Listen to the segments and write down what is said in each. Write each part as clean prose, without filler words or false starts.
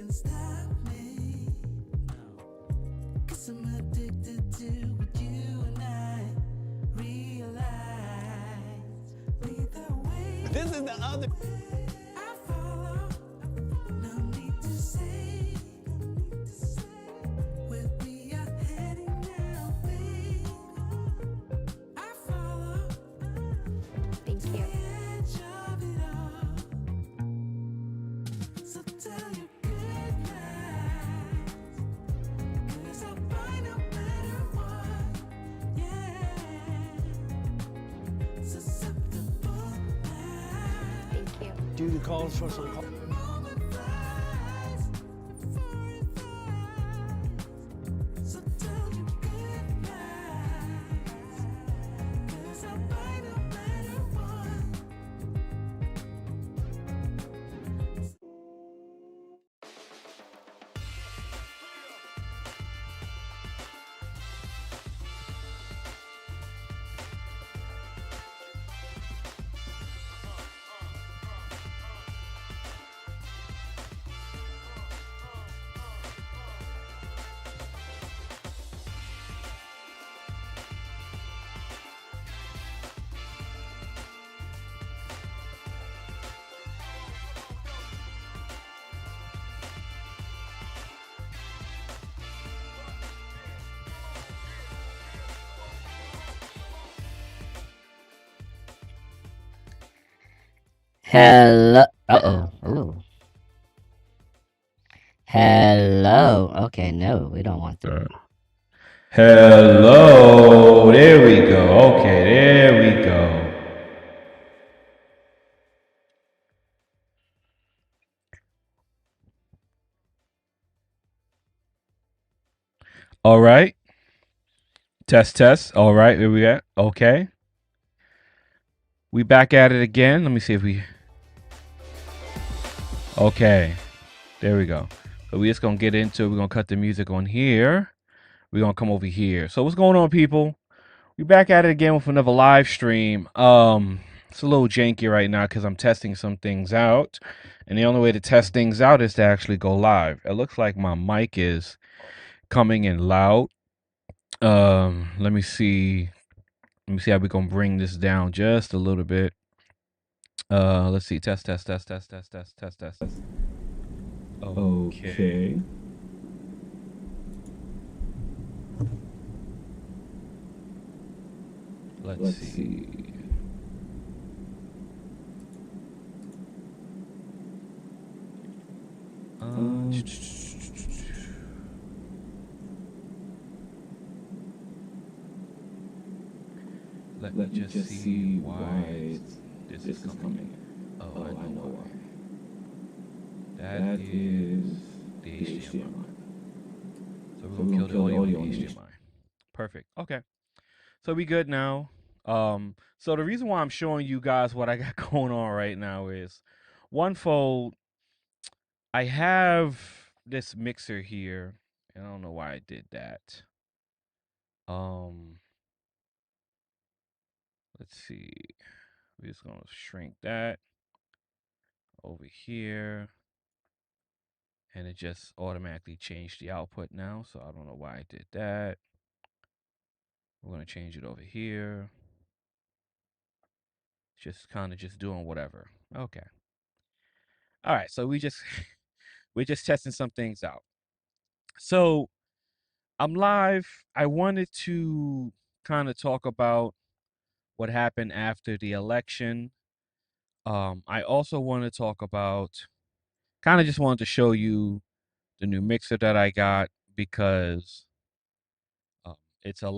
This is the other. Thank you. Thank you. Do the calls for some. Hello. Ooh. Hello. Okay, no, we don't want that. Hello. There we go. Okay, there we go. All right. Test. All right, where we at? Okay. We back at it again. Let me see if we. Okay. There we go. So we just gonna get into it. We're gonna cut the music on here. We're gonna come over here. So what's going on, people? We back at it again with another live stream. It's a little janky right now because I'm testing some things out. And the only way to test things out is to actually go live. It looks like my mic is coming in loud. Let me see. Let me see how we gonna bring this down just a little bit. Let's see. Test. Okay. Let's see. Let me just see why this is coming. Oh, I know why. That is the HDMI. So we're gonna kill the audio on the HDMI. Perfect. Okay. So we good now. So the reason why I'm showing you guys what I got going on right now is onefold. I have this mixer here, and I don't know why I did that. Let's see. We're just gonna shrink that over here, and it just automatically changed the output now. So I don't know why I did that. We're gonna change it over here. Just kind of just doing whatever. Okay. All right. So we're just testing some things out. So I'm live. I wanted to kind of talk about what happened after the election. I also want to talk about, kind of just wanted to show you the new mixer that I got because it's a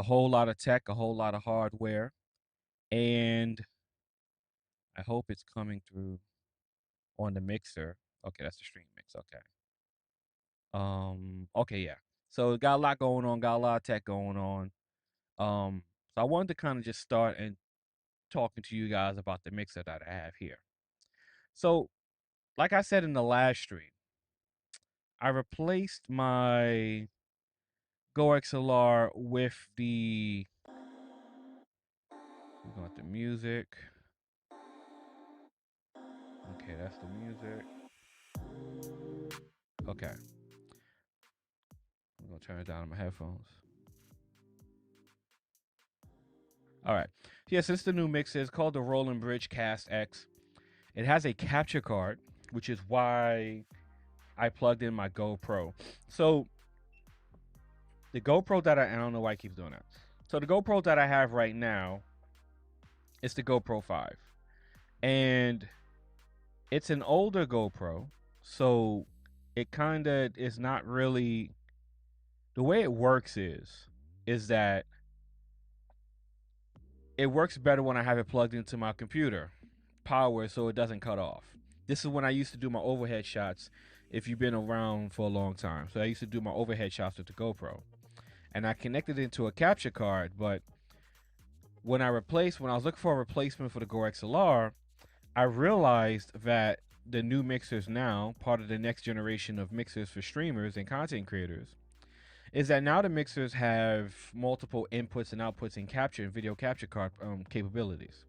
whole lot of tech, a whole lot of hardware, and I hope it's coming through on the mixer. Okay, that's the stream mix. Okay. Okay, yeah. So got a lot going on, got a lot of tech going on. So I wanted to kind of just start and talking to you guys about the mixer that I have here. So, like I said in the last stream, I replaced my Go XLR with the. We got the music. Okay, that's the music. Okay. I'm gonna turn it down on my headphones. All right. Yeah, since the new mix is called the Roland Bridge Cast X, it has a capture card, which is why I plugged in my GoPro. So the GoPro that I don't know why I keep doing that. So the GoPro that I have right now is the GoPro 5. And it's an older GoPro, so it kind of is not really the way it works is that it works better when I have it plugged into my computer power so it doesn't cut off. This is when I used to do my overhead shots if you've been around for a long time. So I used to do my overhead shots with the GoPro. And I connected it into a capture card, but when I was looking for a replacement for the Go XLR, I realized that the new mixers now, part of the next generation of mixers for streamers and content creators, is that now the mixers have multiple inputs and outputs and capture and video capture card capabilities.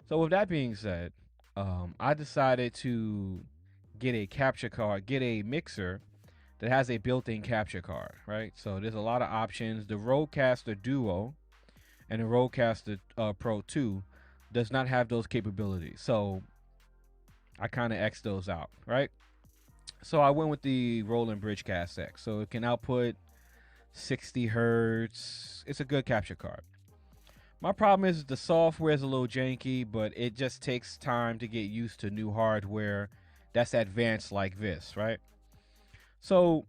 So with that being said, I decided to get a mixer that has a built-in capture card, right? So there's a lot of options. The Rodecaster Duo and the Rodecaster Pro 2 does not have those capabilities. So I kind of X those out, right? So I went with the Roland Bridge Cast X. So it can output 60 hertz. It's a good capture card. My problem is the software is a little janky, but it just takes time to get used to new hardware that's advanced like this, right? So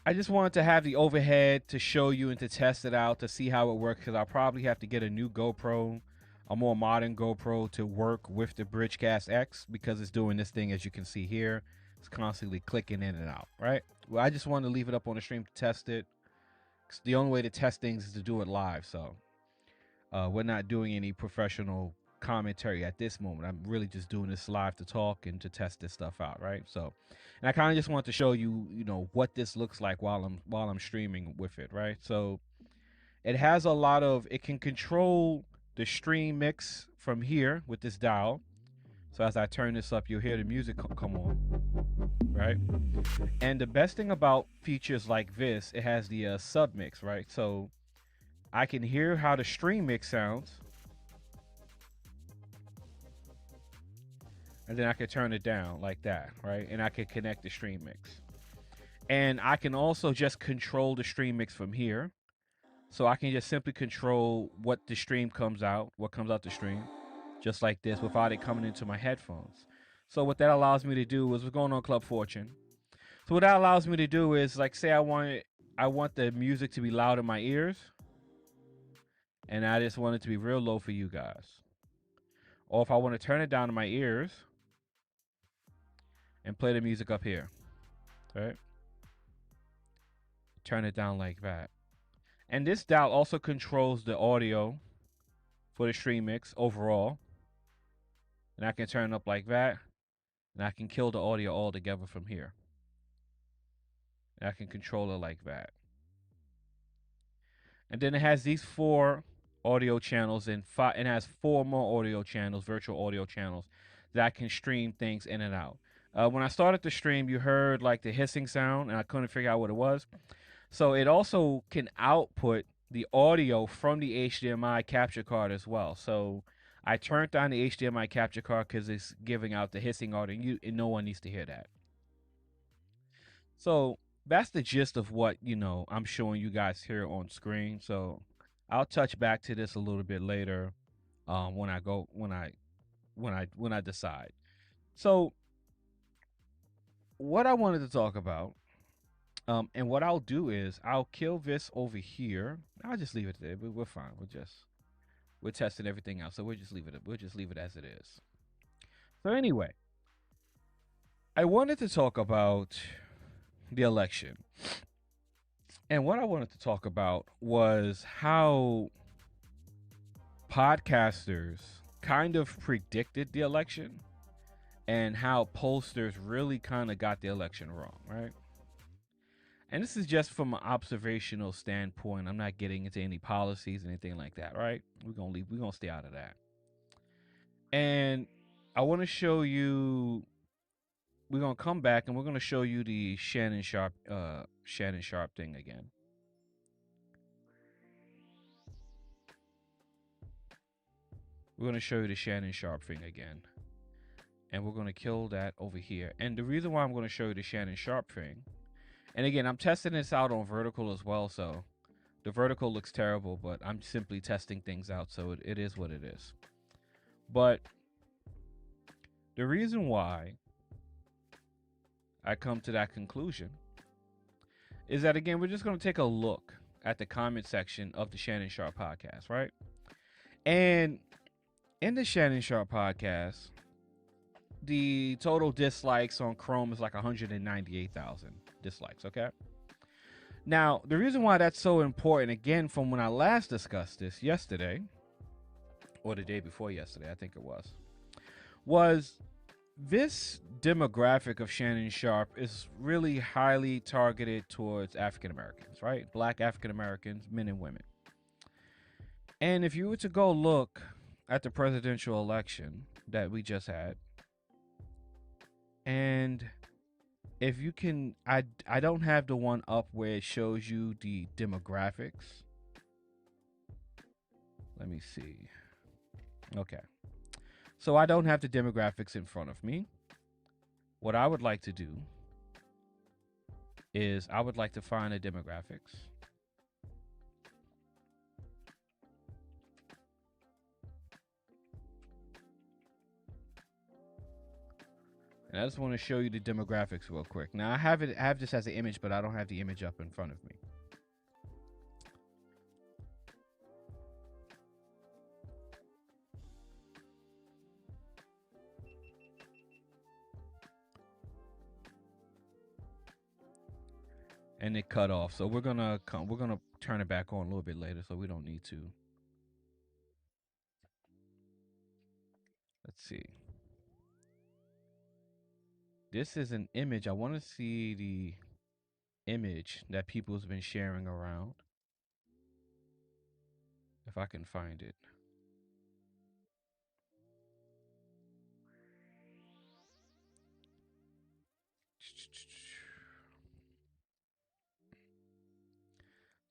I just wanted to have the overhead to show you and to test it out to see how it works, because I'll probably have to get a new GoPro, a more modern GoPro, to work with the Bridgecast X, because it's doing this thing as you can see here. It's constantly clicking in and out, right? Well, I just wanted to leave it up on the stream to test it. 'Cause the only way to test things is to do it live, so we're not doing any professional commentary at this moment. I'm really just doing this live to talk and to test this stuff out, right? So, and I kind of just want to show you, what this looks like while I'm streaming with it, right? So, it can control the stream mix from here with this dial. So as I turn this up, you'll hear the music come on, right? And the best thing about features like this, it has the sub mix, right? So I can hear how the stream mix sounds, and then I can turn it down like that, right? And I can connect the stream mix. And I can also just control the stream mix from here. So I can just simply control what comes out the stream, just like this, without it coming into my headphones. So what that allows me to do is, we're going on Club Fortune. So what that allows me to do is, like, say I want the music to be loud in my ears, and I just want it to be real low for you guys. Or if I want to turn it down in my ears and play the music up here, right? Turn it down like that. And this dial also controls the audio for the stream mix overall. And I can turn it up like that. And I can kill the audio altogether from here. And I can control it like that. And then it has these 4 audio channels and it has 4 more audio channels, virtual audio channels, that can stream things in and out. When I started the stream, you heard like the hissing sound, and I couldn't figure out what it was. So it also can output the audio from the HDMI capture card as well. So I turned on the HDMI capture card because it's giving out the hissing audio, and no one needs to hear that. So that's the gist of what I'm showing you guys here on screen. So I'll touch back to this a little bit later, when I decide. So what I wanted to talk about, and what I'll do is I'll kill this over here. I'll just leave it there. We're fine. We're testing everything out, so we'll just leave it as it is. So anyway, I wanted to talk about the election. And what I wanted to talk about was how podcasters kind of predicted the election, and how pollsters really kind of got the election wrong, right? And this is just from an observational standpoint. I'm not getting into any policies, anything like that, right? We're gonna stay out of that. And I want to show you we're gonna come back and we're gonna show you the Shannon Sharp thing again. We're gonna show you the Shannon Sharp thing again. And we're gonna kill that over here. And the reason why I'm gonna show you the Shannon Sharp thing, and again, I'm testing this out on vertical as well, so the vertical looks terrible, but I'm simply testing things out, so it is what it is. But the reason why I come to that conclusion is that, again, we're just going to take a look at the comment section of the Shannon Sharp podcast, right? And in the Shannon Sharp podcast, the total dislikes on Chrome is like 198,000 dislikes, okay? Now, the reason why that's so important, again, from when I last discussed this yesterday, or the day before yesterday, I think it was this demographic of Shannon Sharp is really highly targeted towards African Americans, right? Black African Americans, men and women. And if you were to go look at the presidential election that we just had, and if you can, I don't have the one up where it shows you the demographics. Let me see. Okay. So I don't have the demographics in front of me. What I would like to do is I would like to find the demographics. And I just want to show you the demographics real quick. Now I have this as an image, but I don't have the image up in front of me. And it cut off. So we're gonna turn it back on a little bit later, so we don't need to. Let's see. This is an image. I want to see the image that people's been sharing around. If I can find it.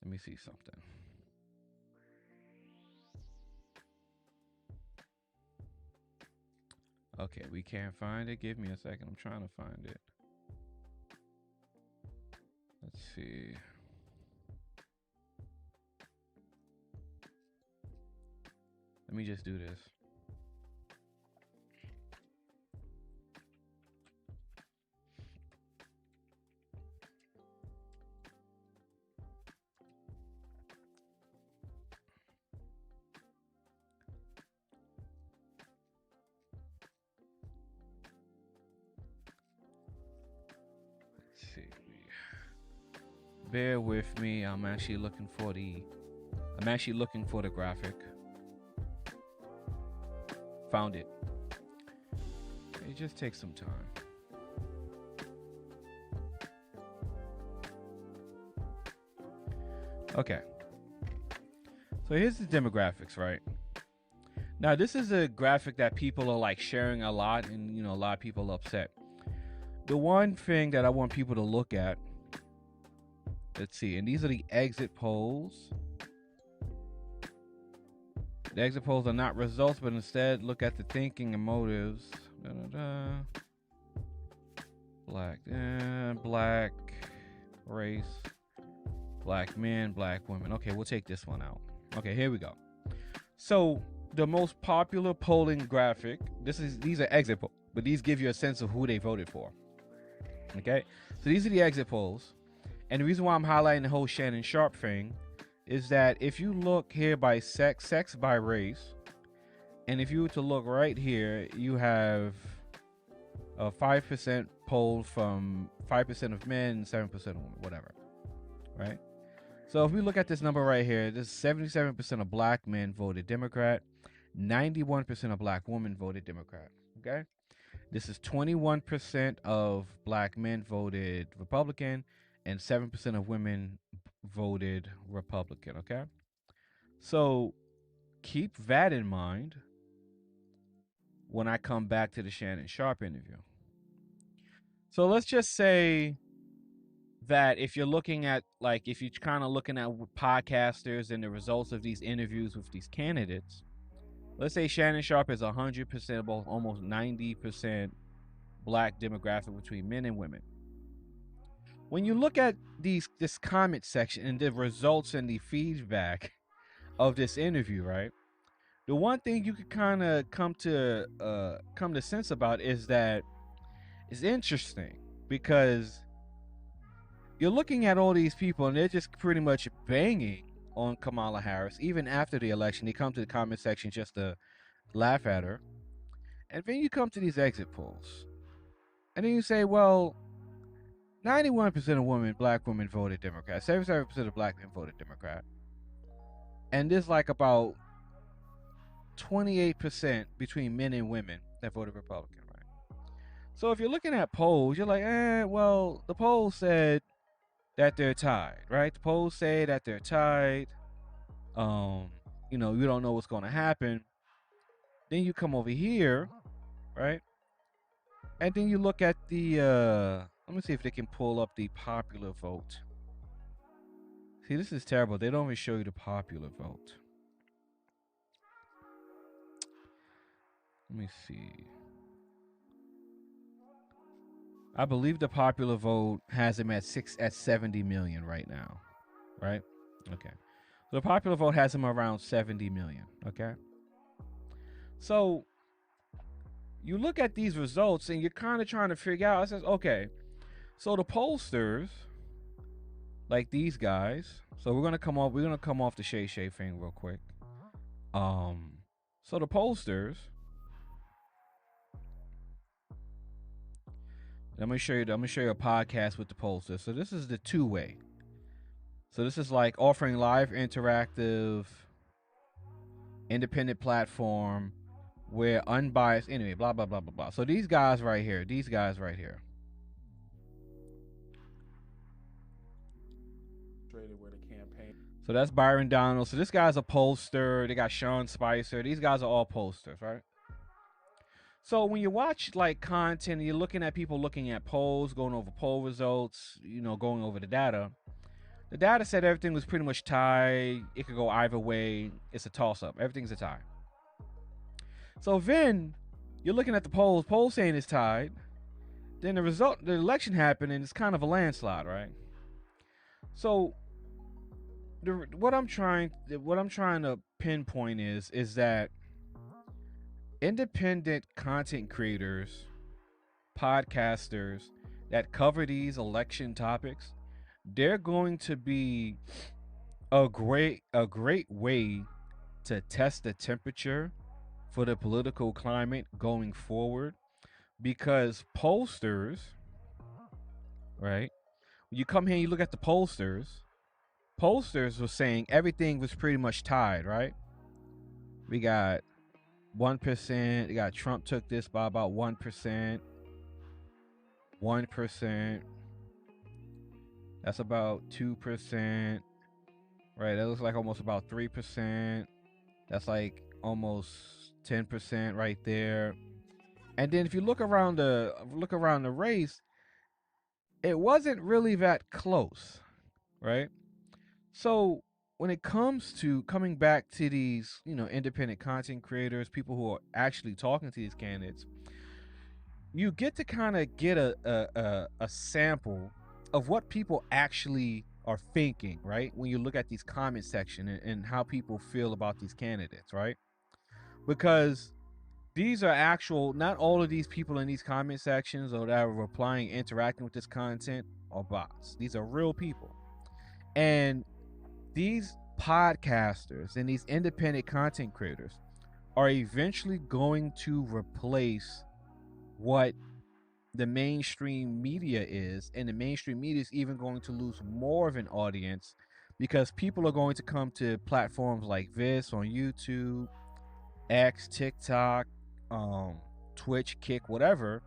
Let me see something. Okay, we can't find it. Give me a second. I'm trying to find it. Let's see. Let me just do this. Bear with me. I'm actually looking for the graphic. Found it. It just takes some time. Okay. So here's the demographics, right? Now this is a graphic that people are like sharing a lot, and a lot of people are upset. The one thing that I want people to look at, let's see, and these are the exit polls. The exit polls are not results, but instead look at the thinking and motives. Black race, black men, black women. Okay, we'll take this one out. Okay, here we go. So the most popular polling graphic, these are exit polls, but these give you a sense of who they voted for. Okay, so these are the exit polls. And the reason why I'm highlighting the whole Shannon Sharp thing is that if you look here by sex by race, and if you were to look right here, you have a 5% poll from 5% of men, 7% of women, whatever, right? So if we look at this number right here, this 77% of black men voted Democrat, 91% of black women voted Democrat, okay? This is 21% of black men voted Republican, and 7% of women voted Republican, okay? So keep that in mind when I come back to the Shannon Sharp interview. So let's just say that if you're looking at, like, if you're kind of looking at podcasters and the results of these interviews with these candidates, let's say Shannon Sharp is 100%, almost 90% black demographic between men and women. When you look at this comment section and the results and the feedback of this interview, right? The one thing you could kind of come to sense about is that it's interesting because you're looking at all these people and they're just pretty much banging on Kamala Harris. Even after the election, they come to the comment section just to laugh at her. And then you come to these exit polls. And then you say, well, 91% of black women voted Democrat. 77% of black men voted Democrat. And there's like about 28% between men and women that voted Republican, right? So if you're looking at polls, you're like, well, the polls said that they're tied, right? The polls say that they're tied. You know, you don't know what's going to happen. Then you come over here, right? And then you look at the, let me see if they can pull up the popular vote. See, this is terrible. They don't even show you the popular vote. Let me see. I believe the popular vote has him at 70 million right now, right? Okay. So the popular vote has him around 70 million, okay? So you look at these results and you're kind of trying to figure out, it says, okay, so the pollsters, like these guys, so we're gonna come off the Shay thing real quick. So the pollsters, I'm gonna show you a podcast with the pollsters. So this is the two-way. So this is like offering live, interactive, independent platform where unbiased, anyway, blah blah blah blah blah. So these guys right here. Where the campaign. So that's Byron Donald. So this guy's a pollster. They got Sean Spicer. These guys are all pollsters, right? So when you watch like content, you're looking at people looking at polls, going over poll results, you know, going over the data. The data said everything was pretty much tied. It could go either way. It's a toss-up. Everything's a tie. So then you're looking at the polls saying it's tied. Then the election happened and it's kind of a landslide, right? So what I'm trying to pinpoint is that independent content creators, podcasters that cover these election topics, they're going to be a great way to test the temperature for the political climate going forward, because pollsters, right? When you come here and you look at the pollsters were saying everything was pretty much tied, right? We got 1%. We got Trump took this by about 1%. 1%. That's about 2%. Right? That looks like almost about 3%. That's like almost 10% right there. And then if you look around the race, it wasn't really that close, right? So when it comes to coming back to these, you know, independent content creators, people who are actually talking to these candidates, you get to kind of get a sample of what people actually are thinking, right? When you look at these comment section and how people feel about these candidates, right? Because these are actual, not all of these people in these comment sections or that are replying, interacting with this content are bots. These are real people. And these podcasters and these independent content creators are eventually going to replace what the mainstream media is, and the mainstream media is even going to lose more of an audience because people are going to come to platforms like this on YouTube, X, TikTok, Twitch, Kick, whatever,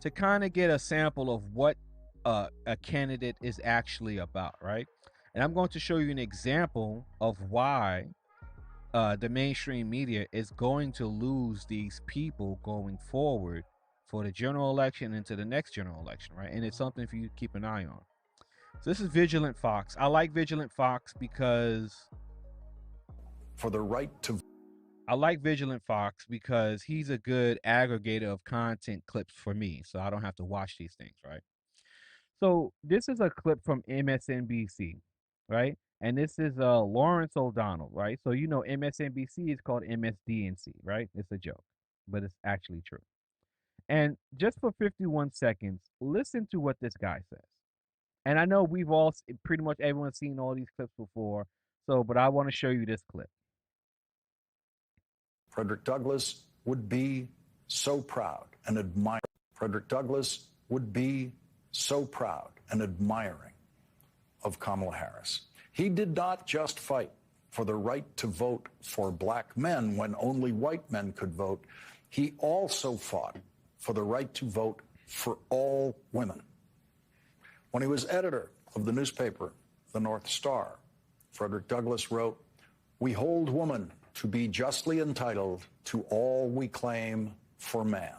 to kind of get a sample of what a candidate is actually about, right? And I'm going to show you an example of why the mainstream media is going to lose these people going forward for the general election and to the next general election, right? And it's something for you to keep an eye on. So this is Vigilant Fox. I like Vigilant Fox because for the right to he's a good aggregator of content clips for me, so I don't have to watch these things, right? So this is a clip from MSNBC, right? And this is Lawrence O'Donnell, right? So you know MSNBC is called MSDNC, right? It's a joke, but it's actually true. And just for 51 seconds, listen to what this guy says. And I know we've all pretty much everyone's seen all these clips before, so but I want to show you this clip. Frederick Douglass would be so proud and admire. Frederick Douglass would be so proud and admiring of Kamala Harris. He did not just fight for the right to vote for black men when only white men could vote. He also fought for the right to vote for all women. When he was editor of the newspaper, The North Star, Frederick Douglass wrote, "We hold woman to be justly entitled to all we claim for man."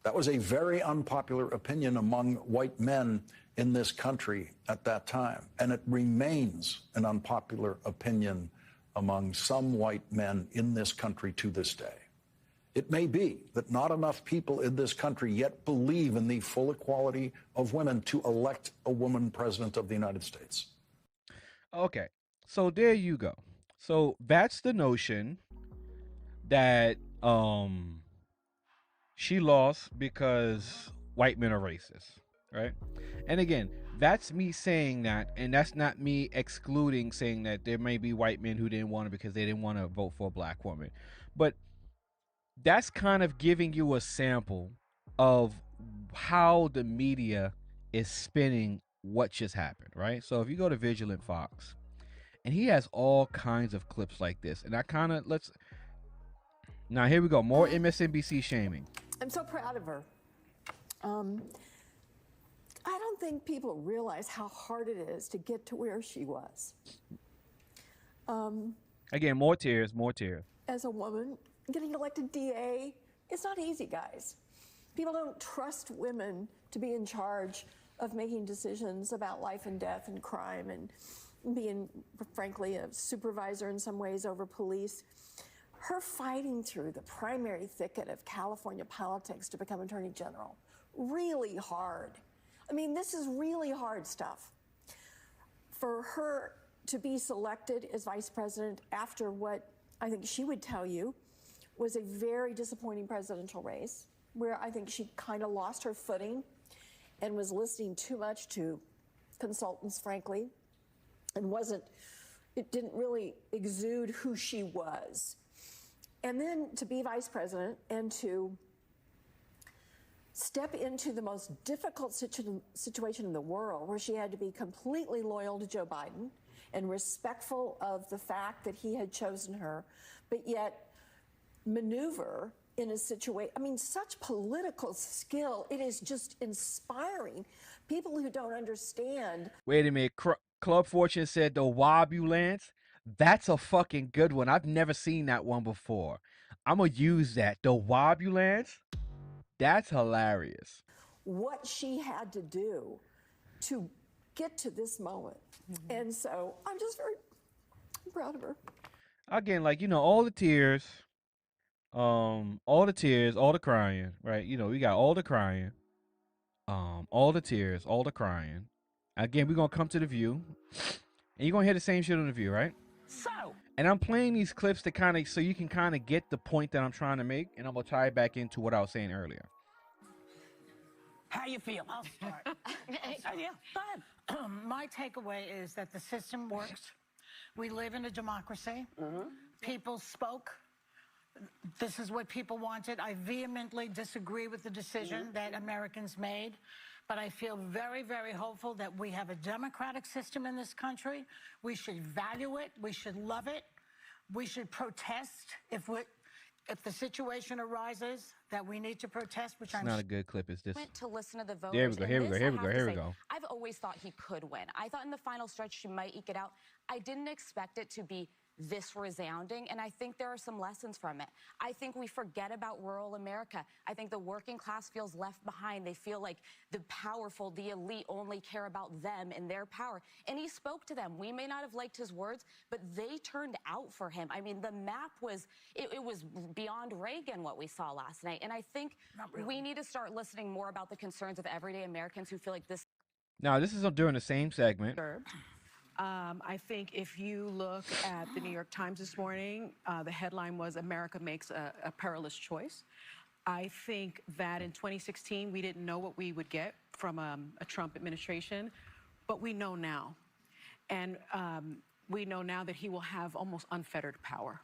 That was a very unpopular opinion among white men in this country at that time, and it remains an unpopular opinion among some white men in this country to this day. It may be that not enough people in this country yet believe in the full equality of women to elect a woman president of the United States. Okay, so there you go. So that's the notion that she lost because white men are racist, right? And again, that's me saying that, and that's not me excluding saying that there may be white men who didn't want it because they didn't want to vote for a black woman. But that's kind of giving you a sample of how the media is spinning what just happened, right? So if you go to Vigilant Fox, and he has all kinds of clips like this, and I kind of now here we go, more MSNBC shaming. I'm so proud of her. I don't think people realize how hard it is to get to where she was. Again, more tears, more tears. As a woman, getting elected DA, it's not easy, guys. People don't trust women to be in charge of making decisions about life and death and crime and being, frankly, a supervisor in some ways over police. Her fighting through the primary thicket of California politics to become Attorney General, really hard. I mean, this is really hard stuff. For her to be selected as vice president after what I think she would tell you was a very disappointing presidential race, where I think she kind of lost her footing and was listening too much to consultants, frankly, and it didn't really exude who she was. And then to be vice president and to step into the most difficult situation in the world, where she had to be completely loyal to Joe Biden and respectful of the fact that he had chosen her, but yet maneuver in a situation, I mean, such political skill. It is just inspiring. People who don't understand. Wait a minute. Club Fortune said the Wobulance. That's a fucking good one. I've never seen that one before. I'm going to use that. The Wobulance. That's hilarious. What she had to do to get to this moment. And so I'm just very proud of her. Again, like, you know, all the tears, all the crying, right? You know, we got all the crying, all the tears, all the crying. Again, we're going to come to The View, and you're going to hear the same shit on The View, right? And I'm playing these clips to kind of, so you can kind of get the point that I'm trying to make, and I'm going to tie it back into what I was saying earlier. How you feel? I'll start. Yeah, go ahead. My takeaway is that the system works. We live in a democracy. People spoke. This is what people wanted. I vehemently disagree with the decision that Americans made, but I feel very, very hopeful that we have a democratic system in this country. We should value it. We should love it. We should protest if the situation arises that we need to protest, which It's I'm not a good clip. It's this. Went to listen to the voters. There we go. and Here we this, go. Here I we have go. to Here we say, go. I've always thought he could win. I thought in the final stretch she might eke it out. I didn't expect it to be this resounding, and I think there are some lessons from it. I think we forget about rural America. I think the working class feels left behind. They feel like the powerful, the elite only care about them and their power. And he spoke to them. We may not have liked his words, but they turned out for him. I mean, the map was, it was beyond Reagan what we saw last night. And I think we need to start listening more about the concerns of everyday Americans who feel like this. Now, this is during the same segment. I think if you look at the New York Times this morning, the headline was America makes a perilous choice. I think that in 2016, we didn't know what we would get from a Trump administration, but we know now. And we know now that he will have almost unfettered power.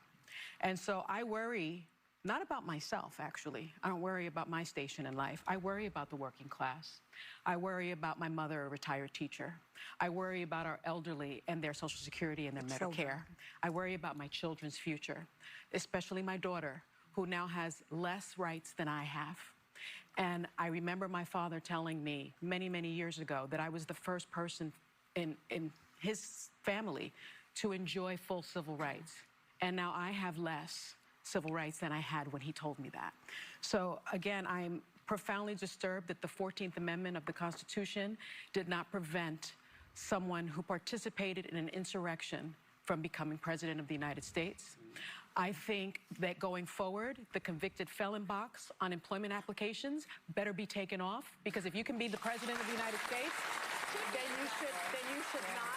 And so I worry not about myself, actually. I don't worry about my station in life. I worry about the working class. I worry about my mother, a retired teacher. I worry about our elderly and their Social Security and their Medicare. I worry about my children's future, especially my daughter, who now has less rights than I have. And I remember my father telling me many, many years ago that I was the first person in his family to enjoy full civil rights. And now I have less civil rights than I had when he told me that. So again, I'm profoundly disturbed that the 14th Amendment of the Constitution did not prevent someone who participated in an insurrection from becoming president of the United States. I think that going forward, the convicted felon box on employment applications better be taken off, because if you can be the president of the United States, then you should not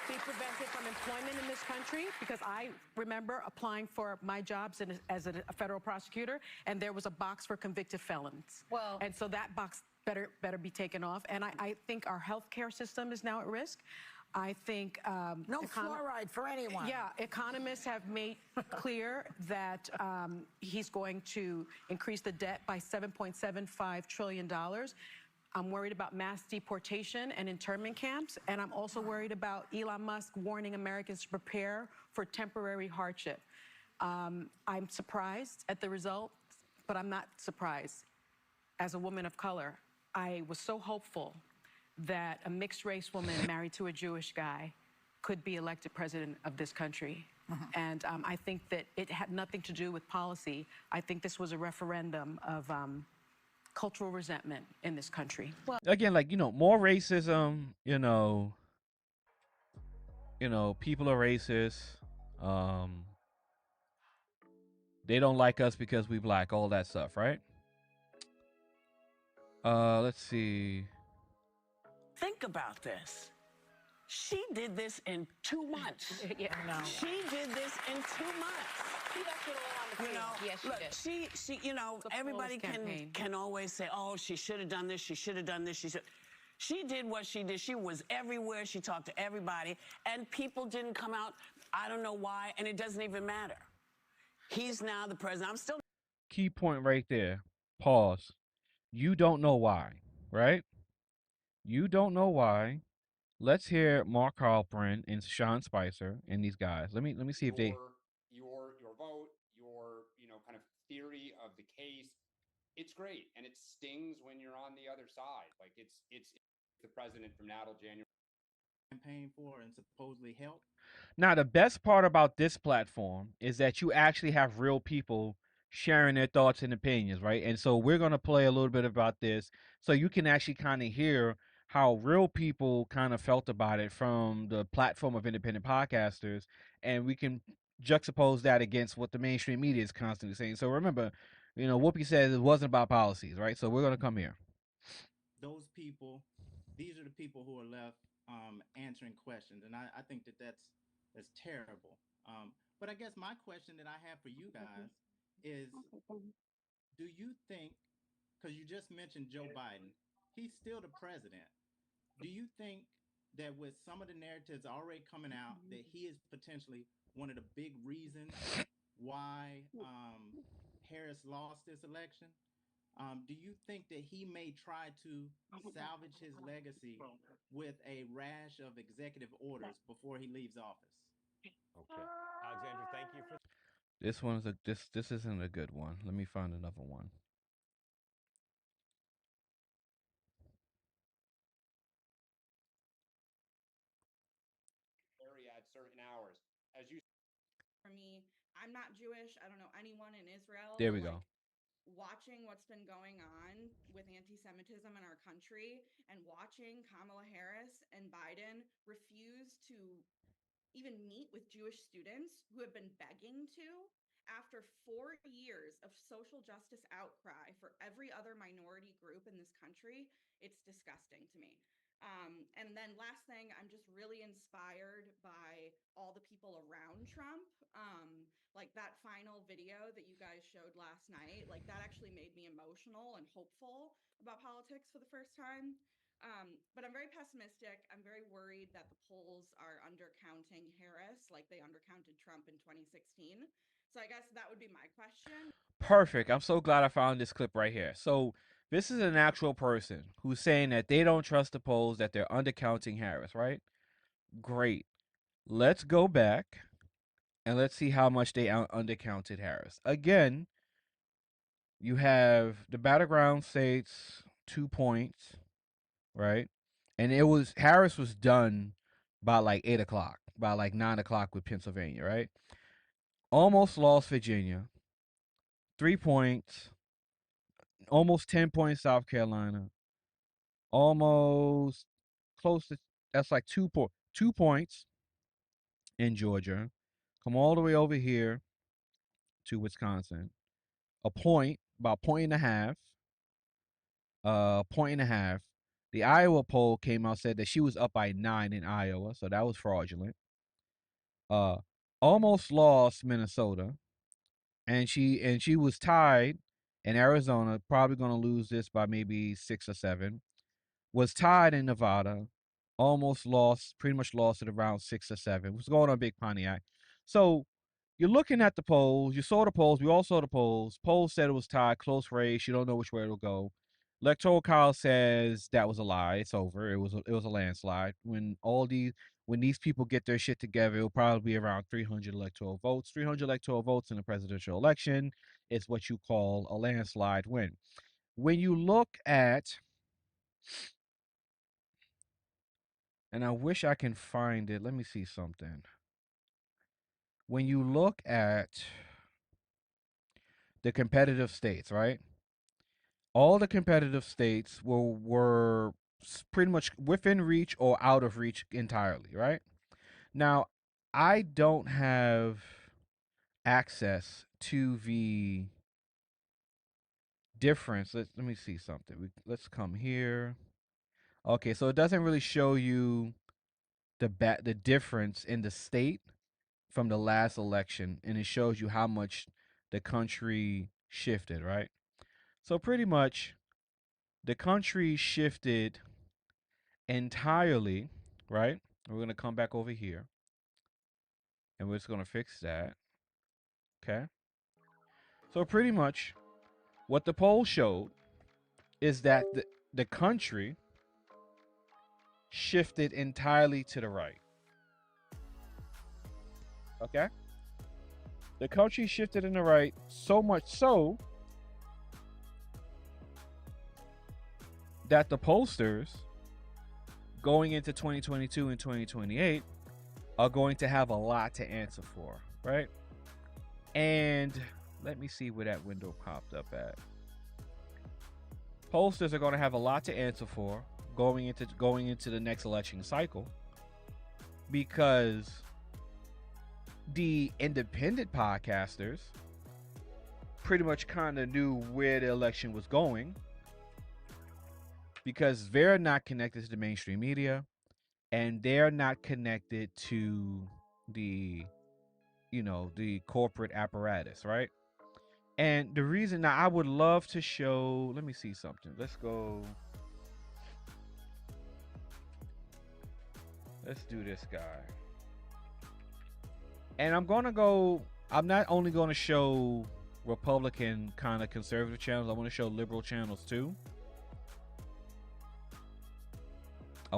be prevented from employment in this country, because I remember applying for my jobs as a federal prosecutor, and there was a box for convicted felons. Well, and so that box better be taken off. And I think our healthcare system is now at risk. I think no fluoride for anyone. Yeah, economists have made clear that he's going to increase the debt by $7.75 trillion. I'm worried about mass deportation and internment camps, and I'm also worried about Elon Musk warning Americans to prepare for temporary hardship. I'm surprised at the results, but I'm not surprised. As a woman of color, I was so hopeful that a mixed-race woman married to a Jewish guy could be elected president of this country. And I think that it had nothing to do with policy. I think this was a referendum of cultural resentment in this country. Well, Again, like, more racism, people are racist. They don't like us because we black, all that stuff, right? Let's see. Think about this. She did this in 2 months. yeah, no. She did this in 2 months. She left it all on the field. Yes, she look, did. Everybody can always say, oh, she should have done this, she should have done this, She did what she did. She was everywhere. She talked to everybody. And people didn't come out. I don't know why, and it doesn't even matter. He's now the president. I'm still... Key point right there. Pause. You don't know why, right? You don't know why. Let's hear Mark Halperin and Sean Spicer and these guys. Let me see if they... Your vote, your kind of theory of the case, it's great, and it stings when you're on the other side. Like it's the president from Natal January campaign for and supposedly help. Now, the best part about this platform is that you actually have real people sharing their thoughts and opinions, right? And so we're going to play a little bit about this so you can actually kind of hear how real people kind of felt about it from the platform of independent podcasters, and we can juxtapose that against what the mainstream media is constantly saying. So remember, Whoopi said it wasn't about policies, right? So we're going to come here. Those people, these are the people who are left answering questions, and I think that's terrible. But I guess my question that I have for you guys is, do you think, because you just mentioned Joe Biden, he's still the president. Do you think that with some of the narratives already coming out that he is potentially one of the big reasons why Harris lost this election? Do you think that he may try to salvage his legacy with a rash of executive orders before he leaves office? Okay. Alexander, thank you for This one's this isn't a good one. Let me find another one. at certain hours. As you from me. I'm not Jewish. I don't know anyone in Israel. There we but, go. like, watching what's been going on with anti-Semitism in our country and watching Kamala Harris and Biden refuse to even meet with Jewish students who have been begging to after 4 years of social justice outcry for every other minority group in this country, it's disgusting to me. And then last thing, I'm just really inspired by all the people around Trump. Like that final video that you guys showed last night, like that actually made me emotional and hopeful about politics for the first time. But I'm very pessimistic. I'm very worried that the polls are undercounting Harris like they undercounted Trump in 2016. So I guess that would be my question. Perfect. I'm so glad I found this clip right here. So this is an actual person who's saying that they don't trust the polls, that they're undercounting Harris, right? Great. Let's go back and let's see how much they undercounted Harris. Again, you have the battleground states 2 points, right? And it was Harris was done by like 8 o'clock, by like 9 o'clock with Pennsylvania, right? Almost lost Virginia, 3 points, almost 10 points South Carolina, almost close to that's like 2 points in Georgia. Come all the way over here to Wisconsin. A point, about point and a half. Point and a half. The Iowa poll came out, said that she was up by 9 in Iowa, so that was fraudulent. Almost lost Minnesota, and she was tied in Arizona, probably going to lose this by maybe 6 or 7. Was tied in Nevada, almost lost, pretty much lost it around 6 or 7. Was going on Big Pontiac. So you're looking at the polls. You saw the polls. We all saw the polls. Polls said it was tied, close race. You don't know which way it'll go. Electoral College says that was a lie. It's over. It was a landslide. When these people get their shit together, it'll probably be around 300 electoral votes. 300 electoral votes in a presidential election is what you call a landslide win. When you look at, and I wish I can find it. Let me see something. When you look at the competitive states, right? All the competitive states were pretty much within reach or out of reach entirely, right? Now, I don't have access to the difference. Let me see something. Let's come here. Okay, so it doesn't really show you the difference in the state from the last election, and it shows you how much the country shifted, right? So pretty much the country shifted entirely, right? We're going to come back over here and we're just going to fix that. Okay. So pretty much what the poll showed is that the country shifted entirely to the right. Okay. The country shifted in the right, so much so that the pollsters going into 2022 and 2028 are going to have a lot to answer for, right? And let me see where that window popped up at. Pollsters are going to have a lot to answer for going into the next election cycle, because the independent podcasters pretty much kind of knew where the election was going, because they're not connected to the mainstream media and they're not connected to the corporate apparatus, right? And the reason that I would love to show, let me see something. Let's do this guy. And I'm not only going to show Republican kind of conservative channels, I want to show liberal channels too. I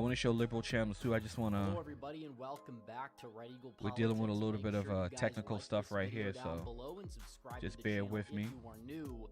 just want to. Hello, everybody, and welcome back to Red Eagle Politics. We're dealing with a little bit of technical like stuff right video here, down so below and subscribe just to the bear channel with if me. you are new.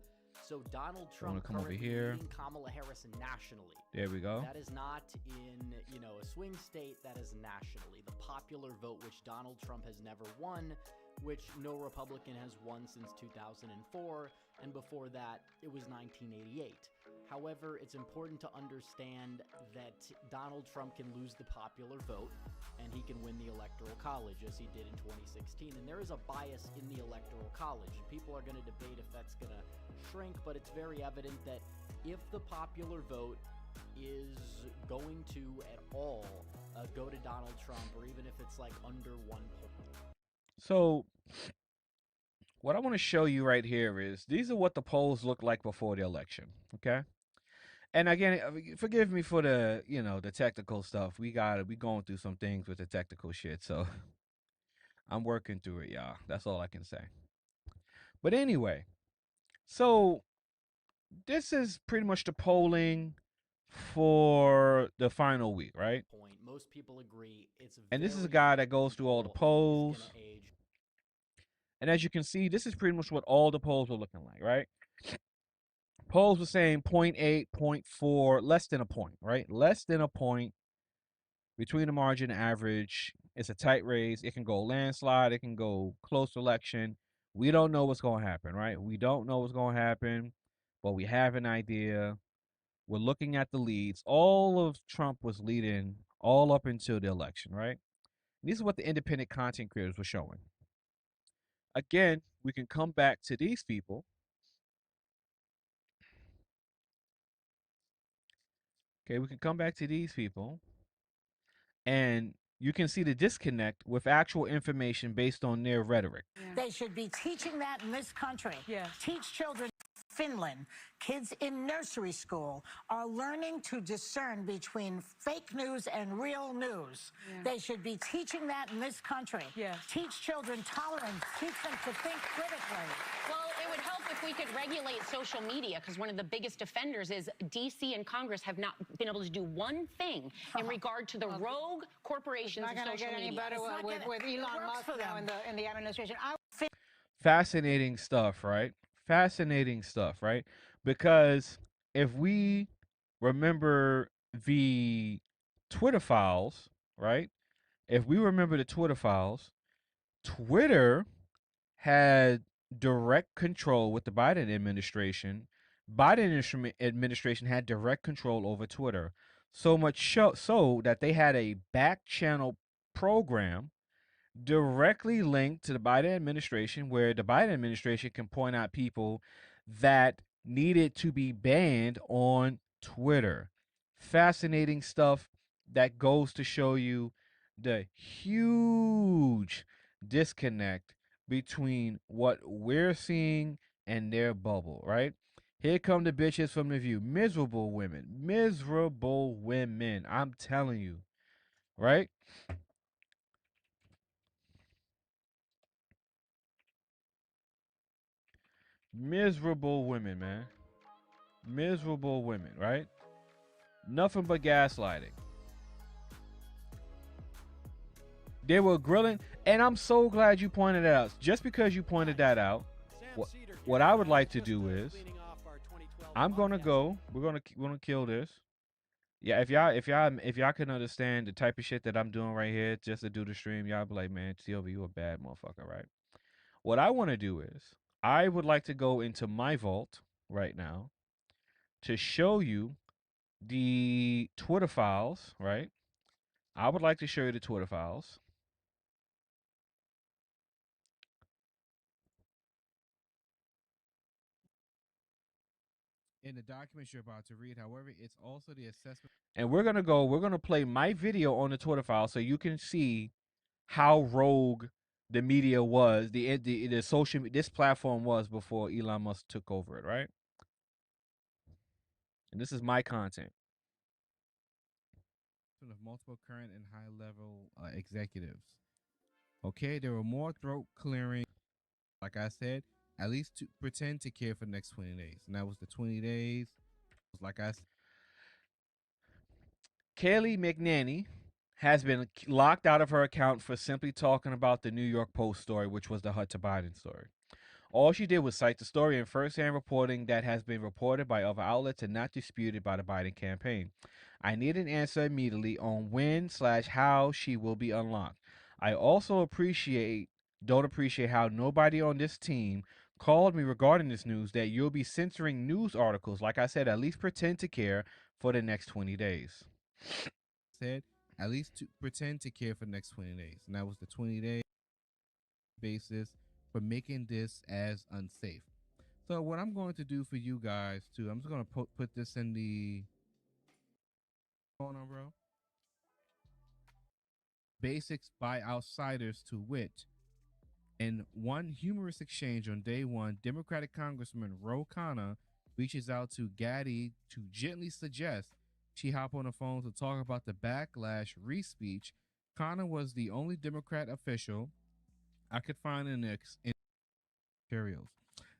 So Donald I Trump want to come over currently here. leading Kamala Harris nationally. There we go. That is not in a swing state. That is nationally. The popular vote, which Donald Trump has never won, which no Republican has won since 2004, and before that, it was 1988. However, it's important to understand that Donald Trump can lose the popular vote, and he can win the Electoral College, as he did in 2016. And there is a bias in the Electoral College, and people are going to debate if that's going to shrink, but it's very evident that if the popular vote is going to at all go to Donald Trump, or even if it's like under 1 point. So what I want to show you right here is these are what the polls look like before the election. Okay. And again, forgive me for the, the technical stuff. We going through some things with the technical shit. So I'm working through it, y'all. That's all I can say. But anyway, so this is pretty much the polling for the final week, right? Most people agree it's and this is a guy that goes through all the polls. And as you can see, this is pretty much what all the polls are looking like, right? Polls were saying 0.8, 0.4, less than a point, right? Less than a point between the margin and average. It's a tight race. It can go landslide. It can go close election. We don't know what's going to happen, right? We don't know what's going to happen, but we have an idea. We're looking at the leads. All of Trump was leading all up until the election, right? And this is what the independent content creators were showing. Again, we can come back to these people. Okay, we can come back to these people, and you can see the disconnect with actual information based on their rhetoric. They should be teaching that in this country. Yes. Teach children. Finland, kids in nursery school are learning to discern between fake news and real news. They should be teaching that in this country. Teach children tolerance. Teach them to think critically. Well, it would help if we could regulate social media, because one of the biggest offenders is D.C. and Congress have not been able to do one thing in regard to the rogue corporations of social media. It's not gonna get any better with Elon Musk now in the administration. Fascinating stuff, right? Fascinating stuff, right? Because if we remember the Twitter files, right? If we remember the Twitter files, Twitter had direct control with the Biden administration. Biden administration had direct control over Twitter. So much so that they had a back channel program directly linked to the Biden administration, where the Biden administration can point out people that needed to be banned on Twitter. Fascinating stuff that goes to show you the huge disconnect between what we're seeing and their bubble, right? Here come the bitches from The View. Miserable women. Miserable women. I'm telling you, right? Miserable women, man. Miserable women, right? Nothing but gaslighting. They were grilling, and I'm so glad you pointed that out. Just because you pointed that out, what I would like to do is, I'm gonna go. We're gonna kill this. Yeah, if y'all can understand the type of shit that I'm doing right here just to do the stream, y'all be like, man, Sylvia, you a bad motherfucker, right? What I want to do is, I would like to go into my vault right now to show you the Twitter files, right? I would like to show you the Twitter files. In the documents you're about to read, however, it's also the assessment. And we're gonna play my video on the Twitter file so you can see how rogue the media was, the social this platform was before Elon Musk took over it, right? And this is my content. Of multiple current and high level executives. Okay, there were more throat clearing. Like I said, at least to pretend to care for the next 20 days. And that was the 20 days. Like I said, Kayleigh McEnany has been locked out of her account for simply talking about the New York Post story, which was the Hunter Biden story. All she did was cite the story in first-hand reporting that has been reported by other outlets and not disputed by the Biden campaign. I need an answer immediately on when/how she will be unlocked. I also appreciate don't appreciate how nobody on this team called me regarding this news that you'll be censoring news articles. Like I said, at least pretend to care for the next 20 days. Said, at least to pretend to care for the next 20 days. And that was the 20-day basis for making this as unsafe. So what I'm going to do for you guys too, I'm just going to put this in the phone on, bro. Basics by outsiders to wit. In one humorous exchange on day one, Democratic Congressman Ro Khanna reaches out to Gaddy to gently suggest she hop on the phone to talk about the backlash re-speech. Khanna was the only Democrat official I could find in materials.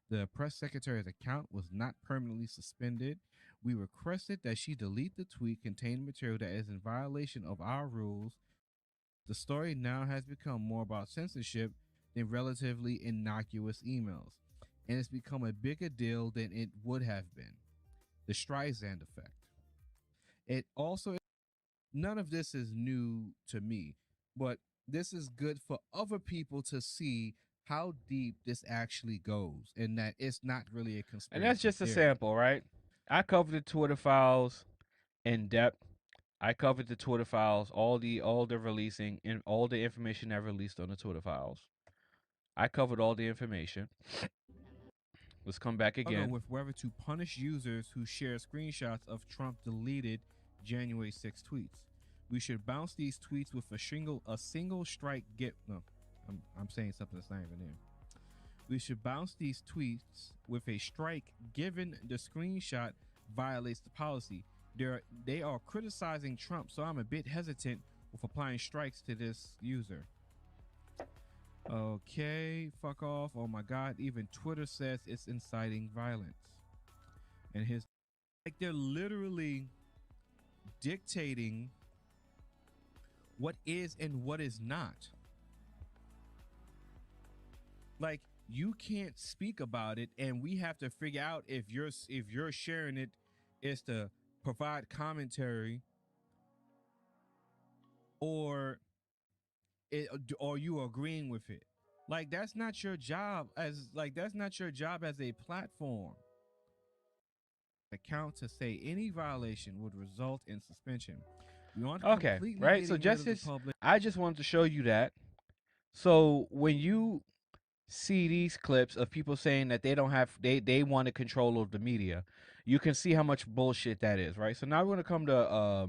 The press secretary's account was not permanently suspended. We requested that she delete the tweet containing material that is in violation of our rules. The story now has become more about censorship than relatively innocuous emails, and it's become a bigger deal than it would have been. The Streisand effect. It also, none of this is new to me, but this is good for other people to see how deep this actually goes and that it's not really a conspiracy. And that's just a sample, right? I covered the Twitter files in depth. I covered the Twitter files, all the releasing and all the information that released on the Twitter files. I covered all the information. Let's come back again. With whether to punish users who share screenshots of Trump deleted January 6 tweets. We should bounce these tweets with a single strike No, I'm saying something that's not even there. We should bounce these tweets with a strike given the screenshot violates the policy. They are criticizing Trump, so I'm a bit hesitant with applying strikes to this user. Okay, fuck off. Oh my God, even Twitter says it's inciting violence. And they're literally dictating what is and what is not. Like, you can't speak about it, and we have to figure out if you're sharing it is to provide commentary or you agreeing with it. Like, that's not your job as a platform. Account to say any violation would result in suspension. Okay, right? So I just wanted to show you that. So when you see these clips of people saying that they want to control over the media, you can see how much bullshit that is, right? So now we're gonna come to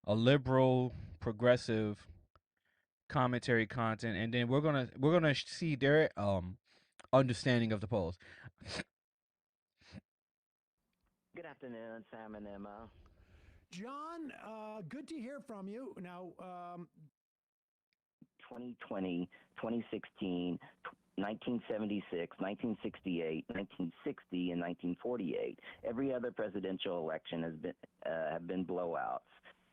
a liberal, progressive commentary content, and then we're gonna see their understanding of the polls. Good afternoon, Sam and Emma. John, good to hear from you. Now, 2020, 2016, 1976, 1968, 1960, and 1948. Every other presidential election have been blowouts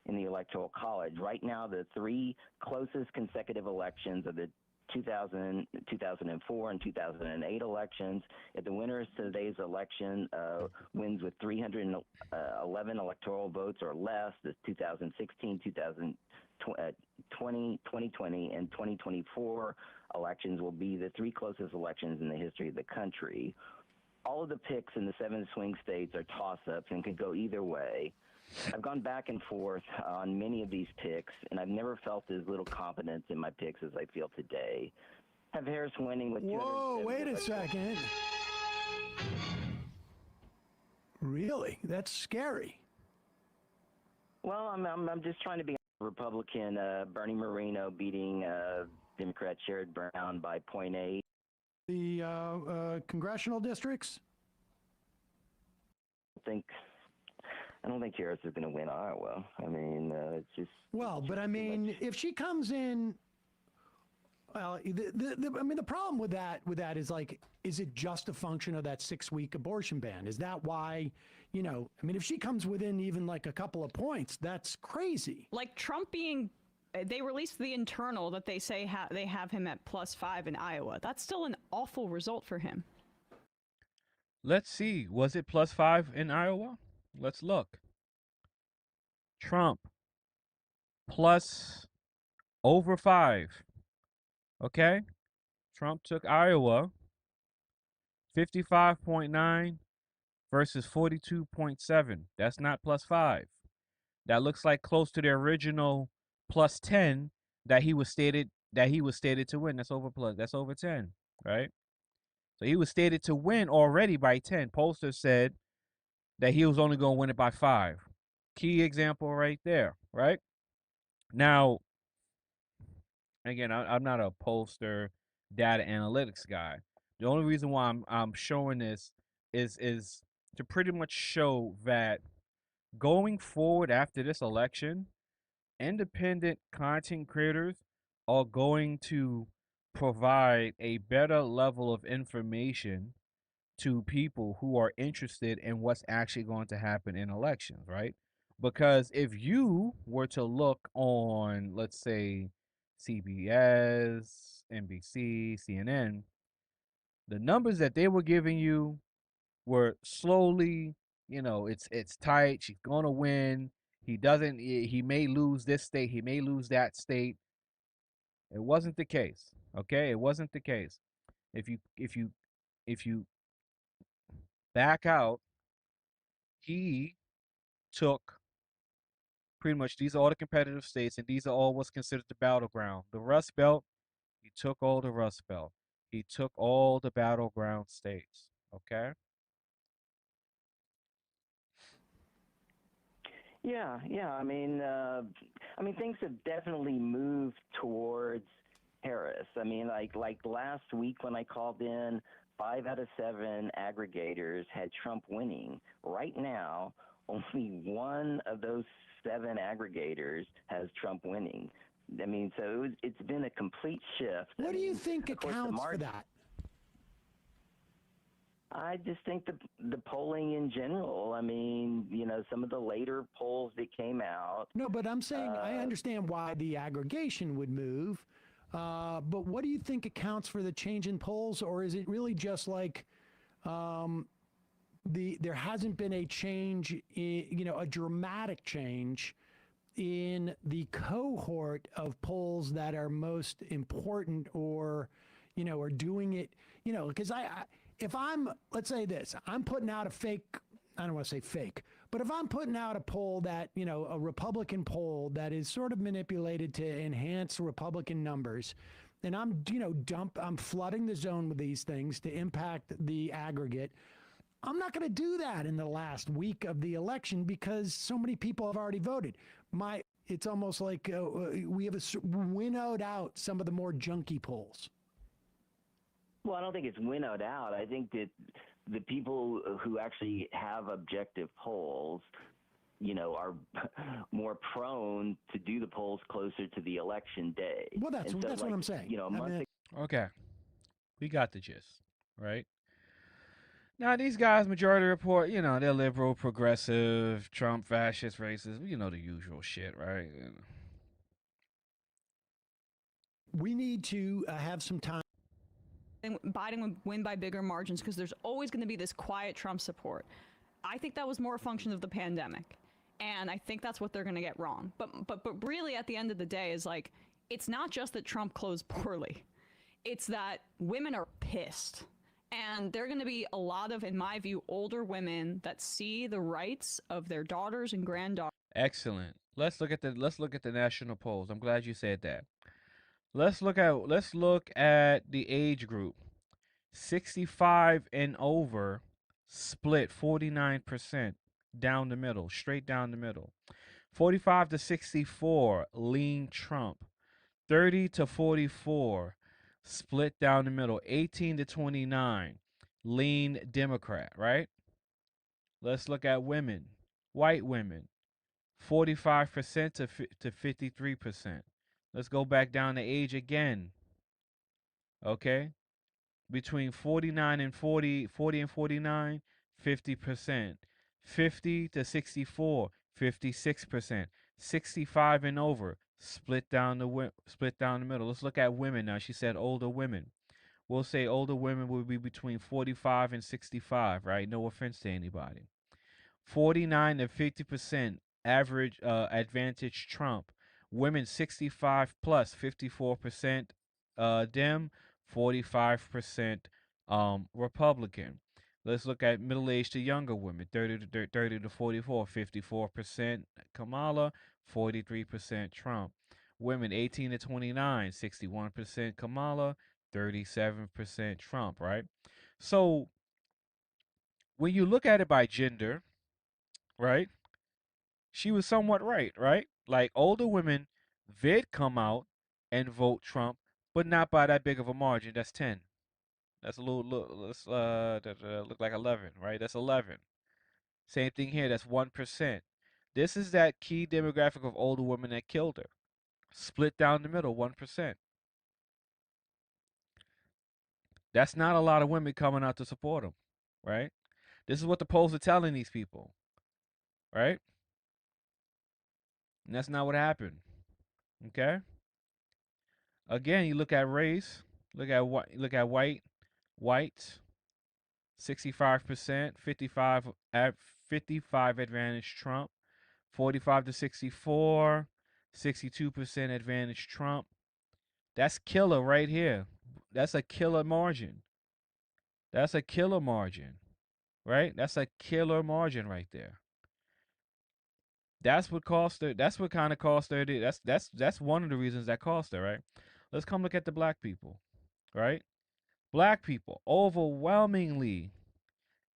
in the Electoral College. Right now, the three closest consecutive elections are the 2000, 2004, and 2008 elections. If the winner of today's election wins with 311 electoral votes or less, the 2016, 2020, and 2024 elections will be the three closest elections in the history of the country. All of the picks in the 7 swing states are toss-ups and could go either way. I've gone back and forth on many of these picks, and I've never felt as little confidence in my picks as I feel today. Have Harris winning with whoa, wait a second. Really? That's scary. Well, I'm just trying to be Republican. Bernie Moreno beating Democrat Sherrod Brown by 0.8. The congressional districts? I don't think Harris is going to win Iowa. I mean, it's just... Well, but I mean, if she comes in... Well, the problem with that is, like, is it just a function of that 6-week abortion ban? Is that why, if she comes within even like a couple of points, that's crazy. Like Trump they released the internal that they say they have him at +5 in Iowa. That's still an awful result for him. Let's see. Was it +5 in Iowa? Let's look. Trump plus over 5. Okay? Trump took Iowa 55.9 versus 42.7. That's not +5. That looks like close to the original +10 that he was stated to win. That's over 10, right? So he was stated to win already by 10. Pollsters said that he was only going to win it by 5. Key example right there, right? Now, again, I'm not a pollster data analytics guy. The only reason why I'm showing this is to pretty much show that going forward after this election, independent content creators are going to provide a better level of information to people who are interested in what's actually going to happen in elections, right? Because if you were to look on, let's say, CBS, NBC, CNN, the numbers that they were giving you were slowly, it's tight. She's gonna win. He may lose this state. He may lose that state. It wasn't the case. Okay, it wasn't the case. If you back out, he took pretty much these are all the competitive states, and these are all what's considered the battleground. The Rust Belt, he took all the Rust Belt. He took all the battleground states. Okay. Yeah, yeah. I mean, things have definitely moved towards Harris. I mean, like last week when I called in, 5 out of 7 aggregators had Trump winning. Right now, only one of those 7 aggregators has Trump winning. I mean, so it's been a complete shift. What do you think accounts for that? I just think the polling in general. I mean, some of the later polls that came out. No, but I'm saying I understand why the aggregation would move. But what do you think accounts for the change in polls, or is it really just like there hasn't been a change, a dramatic change in the cohort of polls that are most important, or are doing it, because let's say this, I'm putting out a fake, I don't want to say fake, but if I'm putting out a poll that, a Republican poll that is sort of manipulated to enhance Republican numbers, and I'm flooding the zone with these things to impact the aggregate, I'm not going to do that in the last week of the election because so many people have already voted. It's almost like we have winnowed out some of the more junky polls. Well, I don't think it's winnowed out. I think that the people who actually have objective polls, are more prone to do the polls closer to the election day. Well, that's what I'm saying. Okay, we got the gist, right? Now these guys, majority report, they're liberal, progressive, Trump, fascist, racist. The usual shit, right? We need to have some time. Biden would win by bigger margins because there's always going to be this quiet Trump support. I think that was more a function of the pandemic, and I think that's what they're going to get wrong. But really, at the end of the day, is like it's not just that Trump closed poorly; it's that women are pissed, and there are going to be a lot of, in my view, older women that see the rights of their daughters and granddaughters. Excellent. Let's look at the national polls. I'm glad you said that. Let's look at the age group. 65 and over split 49% down the middle, straight down the middle. 45 to 64 lean Trump. 30 to 44 split down the middle. 18 to 29 lean Democrat, right? Let's look at women. White women. 45% to 53%. Let's go back down to age again. Okay? Between 49 and 40 and 49, 50%. 50 to 64, 56%. 65 and over, split down the middle. Let's look at women now. She said older women. We'll say older women will be between 45 and 65, right? No offense to anybody. 49 to 50% average advantage Trump. Women 65 plus, 54% Dem. 45% Republican. Let's look at middle-aged to younger women, 30 to 44, 54% Kamala, 43% Trump. Women 18 to 29, 61% Kamala, 37% Trump, right? So when you look at it by gender, right, she was somewhat right, right? Like older women did come out and vote Trump, but not by that big of a margin. That's 10. That's a let's look like 11, right? That's 11. Same thing here, that's 1%. This is that key demographic of older women that killed her. Split down the middle, 1%. That's not a lot of women coming out to support him, right? This is what the polls are telling these people, right? And that's not what happened. Okay? Again, you look at race, look at whites, 65%, 55 advantage Trump, 45 to 64, 62% advantage Trump. That's killer right here. That's a killer margin. That's a killer margin, right? That's a killer margin right there. That's what cost her. That's what kind of cost her. That's one of the reasons that cost her, right? Let's come look at the black people, right? Black people overwhelmingly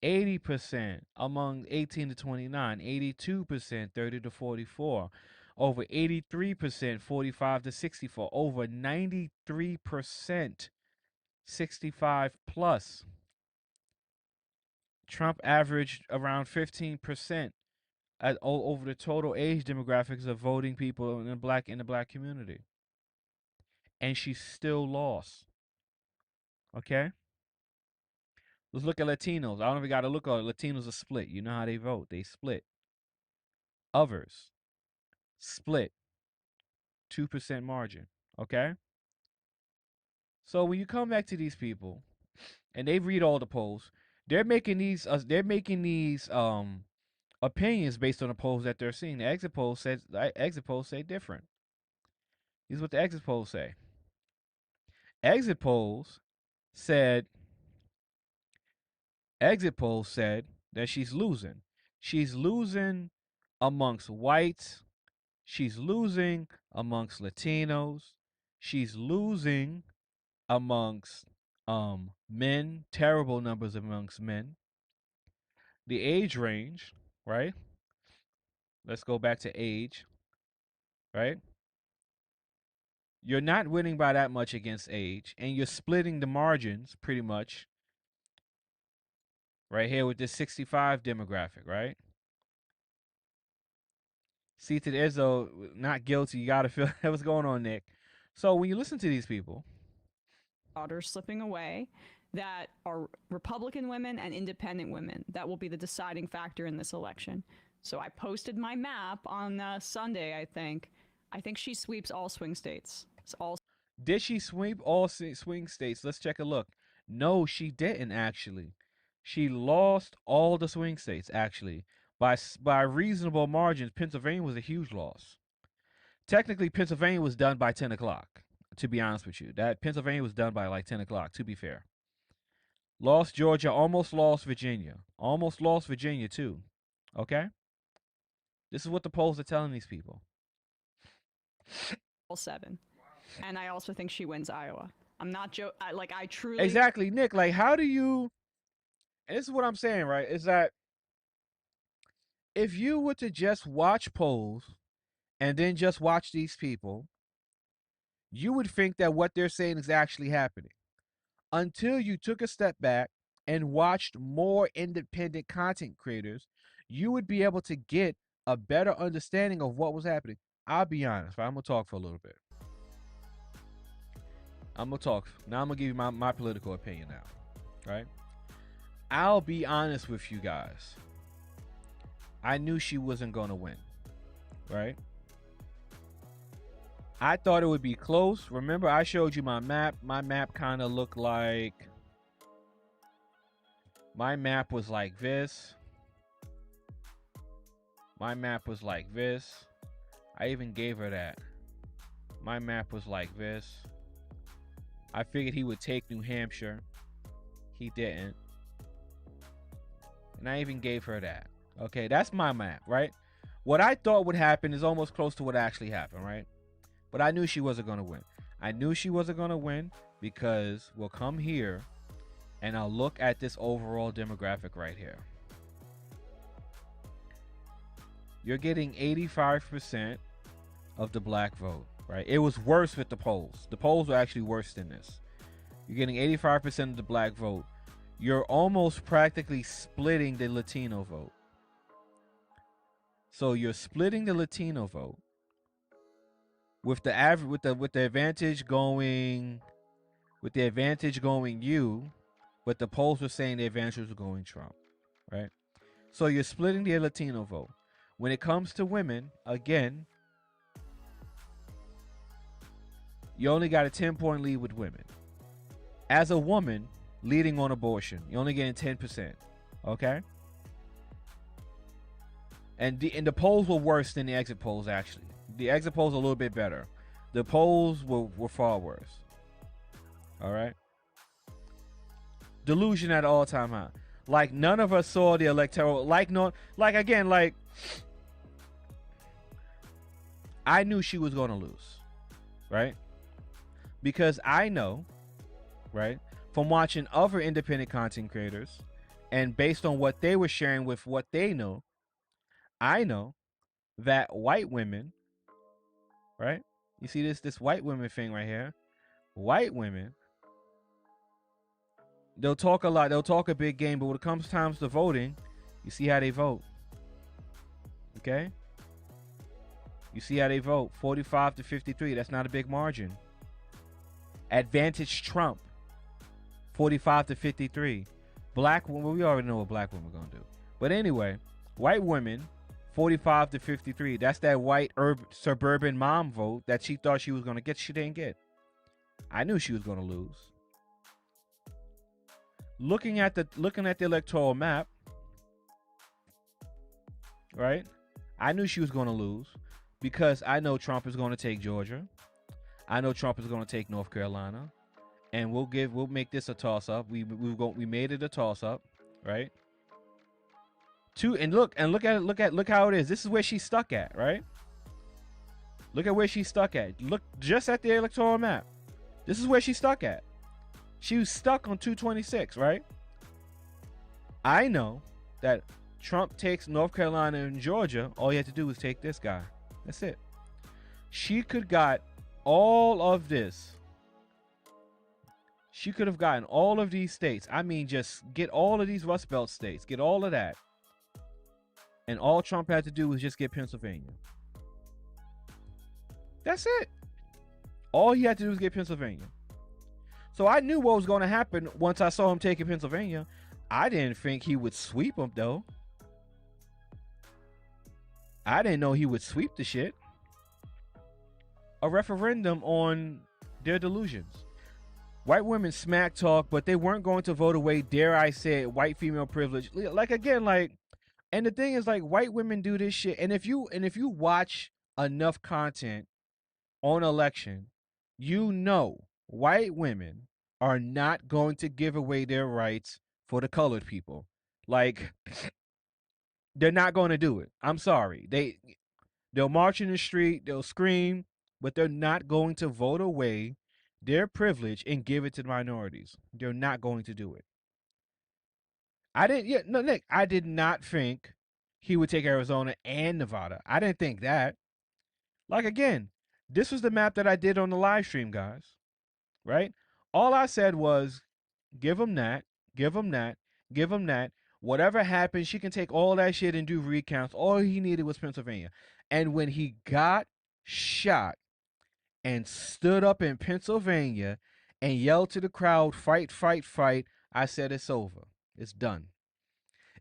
80% among 18 to 29, 82% 30 to 44, over 83% 45 to 64, over 93% 65 plus. Trump averaged around 15% over the total age demographics of voting people in the black community. And she still lost. Okay? Let's look at Latinos. I don't even got to look at it. Latinos are split. You know how they vote. They split. Others split. 2% margin. Okay? So when you come back to these people and they read all the polls, they're making these opinions based on the polls that they're seeing. The exit polls say different. This is what the exit polls say. Exit polls said that she's losing. She's losing amongst whites. She's losing amongst Latinos. She's losing amongst men, terrible numbers amongst men. The age range, right? Let's go back to age, right? You're not winning by that much against age, and you're splitting the margins pretty much right here with this 65 demographic, right? See to the Izzo, not guilty. You gotta feel what's going on, Nick. So when you listen to these people, daughters slipping away that are Republican women and independent women that will be the deciding factor in this election. So I posted my map on Sunday, I think. I think she sweeps all swing states. Did she sweep all swing states? Let's check a look. No, she didn't actually. She lost all the swing states actually by reasonable margins. Pennsylvania was a huge loss. Technically, Pennsylvania was done by 10 o'clock. To be honest with you, that Pennsylvania was done by like 10 o'clock. To be fair, lost Georgia, almost lost Virginia, almost lost Virginia too. Okay, this is what the polls are telling these people. All 7. And I also think she wins Iowa. I'm not joking. I truly. Exactly, Nick. Like, how do you. And this is what I'm saying, right? Is that if you were to just watch polls and then just watch these people, you would think that what they're saying is actually happening. Until you took a step back and watched more independent content creators, you would be able to get a better understanding of what was happening. I'll be honest, right? I'm going to talk for a little bit. I'm going to talk. Now I'm going to give you my political opinion now, right? I'll be honest with you guys. I knew she wasn't going to win, right? I thought it would be close. Remember, I showed you my map. My map kind of looked like... My map was like this. My map was like this. I even gave her that. My map was like this. I figured he would take New Hampshire. He didn't. And I even gave her that. Okay, that's my map, right? What I thought would happen is almost close to what actually happened, right? But I knew she wasn't going to win. I knew she wasn't going to win because we'll come here and I'll look at this overall demographic right here. You're getting 85% of the black vote, right? It was worse with the polls. The polls were actually worse than this. You're getting 85% of the black vote. You're almost practically splitting the Latino vote. So you're splitting the Latino vote with the average, with the advantage going you, but the polls were saying the advantage was going Trump, right? So you're splitting the Latino vote. When it comes to women, again, you only got a 10-point lead with women. As a woman leading on abortion, you're only getting 10%. Okay? And the polls were worse than the exit polls, actually. The exit polls are a little bit better. The polls were far worse. All right? Delusion at all-time high. Like, none of us saw the electoral... I knew she was going to lose. Right? Because I know, right, from watching other independent content creators and based on what they were sharing with what they know, I know that white women, right? You see this white women thing right here? White women, they'll talk a lot, they'll talk a big game, but when it comes times to voting, you see how they vote. Okay? You see how they vote. 45 to 53. That's not a big margin. Advantage Trump. 45 to 53. Black women, we already know what black women are going to do. But anyway, white women, 45 to 53. That's that white suburban mom vote that she thought she was going to get. She didn't get. I knew she was going to lose. Looking at the electoral map, right? I knew she was going to lose because I know Trump is going to take Georgia. I know Trump is going to take North Carolina, and we'll make this a toss up. We made it a toss up, right? Look how it is. This is where she's stuck at, right? Look at where she's stuck at. Look just at the electoral map. This is where she's stuck at. She was stuck on 226, right? I know that Trump takes North Carolina and Georgia. All you have to do is take this guy. That's it. She could got all of this. She could have gotten all of these states. I mean, just get all of these Rust Belt states. Get all of that. And all Trump had to do was just get Pennsylvania. That's it. All he had to do was get Pennsylvania. So I knew what was going to happen once I saw him taking Pennsylvania. I didn't think he would sweep him, though. I didn't know he would sweep the shit. A referendum on their delusions. White women smack talk, but they weren't going to vote away, dare I say it, white female privilege. And the thing is, like, white women do this shit. And if you watch enough content on election, you know white women are not going to give away their rights for the colored people. Like, they're not going to do it. I'm sorry. They'll march in the street, they'll scream, but they're not going to vote away their privilege and give it to the minorities. They're not going to do it. Nick, I did not think he would take Arizona and Nevada. I didn't think that. Like, again, this was the map that I did on the live stream, guys. Right? All I said was, give him that, give him that, give him that. Whatever happens, she can take all that shit and do recounts. All he needed was Pennsylvania. And when he got shot and stood up in Pennsylvania and yelled to the crowd, fight, fight, fight, I said, it's over. It's done.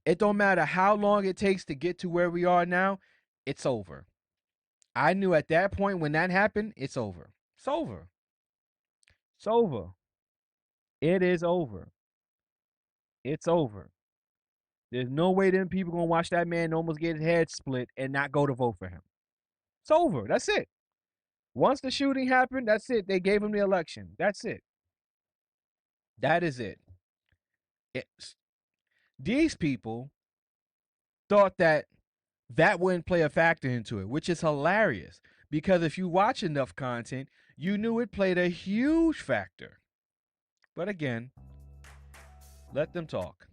It don't matter how long it takes to get to where we are now, it's over. I knew at that point when that happened, it's over. It's over. It's over. It is over. It's over. There's no way them people gonna watch that man almost get his head split and not go to vote for him. It's over. That's it. Once the shooting happened, that's it. They gave him the election. That's it. That is it. These people thought that wouldn't play a factor into it, which is hilarious. Because if you watch enough content, you knew it played a huge factor. But again, let them talk.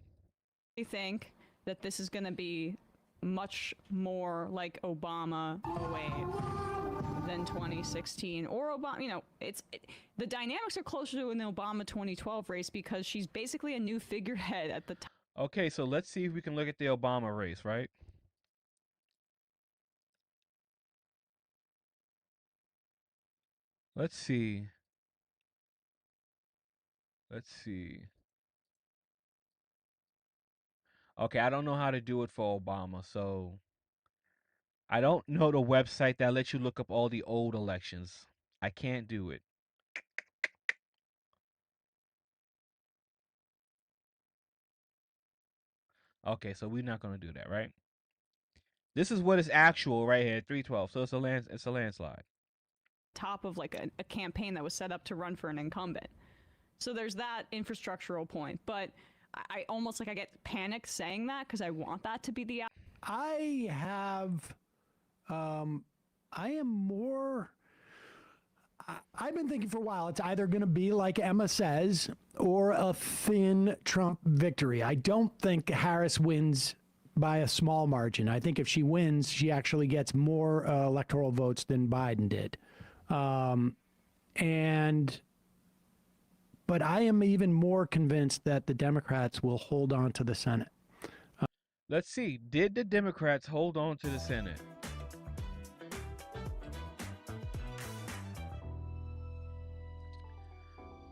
I think that this is going to be much more like Obama 08 than 2016 or Obama. You know, the dynamics are closer to an Obama 2012 race because she's basically a new figurehead at the time. Okay, so let's see if we can look at the Obama race, right? Let's see. Let's see. Okay, I don't know how to do it for Obama, so I don't know the website that lets you look up all the old elections. I can't do it. Okay, so we're not going to do that, right? This is what is actual right here, 312. So it's a landslide. Top of like a campaign that was set up to run for an incumbent. So there's that infrastructural point, but I almost like I get panicked saying that because I want that to be the. I am more. I've been thinking for a while it's either going to be like Emma says or a thin Trump victory. I don't think Harris wins by a small margin. I think if she wins, she actually gets more electoral votes than Biden did. But I am even more convinced that the Democrats will hold on to the Senate. Let's see. Did the Democrats hold on to the Senate?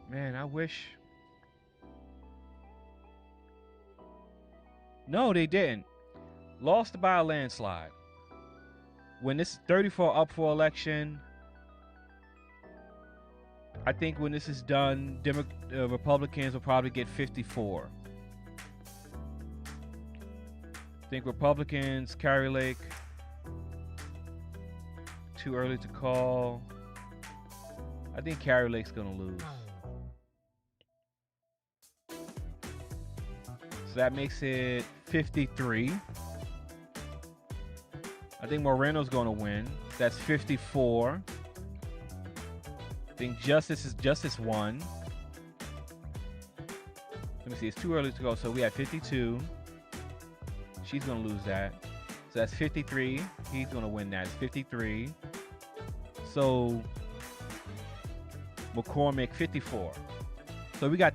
Man, I wish. No, they didn't. Lost by a landslide. When this 34 up for election, I think when this is done, Republicans will probably get 54. I think Republicans, Carrie Lake, too early to call. I think Carrie Lake's going to lose. So that makes it 53. I think Moreno's going to win. That's 54. I think Justice won. Let me see. It's too early to go. So we have 52. She's going to lose that. So that's 53. He's going to win that. It's 53. So McCormick 54. So we got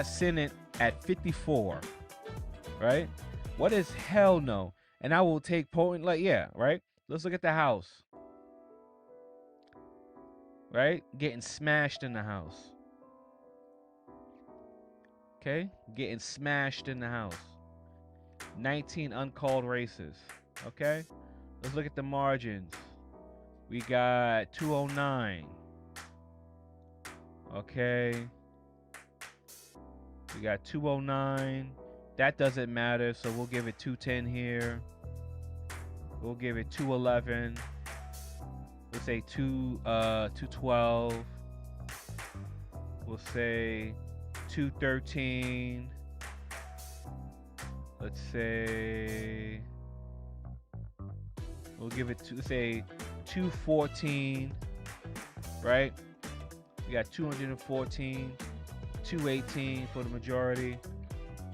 Senate at 54. Right? What is hell no? And I will take potent, like, yeah, right? Let's look at the House. Right? Getting smashed in the House. Okay? Getting smashed in the House. 19 uncalled races. Okay? Let's look at the margins. We got 209. Okay? We got 209. That doesn't matter, so we'll give it 210 here. We'll give it 211. We'll say 212. We'll say 213. Let's say we'll give it to say 214. Right? We got 214, 218 for the majority.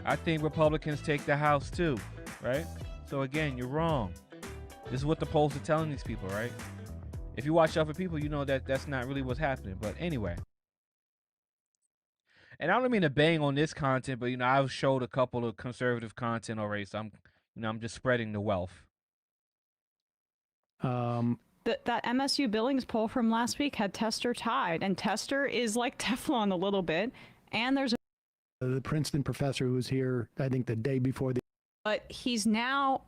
I think Republicans take the House too, right? So again, you're wrong. This is what the polls are telling these people, right? If you watch other people, you know that that's not really what's happening. But anyway. And I don't mean to bang on this content, but I've showed a couple of conservative content already, so I'm just spreading the wealth. That MSU Billings poll from last week had Tester tied, and Tester is like Teflon a little bit. And there's the Princeton professor who was here, I think, the day before the. But he's now.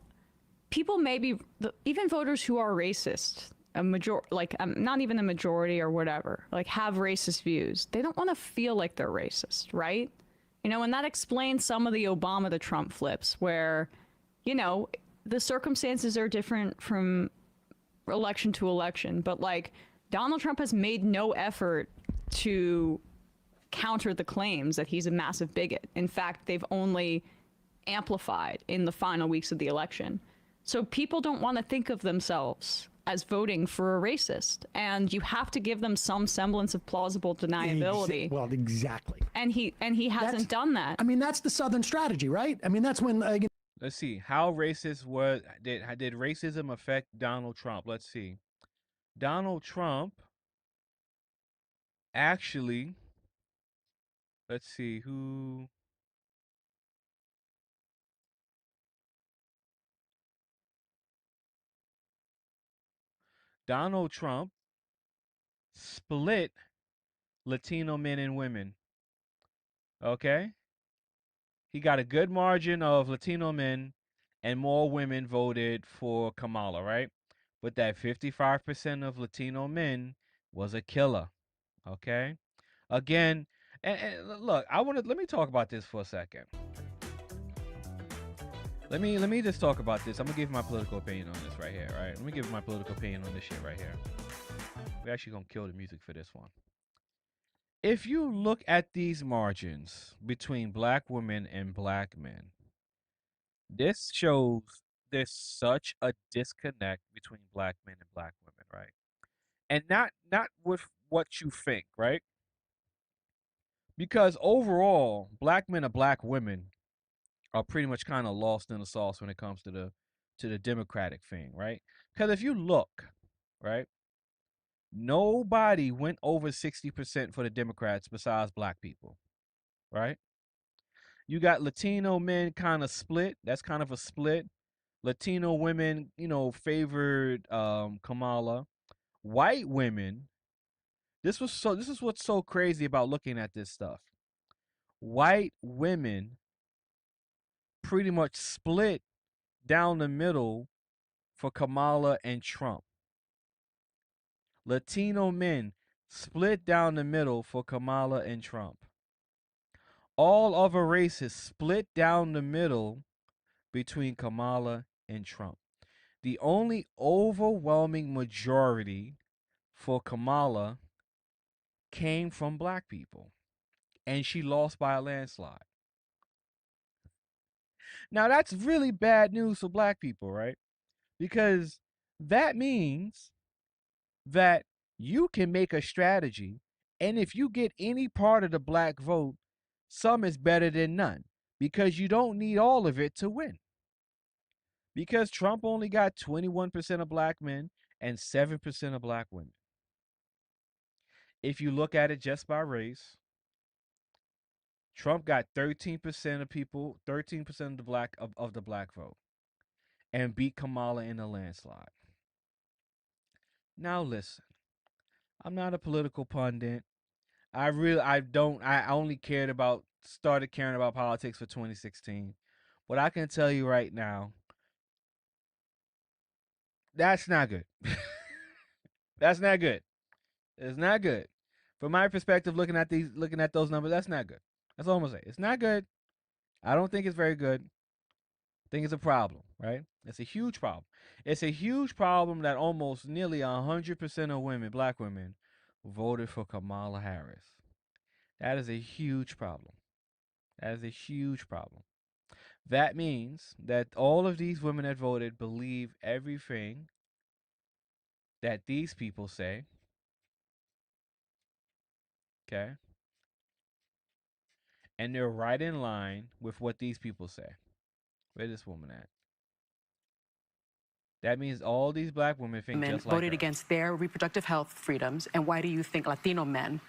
People maybe even voters who are racist, not even a majority or whatever, like have racist views. They don't want to feel like they're racist, right? And that explains some of the Obama to Trump flips where, the circumstances are different from election to election, but like Donald Trump has made no effort to countered the claims that he's a massive bigot. In fact, they've only amplified in the final weeks of the election. So people don't want to think of themselves as voting for a racist, and you have to give them some semblance of plausible deniability. Well, exactly. And he hasn't done that. I mean, that's the Southern strategy, right? I mean, that's when. Let's see. How racist did racism affect Donald Trump? Let's see. Donald Trump actually, let's see who. Donald Trump split Latino men and women. Okay? He got a good margin of Latino men, and more women voted for Kamala, right? But that 55% of Latino men was a killer. Okay? Again, and look, let me talk about this for a second. Let me just talk about this. I'm gonna give my political opinion on this right here, right? Let me give my political opinion on this shit right here. We're actually gonna kill the music for this one. If you look at these margins between black women and black men, this shows there's such a disconnect between black men and black women, right? And not with what you think, right? Because overall, black men and black women are pretty much kind of lost in the sauce when it comes to the Democratic thing, right? Because if you look, right, nobody went over 60% for the Democrats besides black people, right? You got Latino men kind of split. That's kind of a split. Latino women, favored Kamala. White women. This is what's so crazy about looking at this stuff. White women pretty much split down the middle for Kamala and Trump. Latino men split down the middle for Kamala and Trump. All other races split down the middle between Kamala and Trump. The only overwhelming majority for Kamala came from black people, and she lost by a landslide. Now, that's really bad news for black people, right? Because that means that you can make a strategy, and if you get any part of the black vote, some is better than none, because you don't need all of it to win. Because Trump only got 21% of black men and 7% of black women. If you look at it just by race, Trump got 13% of people, 13% of the black vote, and beat Kamala in a landslide. Now listen, I'm not a political pundit. I only started caring about politics for 2016. But I can tell you right now, that's not good. That's not good. It's not good. From my perspective, looking at those numbers, that's not good. That's all I'm gonna say. It's not good. I don't think it's very good. I think it's a problem, right? It's a huge problem. It's a huge problem that almost nearly 100% of women, black women, voted for Kamala Harris. That is a huge problem. That is a huge problem. That means that all of these women that voted believe everything that these people say. Okay? And they're right in line with what these people say. Where's this woman at? That means all these black women think just like voted her. against their reproductive health freedoms, and why do you think Latino men?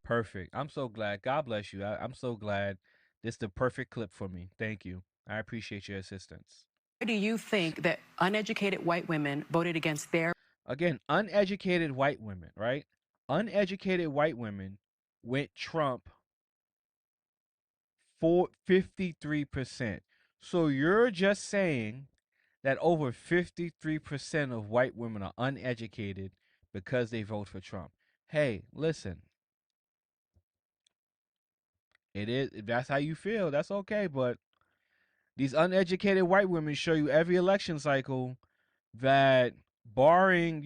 Perfect. I'm so glad. God bless you. I'm so glad. This is the perfect clip for me. Thank you. I appreciate your assistance. Why do you think that uneducated white women voted against their? Again, uneducated white women, right? Uneducated white women went Trump for 53%. So you're just saying that over 53% of white women are uneducated because they vote for Trump. Hey, listen. It is, if that's how you feel, that's okay, but these uneducated white women show you every election cycle that barring,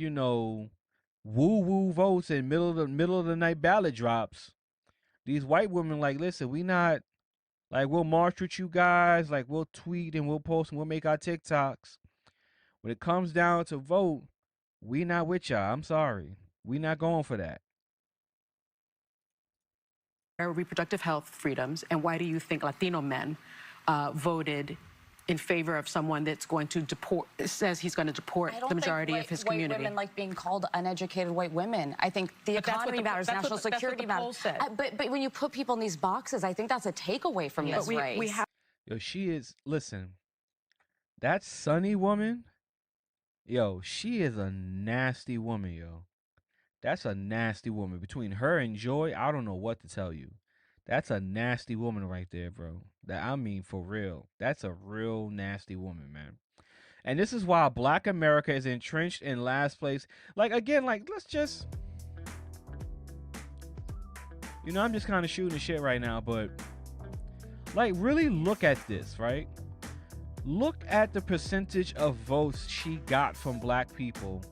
woo-woo votes and middle of the night ballot drops, These white women like, listen, we not like we'll march with you guys, like we'll tweet and we'll post and we'll make our TikToks. When it comes down to vote, we not with y'all. I'm sorry. We not going for that. Reproductive health freedoms, and why do you think Latino men voted in favor of someone that's going to deport, says he's going to deport the majority of his community? White women like being called uneducated white women. I think the economy matters, national security matters. But when you put people in these boxes, I think that's a takeaway from this race. Yo, she is, listen, that Sunny woman, yo, she is a nasty woman, yo. That's a nasty woman. Between her and Joy, I don't know what to tell you. That's a nasty woman right there, bro. That, I mean, for real. That's a real nasty woman, man. And this is why Black America is entrenched in last place. Like, again, like, let's just... You know, I'm just kind of shooting the shit right now, but... Like, really look at this, right? Look at the percentage of votes she got from black people.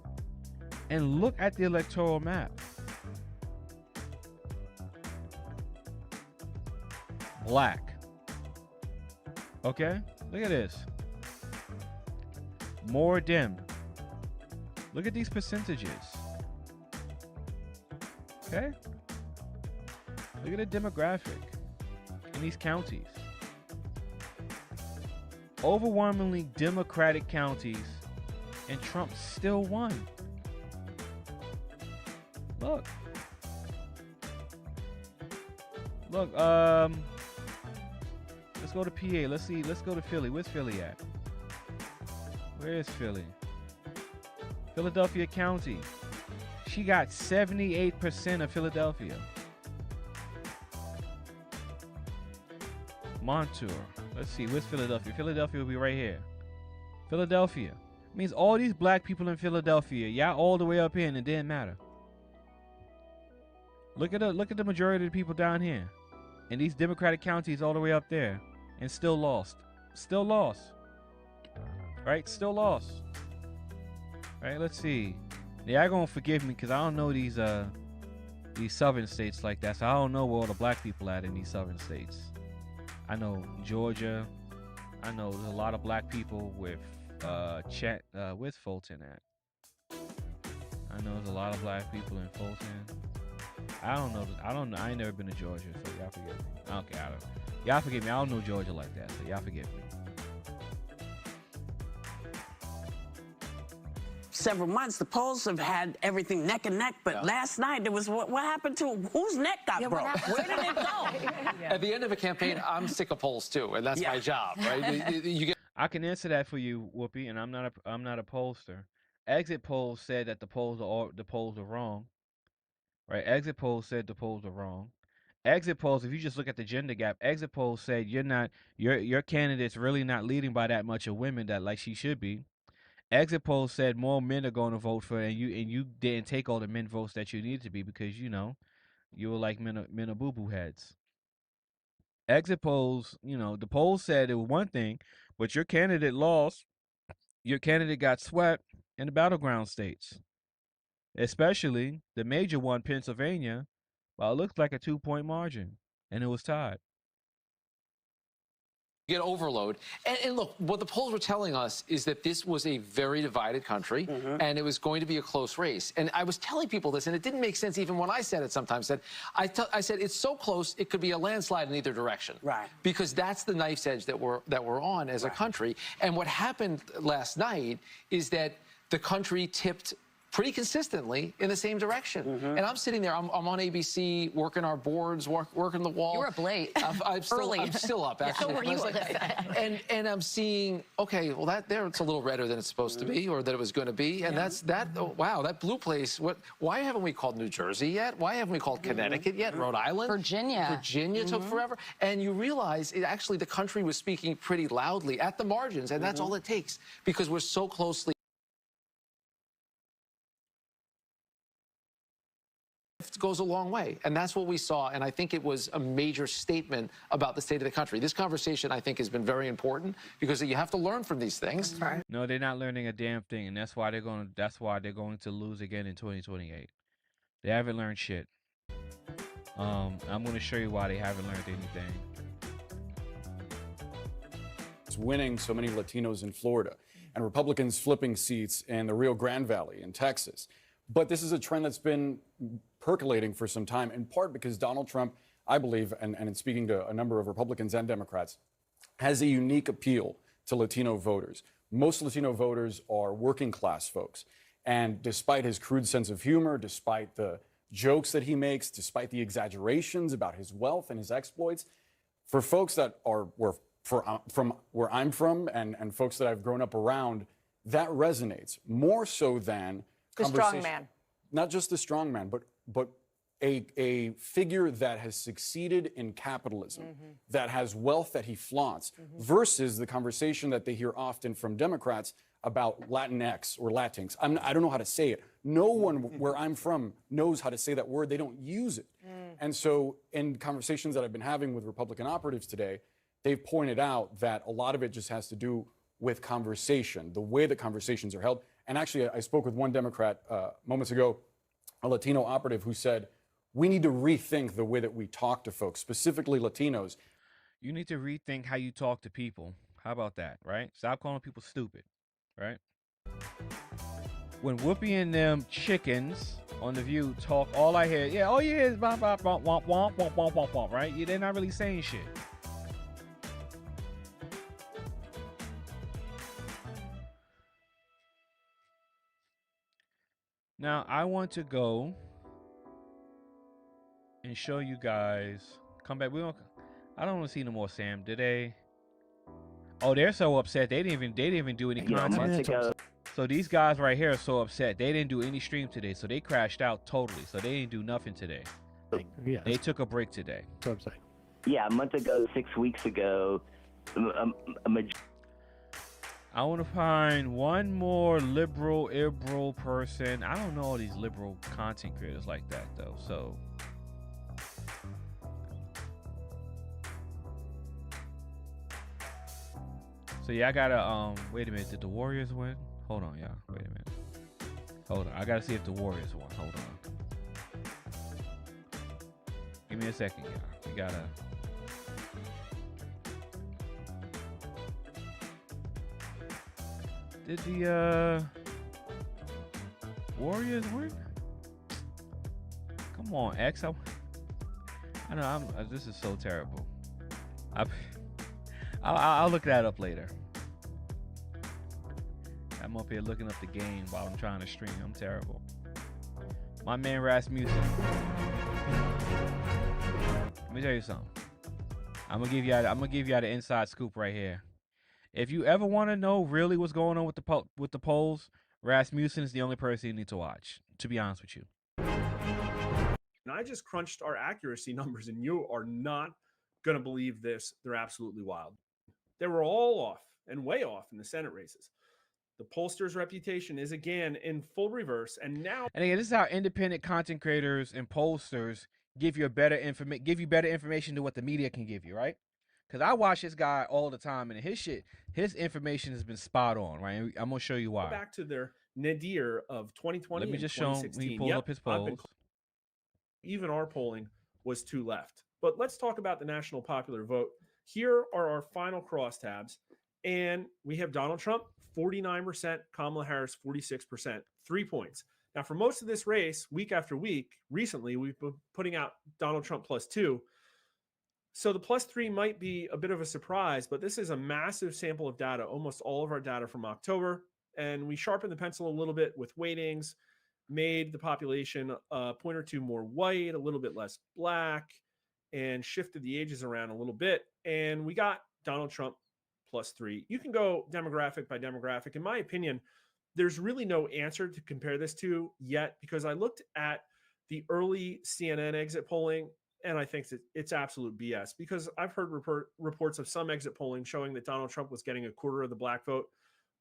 And look at the electoral map. Black. Okay? Look at this. More dim. Look at these percentages. Okay? Look at the demographic in these counties. Overwhelmingly Democratic counties, and Trump still won. Look. Look, let's go to PA. Let's see. Let's go to Philly. Where's Philly at? Where is Philly? Philadelphia County. She got 78% of Philadelphia. Montour. Let's see. Where's Philadelphia? Philadelphia will be right here. Philadelphia. Means all these black people in Philadelphia, y'all all the way up here, and it didn't matter. Look at the majority of the people down here. In these Democratic counties all the way up there. And still lost. Still lost. Right? Still lost. Right? Let's see. Y'all gonna forgive me because I don't know these southern states like that. So I don't know where all the black people at in these southern states. I know Georgia. I know there's a lot of black people with with Fulton at. I know there's a lot of black people in Fulton. I don't know. I ain't never been to Georgia, so y'all forgive me. Okay, y'all forgive me. I don't know Georgia like that, so y'all forgive me. Several months, the polls have had everything neck and neck, but last night there was what happened to whose neck got broke? Where did it go? At the end of a campaign, I'm sick of polls too, and that's my job, right? You get. I can answer that for you, Whoopi, and I'm not a pollster. Exit polls said that the polls are wrong. Right? Exit polls said the polls are wrong. Exit polls, if you just look at the gender gap, exit polls said your candidate's really not leading by that much of women that like she should be. Exit polls said more men are going to vote for, and you didn't take all the men votes that you needed to be because you were like men are boo boo heads. Exit polls, the polls said it was one thing, but your candidate lost. Your candidate got swept in the battleground states, especially the major one, Pennsylvania. Well, it looked like a 2-point margin, and it was tied. Get overload. And look, what the polls were telling us is that this was a very divided country, and it was going to be a close race. And I was telling people this, and it didn't make sense even when I said it sometimes. I said, it's so close, it could be a landslide in either direction. Right. Because that's the knife's edge that we're on as a country. And what happened last night is that the country tipped pretty consistently in the same direction. And I'm sitting there, I'm on ABC, working our boards, working the wall. You were up late. I'm still up, actually. So were you. And I'm seeing, okay, well, it's a little redder than it's supposed to be, or that it was going to be. And wow, that blue place, why haven't we called New Jersey yet? Why haven't we called Connecticut yet? Rhode Island? Virginia took forever. And you realize, actually, the country was speaking pretty loudly at the margins, and that's all it takes, because we're so closely goes a long way. And that's what we saw. And I think it was a major statement about the state of the country. This conversation, I think, has been very important because you have to learn from these things. No, they're not learning a damn thing. And that's why they're going to lose again in 2028. They haven't learned shit. I'm going to show you why they haven't learned anything. It's winning so many Latinos in Florida and Republicans flipping seats in the Rio Grande Valley in Texas. But this is a trend that's been percolating for some time, in part because Donald Trump, I believe, and in speaking to a number of Republicans and Democrats, has a unique appeal to Latino voters. Most Latino voters are working class folks. And despite his crude sense of humor, despite the jokes that he makes, despite the exaggerations about his wealth and his exploits, for folks that are from where I'm from and folks that I've grown up around, that resonates more so than the strong man. Not just the strong man, but a figure that has succeeded in capitalism, that has wealth that he flaunts, versus the conversation that they hear often from Democrats about Latinx or Latinx. I don't know how to say it. No one where I'm from knows how to say that word. They don't use it. And so in conversations that I've been having with Republican operatives today, they've pointed out that a lot of it just has to do with conversation, the way that conversations are held. And actually, I spoke with one Democrat moments ago, a Latino operative, who said, we need to rethink the way that we talk to folks, specifically Latinos. You need to rethink how you talk to people. How about that, right? Stop calling people stupid, right? When Whoopi and them chickens on The View talk, all I hear, all you hear is bop, bop, bop, womp, womp, womp, womp, womp, womp, right? They're not really saying shit. Now, I want to go and show you guys. Come back. I don't want to see no more Sam. Did they? Oh, they're so upset. They didn't even do any content. So these guys right here are so upset. They didn't do any stream today. So they crashed out totally. So they didn't do nothing today. Yeah. They took a break today. That's what I'm saying. Yeah, a month ago, 6 weeks ago, I want to find one more liberal person. I don't know all these liberal content creators like that though. So yeah, I gotta wait a minute. Did the Warriors win? Hold on, y'all. Wait a minute. Hold on. I gotta see if the Warriors won. Hold on. Give me a second, y'all. We gotta. Did the Warriors win? Come on, X. I know this is so terrible. I'll look that up later. I'm up here looking up the game while I'm trying to stream. I'm terrible. My man Rasmussen. Let me tell you something. I'm gonna give y'all the inside scoop right here. If you ever want to know really what's going on with the polls, Rasmussen is the only person you need to watch. To be honest with you. And I just crunched our accuracy numbers, and you are not gonna believe this. They're absolutely wild. They were all off and way off in the Senate races. The pollster's reputation is again in full reverse, and now. And again, this is how independent content creators and pollsters give you better information than what the media can give you, right? Because I watch this guy all the time, and his information has been spot on, right? I'm gonna show you why. Back to their nadir of 2020. Let me just show him. He pulled up his polls. Even our polling was too left. But let's talk about the national popular vote. Here are our final crosstabs, and we have Donald Trump 49%, Kamala Harris 46%, 3 points. Now, for most of this race, week after week, recently we've been putting out Donald Trump +2. So the +3 might be a bit of a surprise, but this is a massive sample of data, almost all of our data from October. And we sharpened the pencil a little bit with weightings, made the population a point or two more white, a little bit less black, and shifted the ages around a little bit. And we got Donald Trump +3. You can go demographic by demographic. In my opinion, there's really no answer to compare this to yet, because I looked at the early CNN exit polling, and I think that it's absolute BS, because I've heard reports of some exit polling showing that Donald Trump was getting a quarter of the black vote.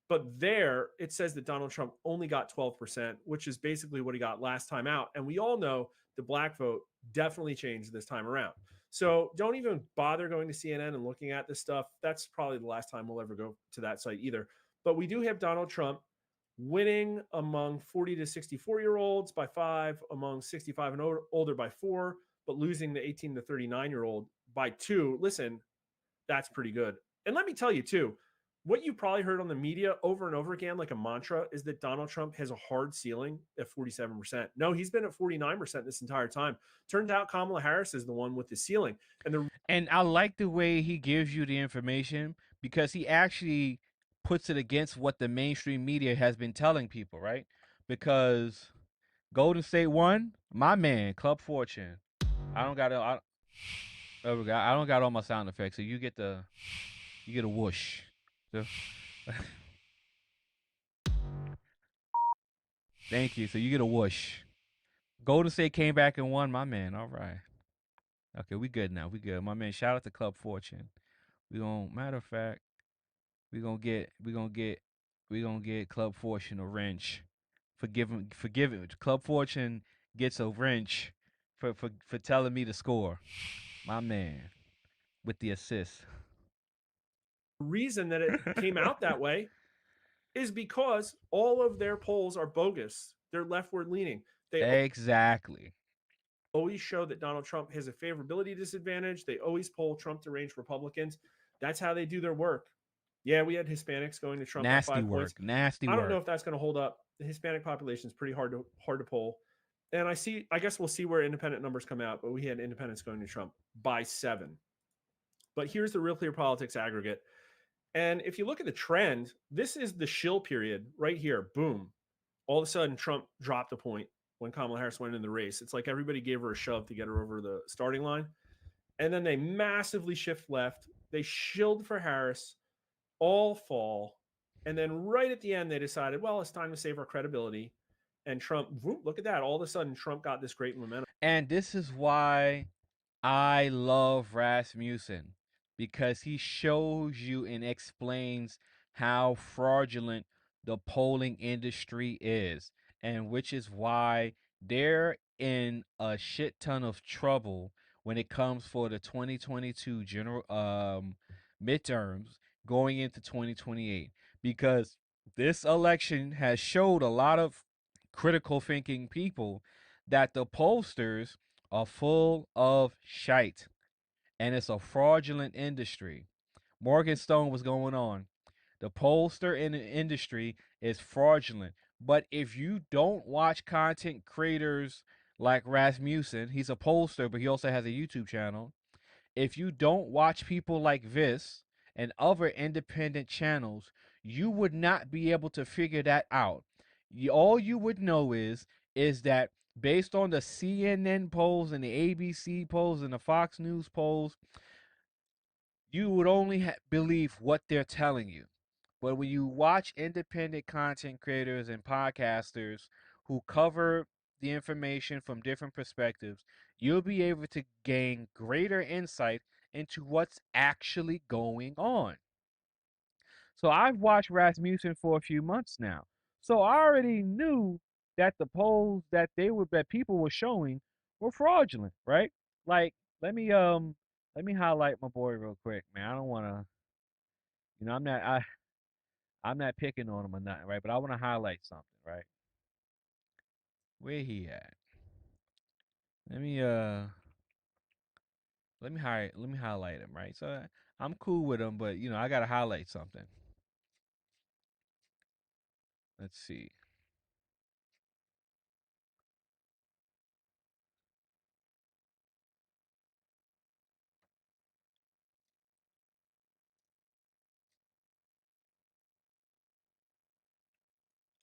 But there, it says that Donald Trump only got 12%, which is basically what he got last time out. And we all know the black vote definitely changed this time around. So don't even bother going to CNN and looking at this stuff. That's probably the last time we'll ever go to that site either. But we do have Donald Trump winning among 40 to 64-year-olds by 5, among 65 and older by 4, but losing the 18 to 39-year-old by 2, listen, that's pretty good. And let me tell you too, what you probably heard on the media over and over again, like a mantra, is that Donald Trump has a hard ceiling at 47%. No, he's been at 49% this entire time. Turns out Kamala Harris is the one with the ceiling. And I like the way he gives you the information because he actually puts it against what the mainstream media has been telling people, right? Because Golden State won, my man, Club Fortune. I don't got all my sound effects, so you get a whoosh. So, thank you. So you get a whoosh. Golden State came back and won, my man. All right. Okay, we good now. We good. My man, shout out to Club Fortune. Matter of fact, we gonna get Club Fortune a wrench. Forgive him. Club Fortune gets a wrench for telling me to score. My man with the assist. The reason that it came out that way is because all of their polls are bogus. They're leftward leaning. They exactly always show that Donald Trump has a favorability disadvantage. They always poll Trump deranged Republicans. That's how they do their work. Yeah, we had Hispanics going to Trump Nasty by 5 work. points. Nasty I don't work. know if that's going to hold up. The Hispanic population is pretty hard to poll. And I guess we'll see where independent numbers come out, but we had independents going to Trump by 7. But here's the Real Clear Politics aggregate. And if you look at the trend, this is the shill period right here. Boom. All of a sudden, Trump dropped a point when Kamala Harris went in the race. It's like everybody gave her a shove to get her over the starting line. And then they massively shift left. They shilled for Harris all fall. And then right at the end, they decided, well, it's time to save our credibility. And Trump, whoop, look at that. All of a sudden, Trump got this great momentum. And this is why I love Rasmussen, because he shows you and explains how fraudulent the polling industry is, and which is why they're in a shit ton of trouble when it comes for the 2022 general midterms going into 2028, because this election has showed a lot of critical thinking people that the pollsters are full of shite and it's a fraudulent industry. Morgan Stone was going on. The pollster in the industry is fraudulent. But if you don't watch content creators like Rasmussen, he's a pollster, but he also has a YouTube channel. If you don't watch people like this and other independent channels, you would not be able to figure that out. All you would know is that based on the CNN polls and the ABC polls and the Fox News polls, you would only believe what they're telling you. But when you watch independent content creators and podcasters who cover the information from different perspectives, you'll be able to gain greater insight into what's actually going on. So I've watched Rasmussen for a few months now. So I already knew that the polls that people were showing were fraudulent, right? Like, let me highlight my boy real quick, man. I don't want to, I'm not picking on him or nothing, right? But I want to highlight something, right? Where he at? Let me highlight him, right? So I'm cool with him, but I gotta highlight something. Let's see.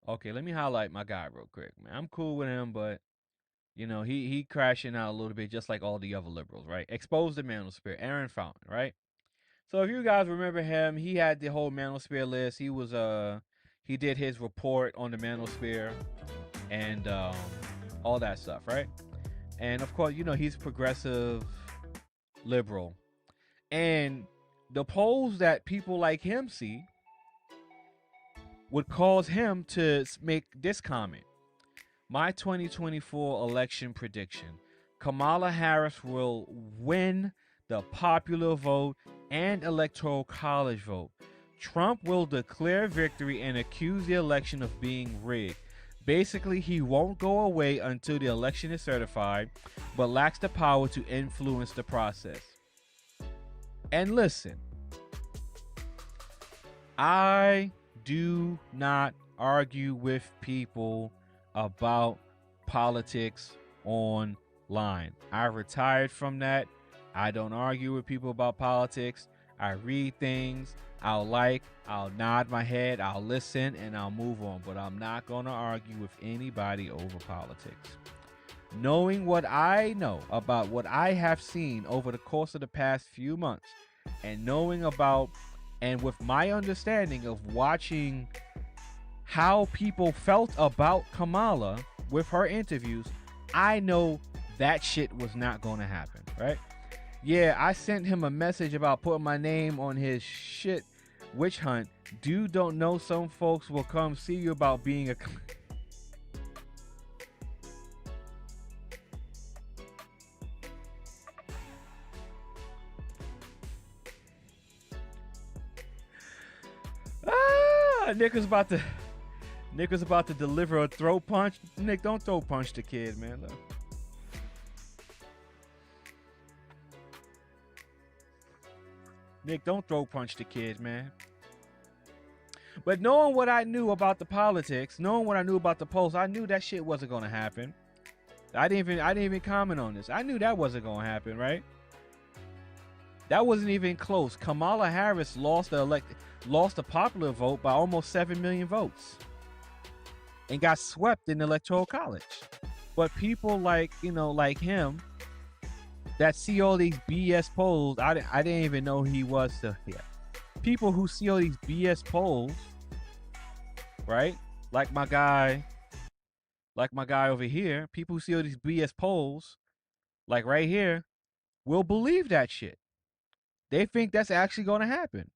Okay, let me highlight my guy real quick, man. I'm cool with him, but he crashing out a little bit, just like all the other liberals, right? Expose the manosphere, Aaron Fountain, right? So if you guys remember him, he had the whole manosphere list. He did his report on the manosphere and all that stuff, right? And of course, he's progressive liberal. And the polls that people like him see would cause him to make this comment. My 2024 election prediction: Kamala Harris will win the popular vote and electoral college vote. Trump will declare victory and accuse the election of being rigged. Basically, he won't go away until the election is certified, but lacks the power to influence the process. And listen, I do not argue with people about politics online. I retired from that. I don't argue with people about politics. I read things. I'll nod my head, I'll listen, and I'll move on. But I'm not going to argue with anybody over politics. Knowing what I know about what I have seen over the course of the past few months, and knowing about, and with my understanding of watching how people felt about Kamala with her interviews, I know that shit was not going to happen, right? Yeah, I sent him a message about putting my name on his shit witch hunt. Dude don't know some folks will come see you about being a... Nick was about to deliver a throat punch. Nick, don't throat punch the kid, man. Look. Nick, don't throat punch the kid, man. But knowing what I knew about the politics, knowing what I knew about the polls, I knew that shit wasn't gonna happen. I didn't even comment on this. I knew that wasn't gonna happen, right? That wasn't even close. Kamala Harris lost the popular vote by almost 7 million votes and got swept in the Electoral College. But people like him that see all these BS polls, I didn't even know he was the people who see all these BS polls, right? Like my guy over here, people who see all these BS polls, like right here, will believe that shit. They think that's actually going to happen.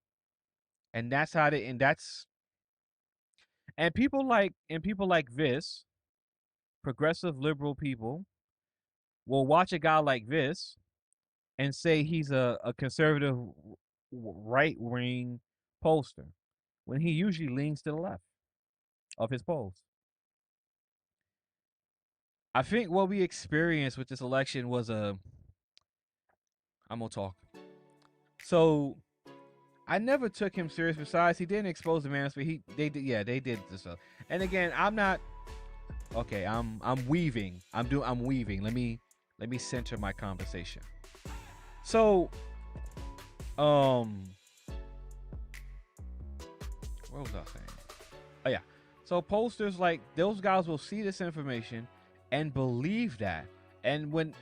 And that's how they, and people like this, progressive liberal people, will watch a guy like this and say he's a conservative right-wing pollster when he usually leans to the left of his polls. I think what we experienced with this election was I'm gonna talk. So I never took him serious. Besides, he didn't expose the man, but they did this stuff. And again, I'm not okay. I'm weaving. I'm weaving. Let me center my conversation. So, what was I saying? Oh yeah. So pollsters like those guys will see this information and believe that, and when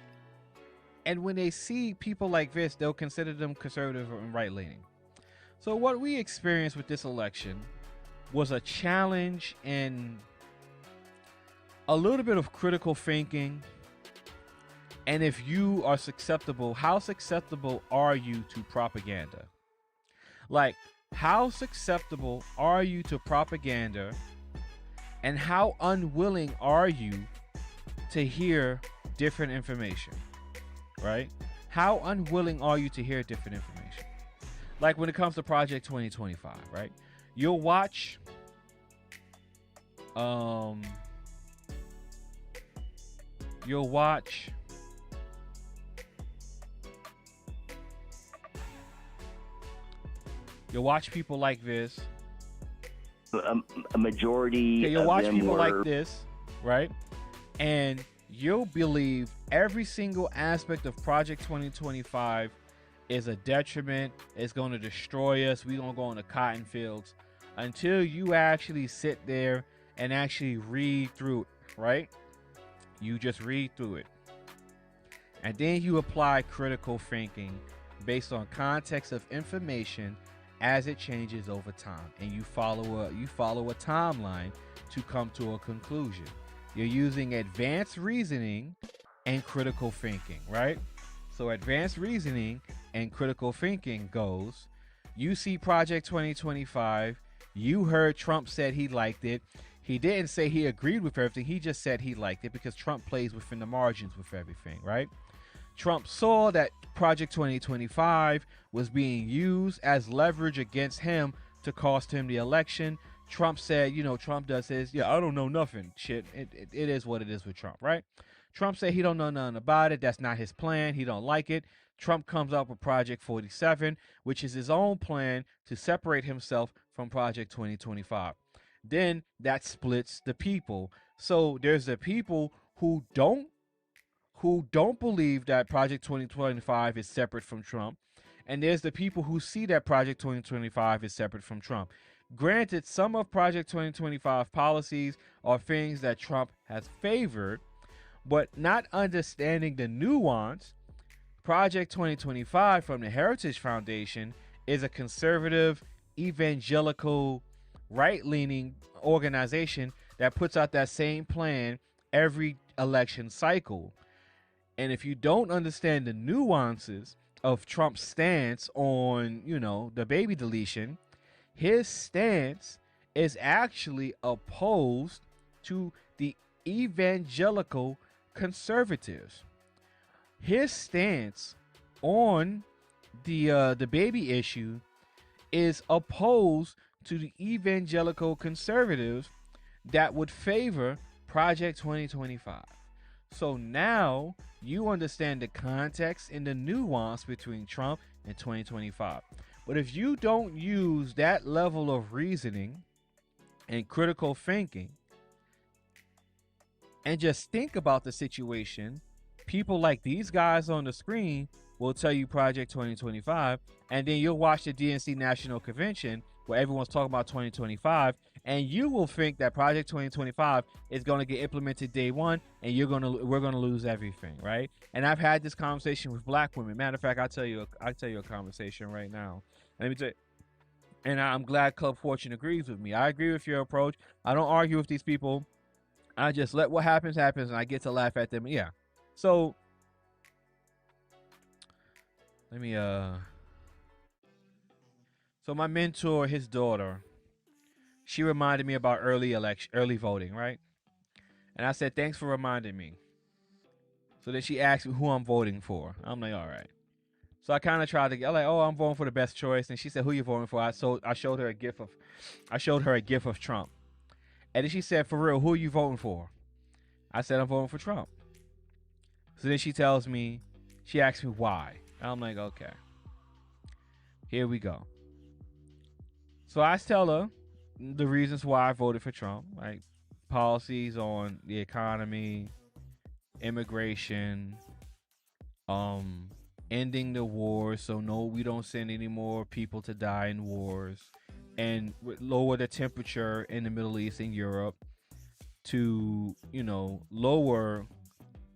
they see people like this, they'll consider them conservative and right-leaning. So what we experienced with this election was a challenge in a little bit of critical thinking. And if you are susceptible, how susceptible are you to propaganda? Like, how susceptible are you to propaganda? And how unwilling are you to hear different information? Right? How unwilling are you to hear different information? Like when it comes to Project 2025, right? You'll watch people like this. A majority. Okay, you'll of watch them people were... like this, right? And you'll believe every single aspect of Project 2025 is a detriment. It's going to destroy us. We're going to go into cotton fields until you actually sit there and actually read through it, right? You just read through it. And then you apply critical thinking based on context of information as it changes over time. And you follow a timeline to come to a conclusion. You're using advanced reasoning and critical thinking, right? So advanced reasoning and critical thinking goes, you see Project 2025, you heard Trump said he liked it. He didn't say he agreed with everything. He just said he liked it because Trump plays within the margins with everything, right? Trump saw that Project 2025 was being used as leverage against him to cost him the election. Trump said, Trump does his, I don't know nothing. Shit, it is what it is with Trump, right? Trump said he don't know nothing about it. That's not his plan. He don't like it. Trump comes up with Project 47, which is his own plan to separate himself from Project 2025. Then that splits the people. So there's the people who don't believe that Project 2025 is separate from Trump. And there's the people who see that Project 2025 is separate from Trump. Granted, some of Project 2025 policies are things that Trump has favored, but not understanding the nuance, Project 2025 from the Heritage Foundation is a conservative, evangelical, right-leaning organization that puts out that same plan every election cycle. And if you don't understand the nuances of Trump's stance on, the baby deletion, his stance is actually opposed to the evangelical conservatives. His stance on the baby issue is opposed to the evangelical conservatives that would favor Project 2025. So now you understand the context and the nuance between Trump and 2025. But if you don't use that level of reasoning and critical thinking and just think about the situation, people like these guys on the screen will tell you Project 2025, and then you'll watch the DNC National Convention where everyone's talking about 2025, and you will think that Project 2025 is going to get implemented day one, and we're gonna lose everything, right? And I've had this conversation with black women. Matter of fact, I'll tell you a conversation right now. Let me tell you, and I'm glad Club Fortune agrees with me. I agree with your approach. I don't argue with these people. I just let what happens, and I get to laugh at them. Yeah. So let me so my mentor, his daughter, she reminded me about early voting, right? And I said, thanks for reminding me. So then she asked me who I'm voting for. I'm like, all right. So I kind of tried to get like, oh, I'm voting for the best choice. And she said, who you voting for? I showed her a gif of Trump. And then she said, for real, who are you voting for? I said, I'm voting for Trump. So then she tells me, she asks me why. I'm like, okay, here we go. So I tell her the reasons why I voted for Trump, like policies on the economy, immigration, ending the wars, so no, we don't send any more people to die in wars, and lower the temperature in the Middle East and Europe to, lower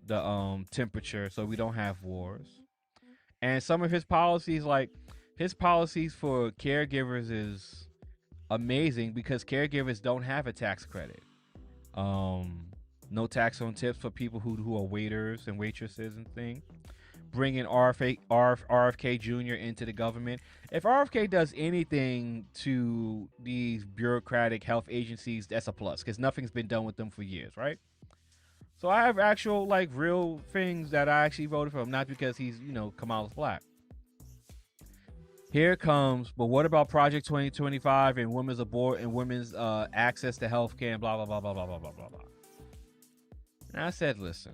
the temperature so we don't have wars. And some of his policies, like his policies for caregivers, is amazing because caregivers don't have a tax credit. No tax on tips for people who are waiters and waitresses and things. Bringing RFK Jr. into the government. If RFK does anything to these bureaucratic health agencies, that's a plus because nothing's been done with them for years, right? So I have actual, like, real things that I actually voted for him, not because he's, Kamala's black. Here comes, but what about Project 2025 and women's abort and women's access to health care and blah, blah, blah, blah, blah, blah, blah, blah, blah. And I said, listen,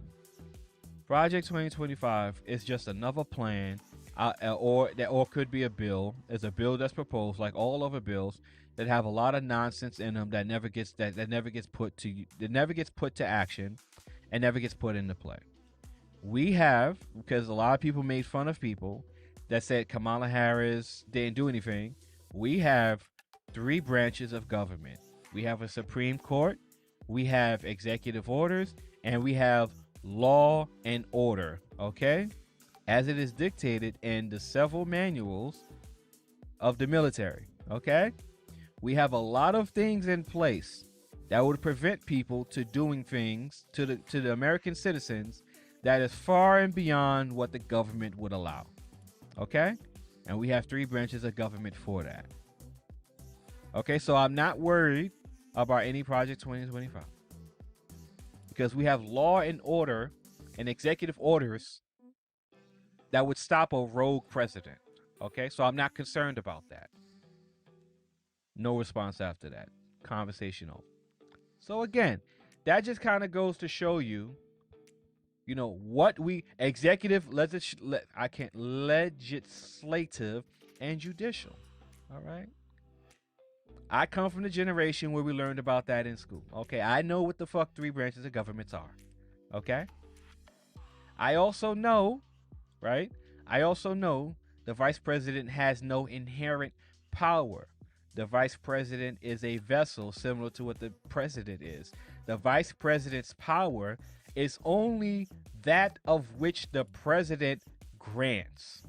Project 2025 is just another plan, or could be a bill. It's a bill that's proposed, like all other bills, that have a lot of nonsense in them that never gets put to action and never gets put into play. We have, because a lot of people made fun of people that said Kamala Harris didn't do anything. We have 3 branches of government. We have a Supreme Court, we have executive orders, and we have law and order, okay? As it is dictated in the several manuals of the military, okay? We have a lot of things in place that would prevent people to doing things to the American citizens that is far and beyond what the government would allow. Okay? And we have 3 branches of government for that. Okay, so I'm not worried about any Project 2025. Because we have law and order and executive orders that would stop a rogue president. Okay, so I'm not concerned about that. No response after that. conversation over. So again, that just kind of goes to show you, what we legislative and judicial. All right. I come from the generation where we learned about that in school. Okay, I know what the fuck 3 branches of governments are. Okay. I also know, right? I also know the vice president has no inherent power. The vice president is a vessel similar to what the president is. The vice president's power is only that of which the president grants.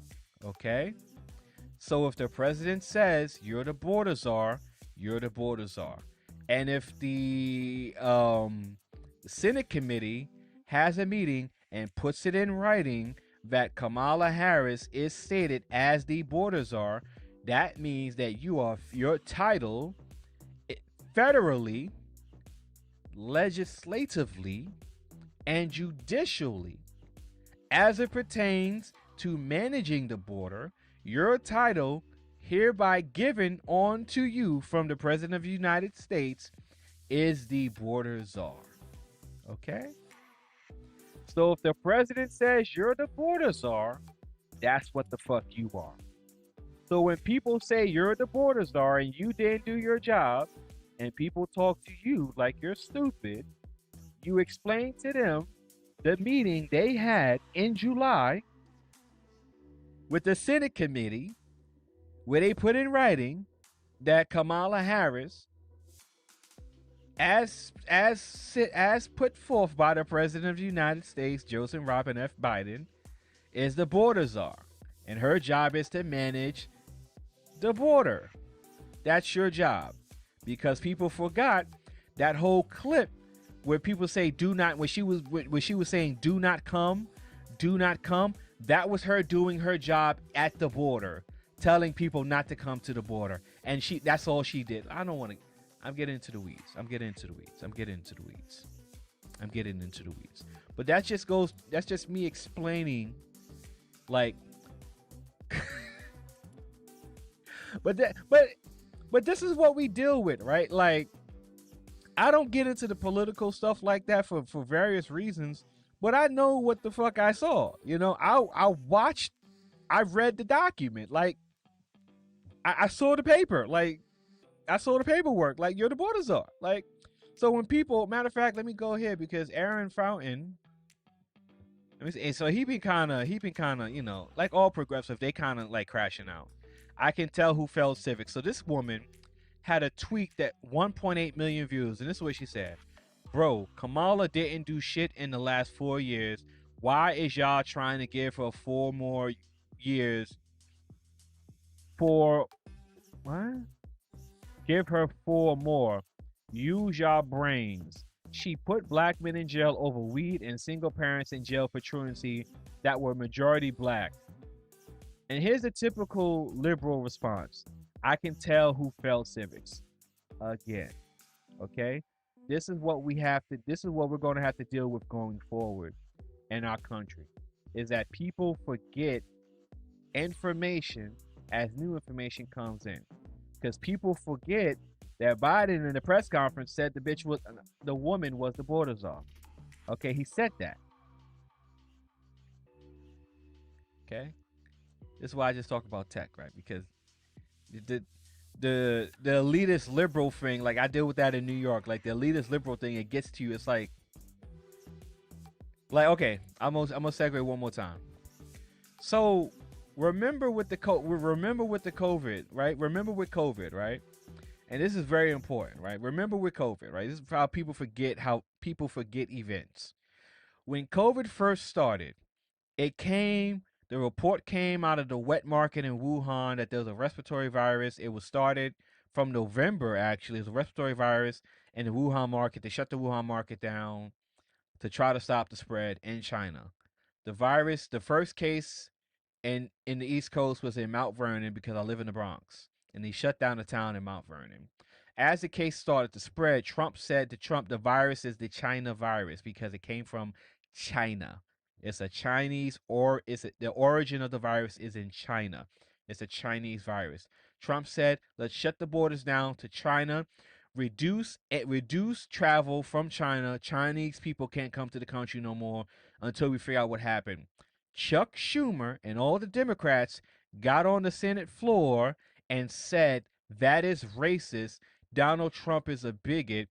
Okay? So if the president says you're the border czar, you're the border czar. And if the Senate committee has a meeting and puts it in writing that Kamala Harris is stated as the border czar, that means that your title federally, legislatively, and judicially, as it pertains to managing the border, your title hereby given on to you from the President of the United States is the border czar. Okay? So if the president says you're the border czar, that's what the fuck you are. So when people say you're the border czar and you didn't do your job, and people talk to you like you're stupid, you explain to them the meeting they had in July with the Senate committee where they put in writing that Kamala Harris, as put forth by the President of the United States, Joseph Robin F. Biden, is the border czar. And her job is to manage the border. That's your job. Because people forgot that whole clip where people say when she was saying do not come, that was her doing her job at the border, telling people not to come to the border. And that's all she did. I'm getting into the weeds. But that's just me explaining, like, but this is what we deal with, right? Like, I don't get into the political stuff like that for various reasons, but I know what the fuck I saw. I read the document. Like, I saw the paper. Like, I saw the paperwork. Like, you're the border czar. Like, so when people, matter of fact, let me go here because Aaron Fountain, so he been kind of, like all progressives, they kind of like crashing out. I can tell who failed civics. So this woman had a tweet that 1.8 million views, and this is what she said: "Bro, Kamala didn't do shit in the last 4 years. Why is y'all trying to give her 4 more years for what? Give her 4 more. Use y'all brains. She put black men in jail over weed and single parents in jail for truancy that were majority black." And here's a typical liberal response: "I can tell who failed civics." Again, okay? This is what we're going to have to deal with going forward in our country, is that people forget information as new information comes in. Because people forget that Biden in the press conference said the woman was the border czar. Okay, he said that. Okay? This is why I just talk about tech, right? Because the elitist liberal thing, like I deal with that in New York, like the elitist liberal thing, it gets to you. It's like okay, I'm gonna segue one more time. So remember with the COVID, right? Remember with COVID, right? And this is very important, right? Remember with COVID, right? This is how people forget events. When COVID first started, the report came out of the wet market in Wuhan that there was a respiratory virus. It was started from November, actually. It was a respiratory virus in the Wuhan market. They shut the Wuhan market down to try to stop the spread in China. The first case in the East Coast was in Mount Vernon because I live in the Bronx. And they shut down the town in Mount Vernon. As the case started to spread, Trump said to Trump, the virus is the China virus because it came from China. It's a Chinese, the origin of the virus is in China. It's a Chinese virus. Trump said, let's shut the borders down to China, reduce travel from China. Chinese people can't come to the country no more until we figure out what happened. Chuck Schumer and all the Democrats got on the Senate floor and said that is racist. Donald Trump is a bigot.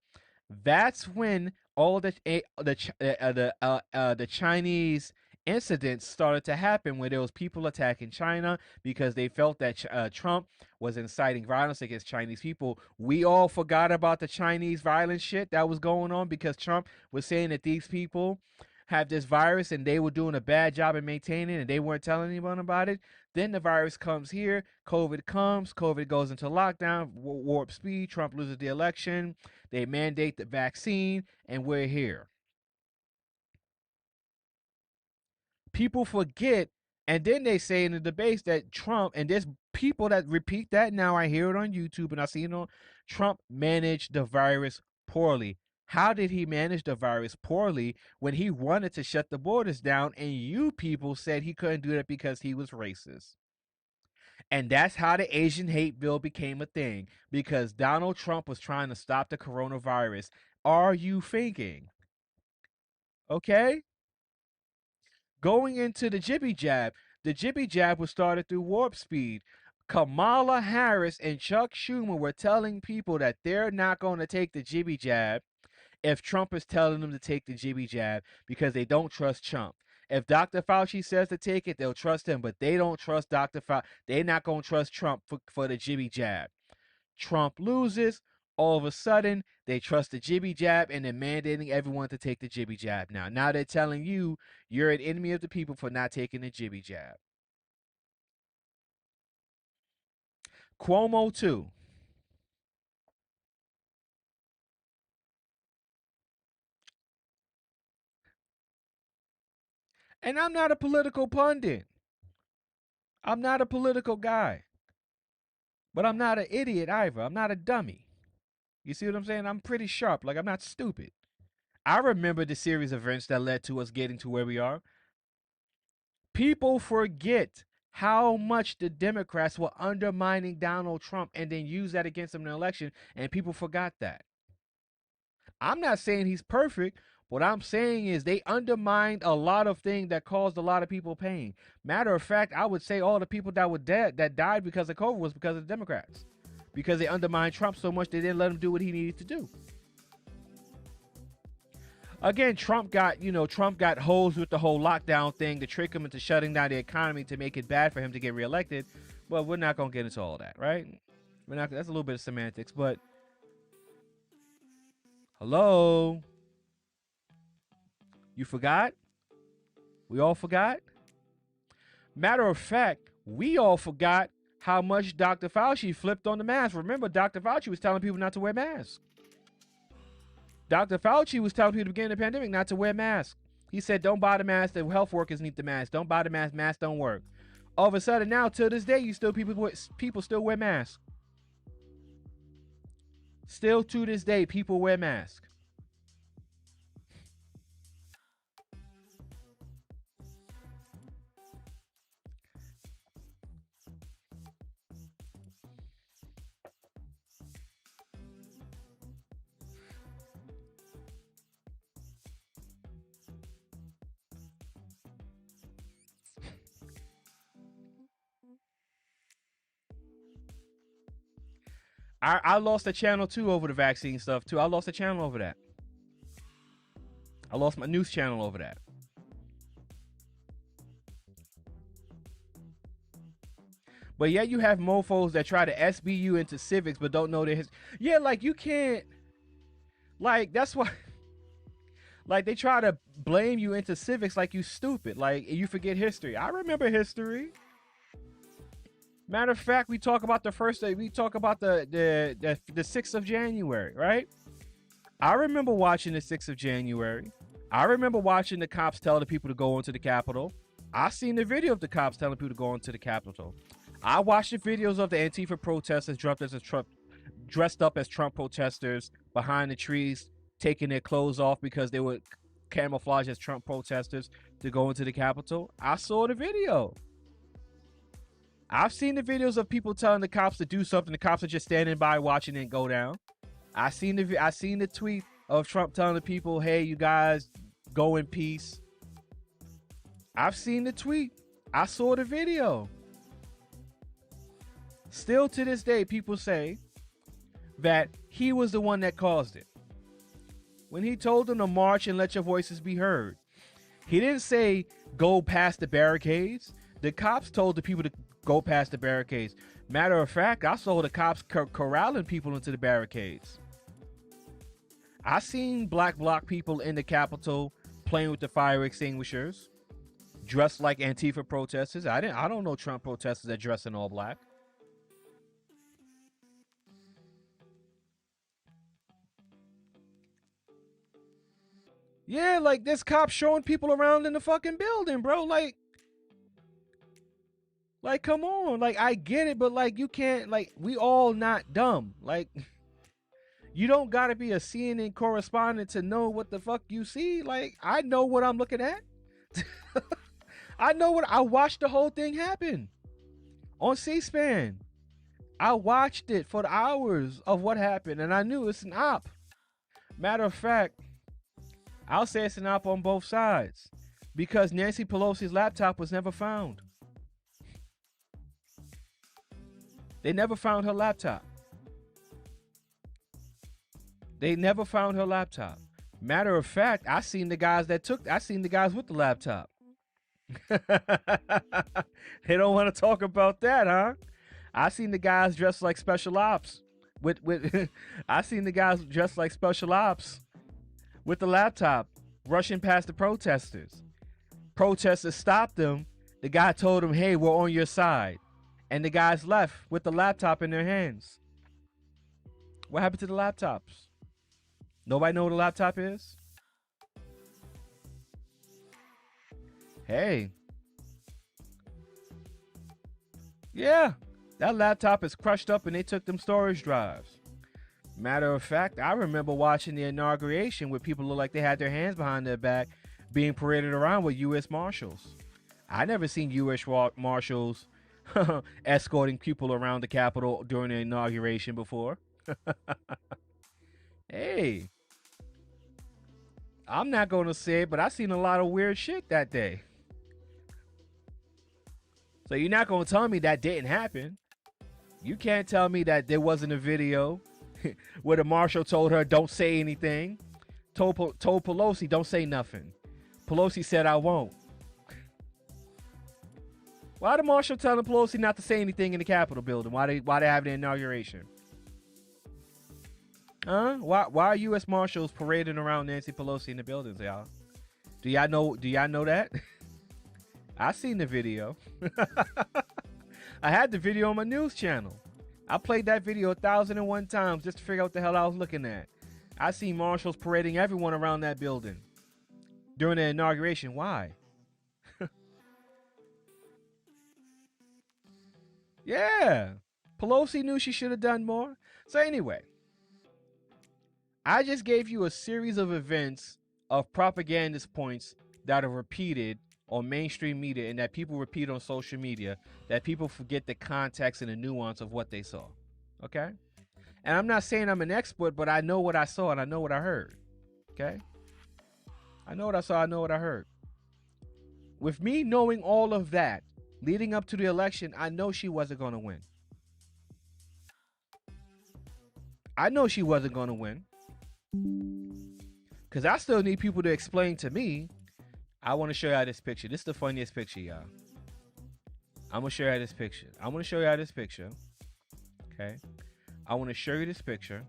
That's when all the Chinese incidents started to happen, where there was people attacking China because they felt that Trump was inciting violence against Chinese people. We all forgot about the Chinese violence shit that was going on because Trump was saying that these people have this virus and they were doing a bad job in maintaining it and they weren't telling anyone about it. Then the virus comes here, COVID comes, COVID goes into lockdown, warp speed, Trump loses the election, they mandate the vaccine, and we're here. People forget, and then they say in the debates that Trump, and there's people that repeat that now, I hear it on YouTube and I see it on, Trump managed the virus poorly. How did he manage the virus poorly when he wanted to shut the borders down and you people said he couldn't do that because he was racist? And that's how the Asian hate bill became a thing, because Donald Trump was trying to stop the coronavirus. Are you thinking? Okay? Going into the jibby jab was started through warp speed. Kamala Harris and Chuck Schumer were telling people that they're not going to take the jibby jab if Trump is telling them to take the jibby jab because they don't trust Trump. If Dr. Fauci says to take it, they'll trust him, but they don't trust Dr. Fauci. They're not going to trust Trump for the jibby jab. Trump loses. All of a sudden, they trust the jibby jab and they're mandating everyone to take the jibby jab now. Now they're telling you you're an enemy of the people for not taking the jibby jab. Cuomo too. And I'm not a political pundit. I'm not a political guy. But I'm not an idiot either. I'm not a dummy. You see what I'm saying? I'm pretty sharp. Like, I'm not stupid. I remember the series of events that led to us getting to where we are. People forget how much the Democrats were undermining Donald Trump and then use that against him in the election, and people forgot that. I'm not saying he's perfect. What I'm saying is they undermined a lot of things that caused a lot of people pain. Matter of fact, I would say all the people that were dead, that died because of COVID, was because of the Democrats. Because they undermined Trump so much, they didn't let him do what he needed to do. Again, Trump got hosed with the whole lockdown thing to trick him into shutting down the economy to make it bad for him to get reelected. But we're not going to get into all that, right? That's a little bit of semantics, but hello? You forgot? We all forgot? Matter of fact, we all forgot how much Dr. Fauci flipped on the mask. Remember, Dr. Fauci was telling people not to wear masks. Dr. Fauci was telling people at the beginning of the pandemic not to wear masks. He said, don't buy the mask. The health workers need the mask. Don't buy the mask. Masks don't work. All of a sudden now, to this day, people still wear masks. Still to this day, people wear masks. I lost a channel too over the vaccine stuff too. I lost a channel over that. I lost my news channel over that. But yeah, you have mofos that try to SB you into civics but don't know their history. Yeah, like you can't. Like that's why. Like they try to blame you into civics like you stupid. Like you forget history. I remember history. Matter of fact, we talk about the 6th of January, right? I remember watching the 6th of January. I remember watching the cops tell the people to go into the Capitol. I seen the video of the cops telling people to go into the Capitol. I watched the videos of the Antifa protesters dressed up as Trump protesters behind the trees, taking their clothes off because they were camouflaged as Trump protesters to go into the Capitol. I saw the video. I've seen the videos of people telling the cops to do something. The cops are just standing by watching it go down. I seen the tweet of Trump telling the people, "Hey, you guys, go in peace." I've seen the tweet. I saw the video. Still to this day, people say that he was the one that caused it. When he told them to march and let your voices be heard, he didn't say go past the barricades. The cops told the people to go past the barricades. Matter of fact, I saw the cops corralling people into the barricades. I seen black bloc people in the Capitol playing with the fire extinguishers, dressed like Antifa protesters. I don't know Trump protesters that dress in all black. Yeah, like this cop showing people around in the fucking building, bro. Like, come on. Like, I get it, but like, you can't, like, we all not dumb. Like, you don't gotta be a CNN correspondent to know what the fuck you see. Like, I know what I'm looking at. I watched the whole thing happen on C-SPAN. I watched it for the hours of what happened, and I knew it's an op. Matter of fact, I'll say it's an op on both sides because Nancy Pelosi's laptop was never found. They never found her laptop. They never found her laptop. Matter of fact, I seen the guys with the laptop. They don't want to talk about that, huh? I seen the guys dressed like special ops I seen the guys dressed like special ops with the laptop rushing past the protesters. Protesters stopped them. The guy told them, "Hey, we're on your side." And the guys left with the laptop in their hands. What happened to the laptops? Nobody know what a laptop is? Hey. Yeah, that laptop is crushed up and they took them storage drives. Matter of fact, I remember watching the inauguration where people looked like they had their hands behind their back being paraded around with U.S. Marshals. I never seen U.S. Marshals escorting people around the Capitol during the inauguration before. Hey, I'm not going to say it, but I seen a lot of weird shit that day. So you're not going to tell me that didn't happen. You can't tell me that there wasn't a video where the marshal told her, "Don't say anything." Told Pelosi, "Don't say nothing." Pelosi said, "I won't." Why the marshal telling Pelosi not to say anything in the Capitol building? Why they having the inauguration? Huh? Why are U.S. Marshals parading around Nancy Pelosi in the buildings, y'all? Do y'all know that? I seen the video. I had the video on my news channel. I played that video 1,001 times just to figure out what the hell I was looking at. I seen marshals parading everyone around that building during the inauguration. Why? Yeah. Pelosi knew she should have done more. So anyway, I just gave you a series of events of propagandist points that are repeated on mainstream media and that people repeat on social media, that people forget the context and the nuance of what they saw. Okay? And I'm not saying I'm an expert, but I know what I saw and I know what I heard. Okay? I know what I saw, I know what I heard. With me knowing all of that, leading up to the election, I know she wasn't going to win. I know she wasn't going to win. Because I still need people to explain to me. I want to show y'all this picture. This is the funniest picture, y'all. I'm going to show y'all this picture. I want to show y'all this picture. Okay? I want to show you this picture.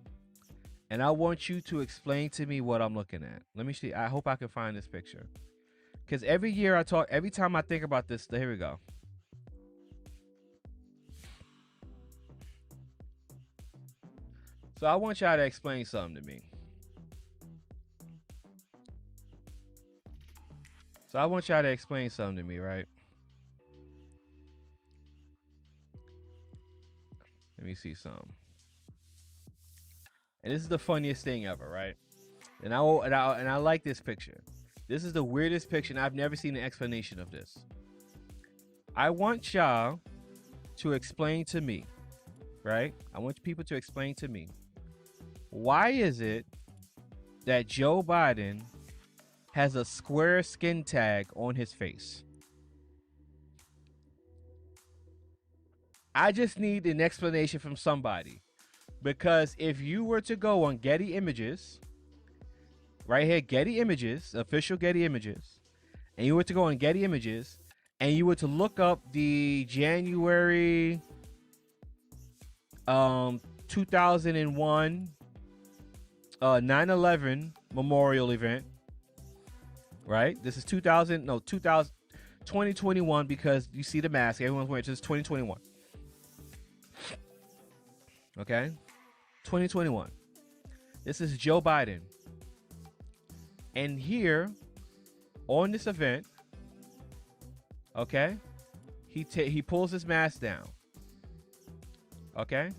And I want you to explain to me what I'm looking at. Let me see. I hope I can find this picture. Because every time I think about this, here we go. So I want y'all to explain something to me. So I want y'all to explain something to me, right? Let me see something. And this is the funniest thing ever, right? And I like this picture. This is the weirdest picture, and I've never seen an explanation of this. I want y'all to explain to me, right? I want people to explain to me why is it that Joe Biden has a square skin tag on his face? I just need an explanation from somebody. Because if you were to go on Getty Images, right here, Getty Images, official Getty Images, and you were to go on Getty Images, and you were to look up the January 2001 9/11 memorial event, right? This is 2021 because you see the mask. Everyone's wearing it. This is 2021. Okay? 2021. This is Joe Biden. And here on this event, okay, he pulls his mask down. Okay?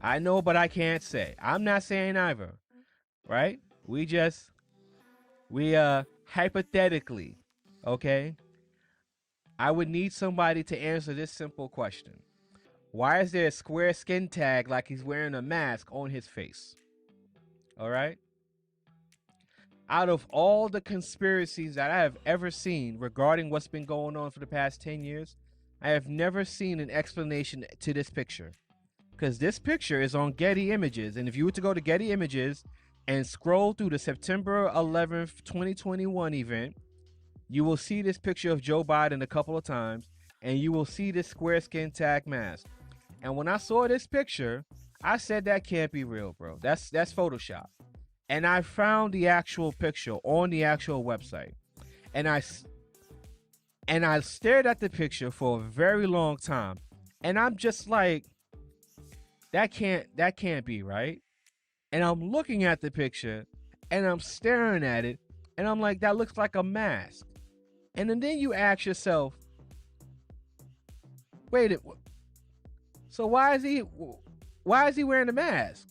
I know, but I can't say. I'm not saying either. Right? We hypothetically, okay? I would need somebody to answer this simple question. Why is there a square skin tag like he's wearing a mask on his face? All right? Out of all the conspiracies that I have ever seen regarding what's been going on for the past 10 years, I have never seen an explanation to this picture. Because this picture is on Getty Images. And if you were to go to Getty Images and scroll through the September 11th, 2021 event, you will see this picture of Joe Biden a couple of times. And you will see this square skin tag mask. And when I saw this picture, I said that can't be real, bro. That's Photoshop. And I found the actual picture on the actual website. And I stared at the picture for a very long time. And I'm just like, that can't be right. And I'm looking at the picture and I'm staring at it and I'm like, that looks like a mask. And then you ask yourself, wait, so why is he wearing a mask?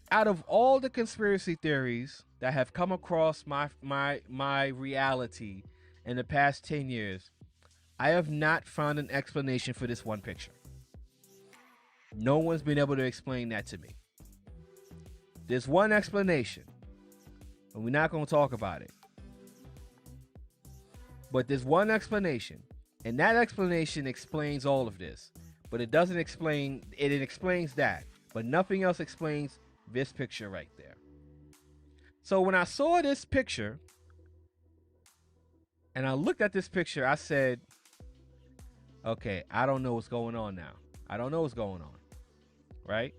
Out of all the conspiracy theories that have come across my reality in the past 10 years, I have not found an explanation for this one picture. No one's been able to explain that to me. There's one explanation, and we're not going to talk about it. But there's one explanation, and that explanation explains all of this. But it doesn't explain, it explains that. But nothing else explains this picture right there. So when I saw this picture, and I looked at this picture, I said, okay, I don't know what's going on now. I don't know what's going on. Right?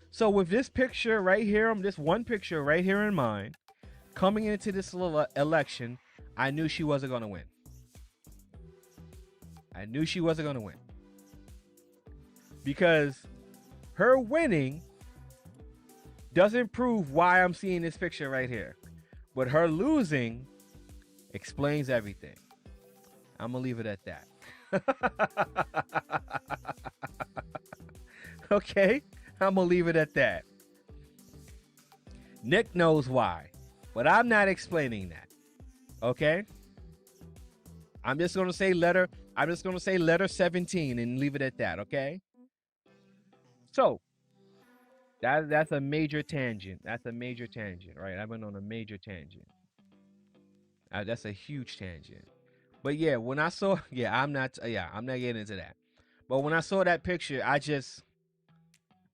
So with this picture right here, this one picture right here in mind, coming into this little election, I knew she wasn't going to win. I knew she wasn't going to win. Because her winning doesn't prove why I'm seeing this picture right here. But her losing explains everything. I'm going to leave it at that. Okay? I'm going to leave it at that. Nick knows why. But I'm not explaining that. Okay? I'm just going to say letter 17 and leave it at that, okay? So, that's a major tangent. That's a major tangent, right? I went on a major tangent. That's a huge tangent. But yeah, when I saw, I'm not getting into that. But when I saw that picture, I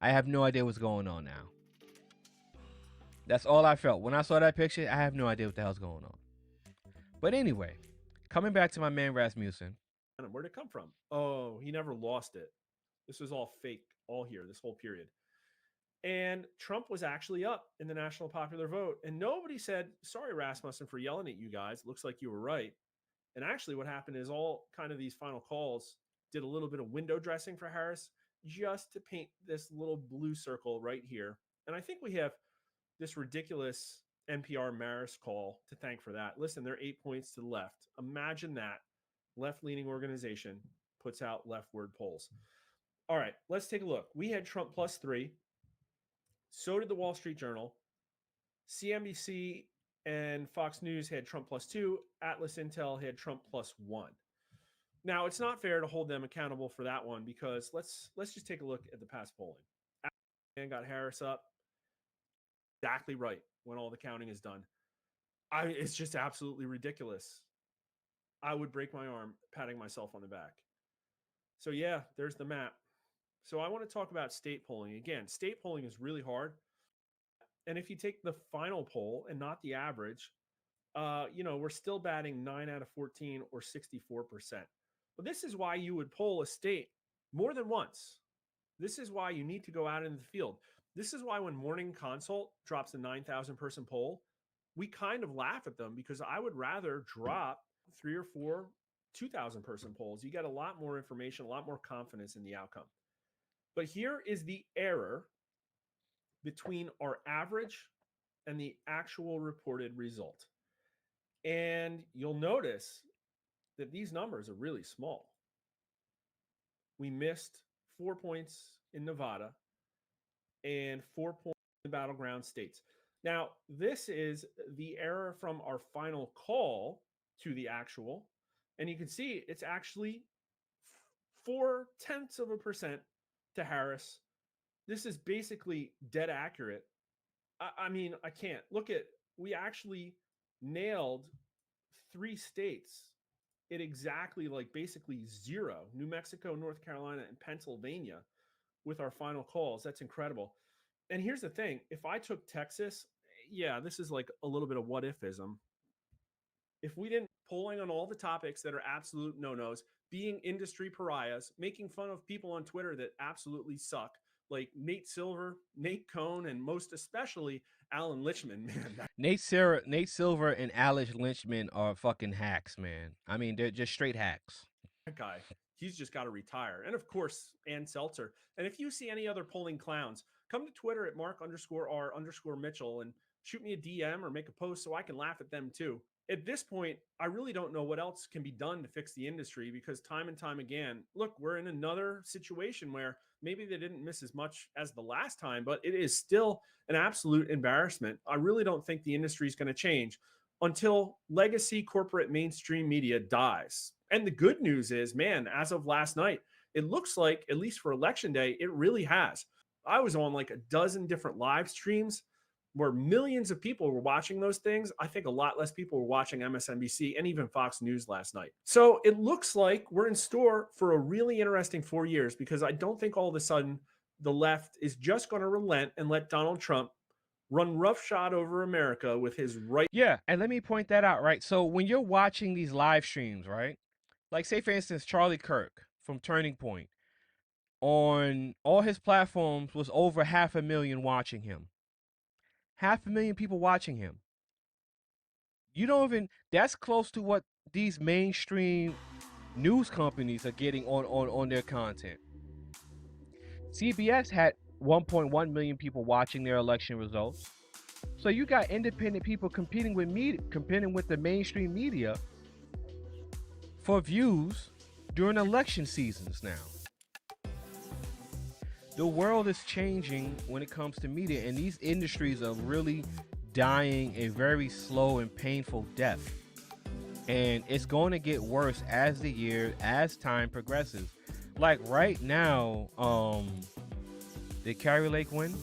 have no idea what's going on now. That's all I felt. When I saw that picture, I have no idea what the hell's going on. But anyway, coming back to my man Rasmussen. Where'd it come from? Oh, he never lost it. This was all fake, all here, this whole period. And Trump was actually up in the national popular vote. And nobody said, sorry, Rasmussen, for yelling at you guys. Looks like you were right. And actually what happened is all kind of these final calls did a little bit of window dressing for Harris just to paint this little blue circle right here. And I think we have this ridiculous NPR Marist call to thank for that. Listen, they're 8 points to the left. Imagine that. Left-leaning organization puts out leftward polls. All right, let's take a look. We had Trump +3. So did the Wall Street Journal. CNBC and Fox News had Trump +2. Atlas Intel had Trump +1. Now, it's not fair to hold them accountable for that one because let's just take a look at the past polling. and got Harris up. Exactly right when all the counting is done. It's just absolutely ridiculous. I would break my arm patting myself on the back. So yeah, there's the map. So I want to talk about state polling. Again, state polling is really hard. And if you take the final poll and not the average, we're still batting 9 out of 14 or 64%. But this is why you would poll a state more than once. This is why you need to go out into the field. This is why when Morning Consult drops a 9,000 person poll, we kind of laugh at them because I would rather drop 3 or 4 2,000 person polls. You get a lot more information, a lot more confidence in the outcome. But here is the error between our average and the actual reported result. And you'll notice that these numbers are really small. We missed 4 points in Nevada and 4 points in battleground states. Now, this is the error from our final call to the actual. And you can see it's actually 0.4% to Harris. This is basically dead accurate. I mean, I can't. Look at, we actually nailed 3 states at exactly like basically 0. New Mexico, North Carolina, and Pennsylvania with our final calls. That's incredible. And here's the thing. If I took Texas, yeah, this is like a little bit of what-ifism. If we didn't polling on all the topics that are absolute no-nos, being industry pariahs, making fun of people on Twitter that absolutely suck, like Nate Silver, Nate Cohn, and most especially Alan Lichtman, man. Nate Silver and Alex Lynchman are fucking hacks, man. I mean, they're just straight hacks. That guy, he's just got to retire. And of course, Ann Seltzer. And if you see any other polling clowns, come to Twitter at @Mark_R_Mitchell and shoot me a DM or make a post so I can laugh at them too. At this point, I really don't know what else can be done to fix the industry because time and time again, look, we're in another situation where maybe they didn't miss as much as the last time, but it is still an absolute embarrassment. I really don't think the industry is going to change until legacy corporate mainstream media dies. And the good news is, man, as of last night, it looks like, at least for election day, it really has. I was on like a dozen different live streams where millions of people were watching those things. I think a lot less people were watching MSNBC and even Fox News last night. So it looks like we're in store for a really interesting 4 years because I don't think all of a sudden the left is just going to relent and let Donald Trump run roughshod over America with his right. Yeah, and let me point that out, right? So when you're watching these live streams, right? Like say, for instance, Charlie Kirk from Turning Point, on all his platforms was over 500,000 watching him. 500,000 people watching him. You don't even, that's close to what these mainstream news companies are getting on their content. CBS had 1.1 million people watching their election results. So you got independent people competing with the mainstream media for views during election seasons now. The world is changing when it comes to media, and these industries are really dying a very slow and painful death. And it's going to get worse as time progresses. Like right now, did Carrie Lake win?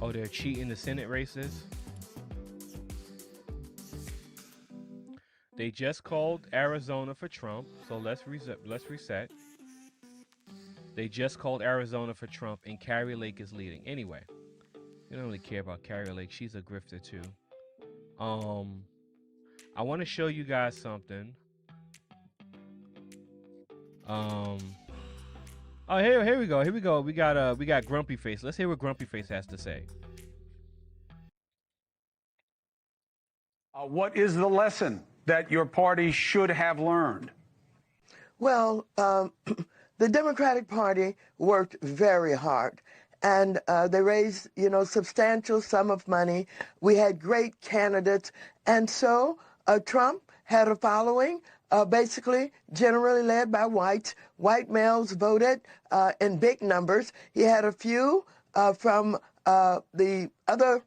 Oh, they're cheating the Senate races. They just called Arizona for Trump, so let's reset. They just called Arizona for Trump, and Carrie Lake is leading. Anyway, you don't really care about Carrie Lake. She's a grifter too. I want to show you guys something. Oh, here we go. We got Grumpy Face. Let's hear what Grumpy Face has to say. What is the lesson that your party should have learned? Well, the Democratic Party worked very hard, and they raised, substantial sum of money. We had great candidates, and so Trump had a following, basically generally led by whites. White males voted in big numbers. He had a few from the other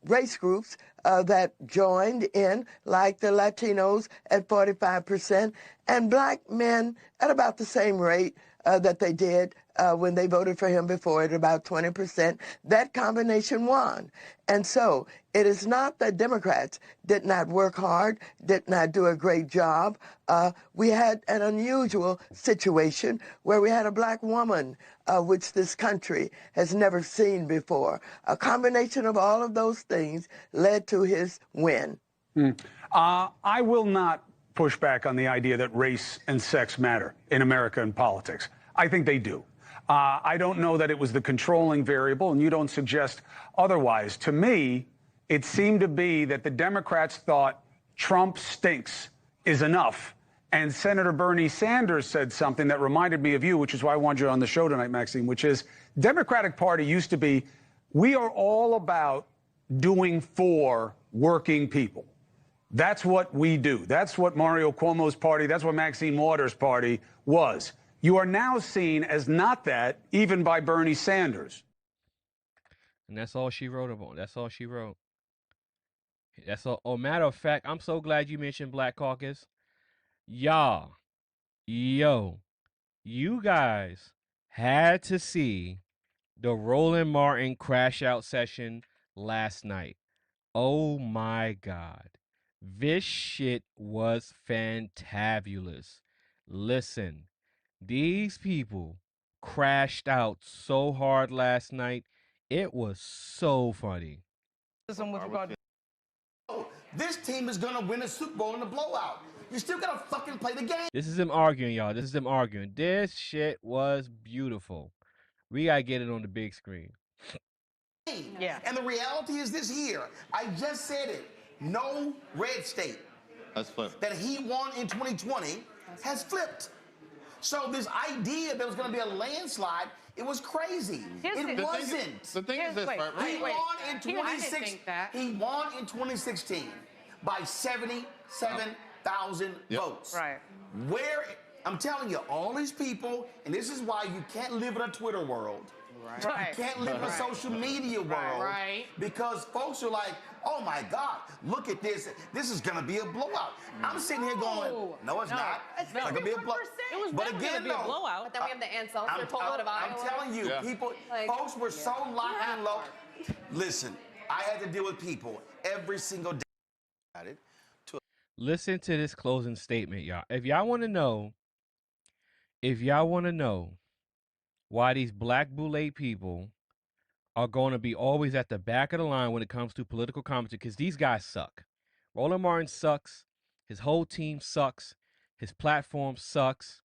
race groups that joined in, like the Latinos at 45%, and black men at about the same rate that they did when they voted for him before, at about 20%. That combination won. And so it is not that Democrats did not work hard, did not do a great job. We had an unusual situation where we had a black woman, which this country has never seen before. A combination of all of those things led to his win. I will not push back on the idea that race and sex matter in America and politics. I think they do. I don't know that it was the controlling variable, and you don't suggest otherwise. To me, it seemed to be that the Democrats thought Trump stinks is enough. And Senator Bernie Sanders said something that reminded me of you, which is why I wanted you on the show tonight, Maxine, which is Democratic Party used to be, we are all about doing for working people. That's what we do. That's what Mario Cuomo's party, that's what Maxine Waters' party was. You are now seen as not that, even by Bernie Sanders. And that's all she wrote about. That's all she wrote. That's all. Oh, matter of fact, I'm so glad you mentioned Black Caucus. Y'all, yo, you guys had to see the Roland Martin crash out session last night. Oh my God. This shit was fantabulous. Listen, these people crashed out so hard last night. It was so funny. This team is going to win a Super Bowl in a blowout. You still got to fucking play the game. This is them arguing, y'all. This is them arguing. This shit was beautiful. We gotta get it on the big screen. Yeah. And the reality is this here. I just said it. No red state that he won in 2020 has flipped. So this idea that was going to be a landslide, it was crazy. It wasn't. The thing is this, right? He won in 2016. He won in 2016 by 77,000 votes. Right. Where I'm telling you, all these people, and this is why you can't live in a Twitter world. Right. You can't live in a social media world. Right. Because folks are like, oh my God, look at this. This is going to be a blowout. I'm sitting here going, no, it's not. It's not going to be a blowout. It was But never again, gonna be a though, blowout. But then we have the Anselm poll of Iowa. I'm telling you, people, folks were so locked and low. Listen, I had to deal with people every single day. Listen to this closing statement, y'all. If y'all want to know why these black boule people are going to be always at the back of the line when it comes to political commentary, because these guys suck. Roland Martin sucks. His whole team sucks. His platform sucks.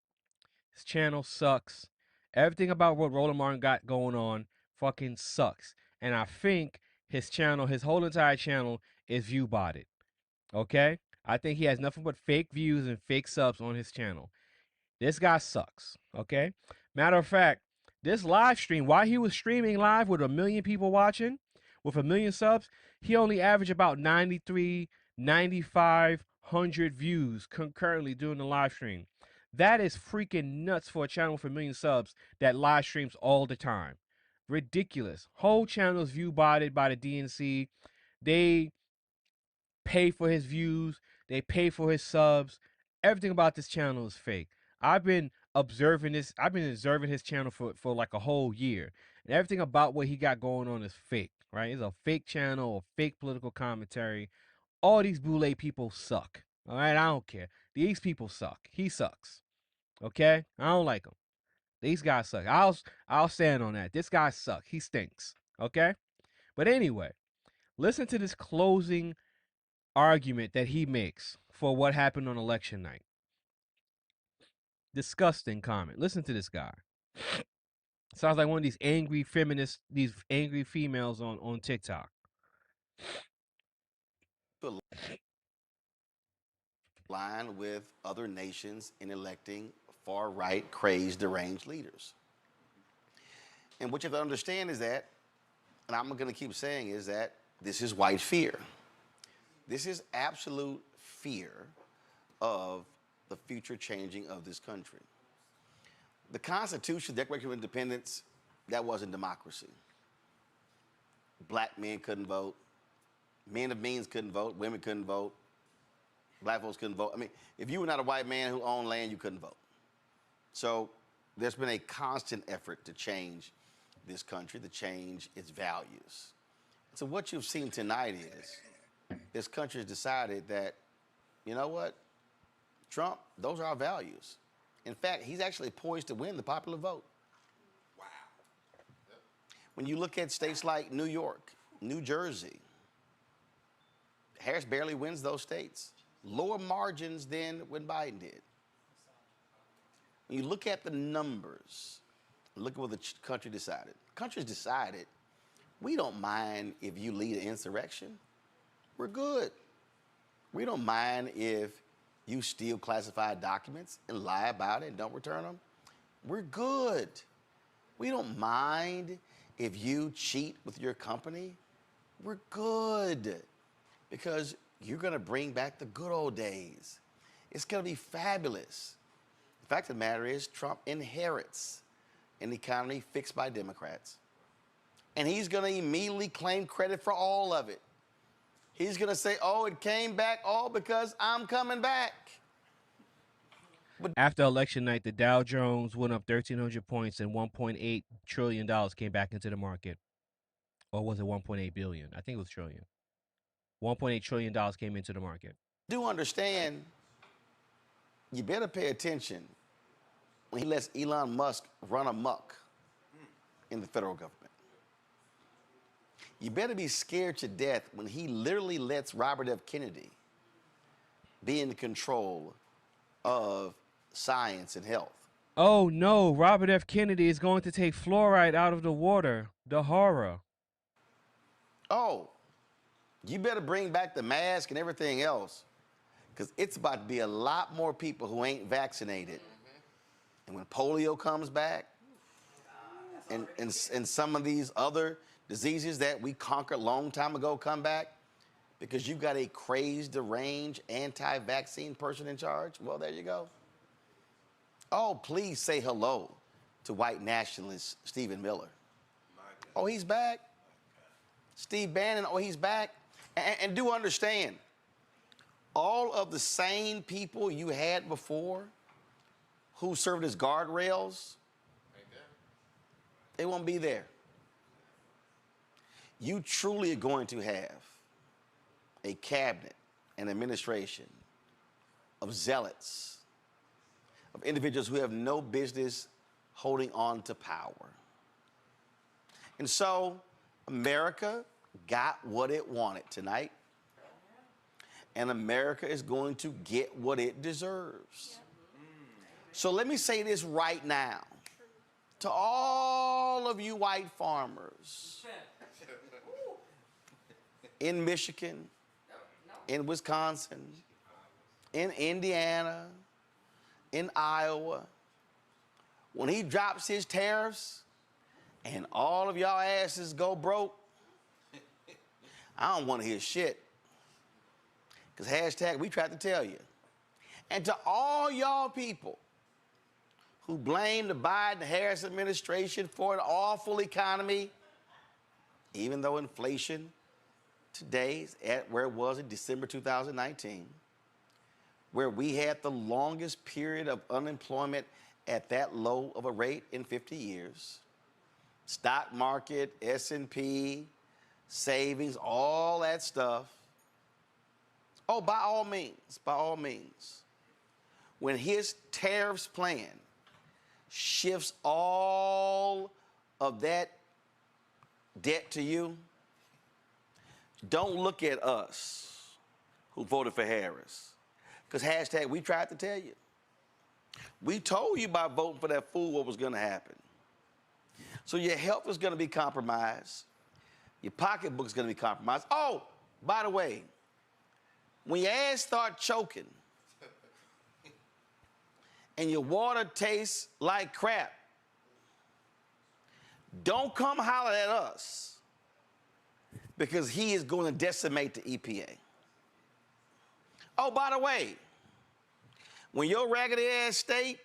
His channel sucks. Everything about what Roland Martin got going on fucking sucks. And I think his channel, his whole entire channel, is view botted. Okay? I think he has nothing but fake views and fake subs on his channel. This guy sucks. Okay? Matter of fact, this live stream, while he was streaming live with 1 million people watching, with 1 million subs, he only averaged about 93, 9,500 views concurrently during the live stream. That is freaking nuts for a channel with 1 million subs that live streams all the time. Ridiculous. Whole channels view botted by the DNC. They pay for his views. They pay for his subs. Everything about this channel is fake. I've been observing his channel for like a whole year. And everything about what he got going on is fake, right? It's a fake channel, a fake political commentary. All these boule people suck. All right, I don't care. These people suck. He sucks. Okay? I don't like him. These guys suck. I'll stand on that. This guy sucks. He stinks. Okay? But anyway, listen to this closing argument that he makes for what happened on election night. Disgusting comment. Listen to this guy. Sounds like one of these angry feminists, these angry females on TikTok. Line with other nations in electing far-right, crazed, deranged leaders. And what you have to understand is that, and I'm going to keep saying, is that this is white fear. This is absolute fear of the future changing of this country. The Constitution, Declaration of Independence, that wasn't democracy. black men couldn't vote, men of means couldn't vote, women couldn't vote, black folks couldn't vote. I mean, if you were not a white man who owned land, you couldn't vote. So there's been a constant effort to change this country, to change its values. So what you've seen tonight is this country has decided that, you know what, Trump, those are our values. In fact, he's actually poised to win the popular vote. Wow. When you look at states like New York, New Jersey, Harris barely wins those states. Lower margins than when Biden did. When you look at the numbers, look at what the country decided. The country's decided, we don't mind if you lead an insurrection. We're good. We don't mind if you steal classified documents and lie about it and don't return them. We're good. We don't mind if you cheat with your company. We're good. Because you're going to bring back the good old days. It's going to be fabulous. The fact of the matter is, Trump inherits an economy fixed by Democrats. And he's going to immediately claim credit for all of it. He's going to say, oh, it came back all because I'm coming back. After election night, the Dow Jones went up 1,300 points and $1.8 trillion came back into the market. Or was it 1.8 billion? I think it was trillion. $1.8 trillion came into the market. Do understand, you better pay attention when he lets Elon Musk run amok in the federal government. You better be scared to death when he literally lets Robert F. Kennedy be in control of science and health. Oh no, Robert F. Kennedy is going to take fluoride out of the water. The horror. Oh, you better bring back the mask and everything else, because it's about to be a lot more people who ain't vaccinated. And when polio comes back, and some of these other diseases that we conquered a long time ago come back, because you've got a crazed, deranged, anti-vaccine person in charge, well, there you go. Oh, please say hello to white nationalist Stephen Miller. Oh, he's back. Steve Bannon, oh, he's back. And do understand, all of the same people you had before who served as guardrails, they won't be there. You truly are going to have a cabinet, an administration of zealots, of individuals who have no business holding on to power. And so America got what it wanted tonight, and America is going to get what it deserves. So let me say this right now to all of you white farmers in Michigan, in Wisconsin, in Indiana, in Iowa, when he drops his tariffs and all of y'all asses go broke, I don't want to hear shit. Because hashtag, we tried to tell you. And to all y'all people who blame the Biden-Harris administration for an awful economy, even though inflation today is at where it was in December 2019, where we had the longest period of unemployment at that low of a rate in 50 years. Stock market, S&P, savings, all that stuff. Oh, by all means, when his tariffs plan shifts all of that debt to you, don't look at us who voted for Harris. Because hashtag, we tried to tell you. We told you by voting for that fool what was going to happen. So your health is going to be compromised. Your pocketbook is going to be compromised. Oh, by the way, when your ass start choking and your water tastes like crap, don't come holler at us, because he is going to decimate the EPA. Oh, by the way, when your raggedy ass state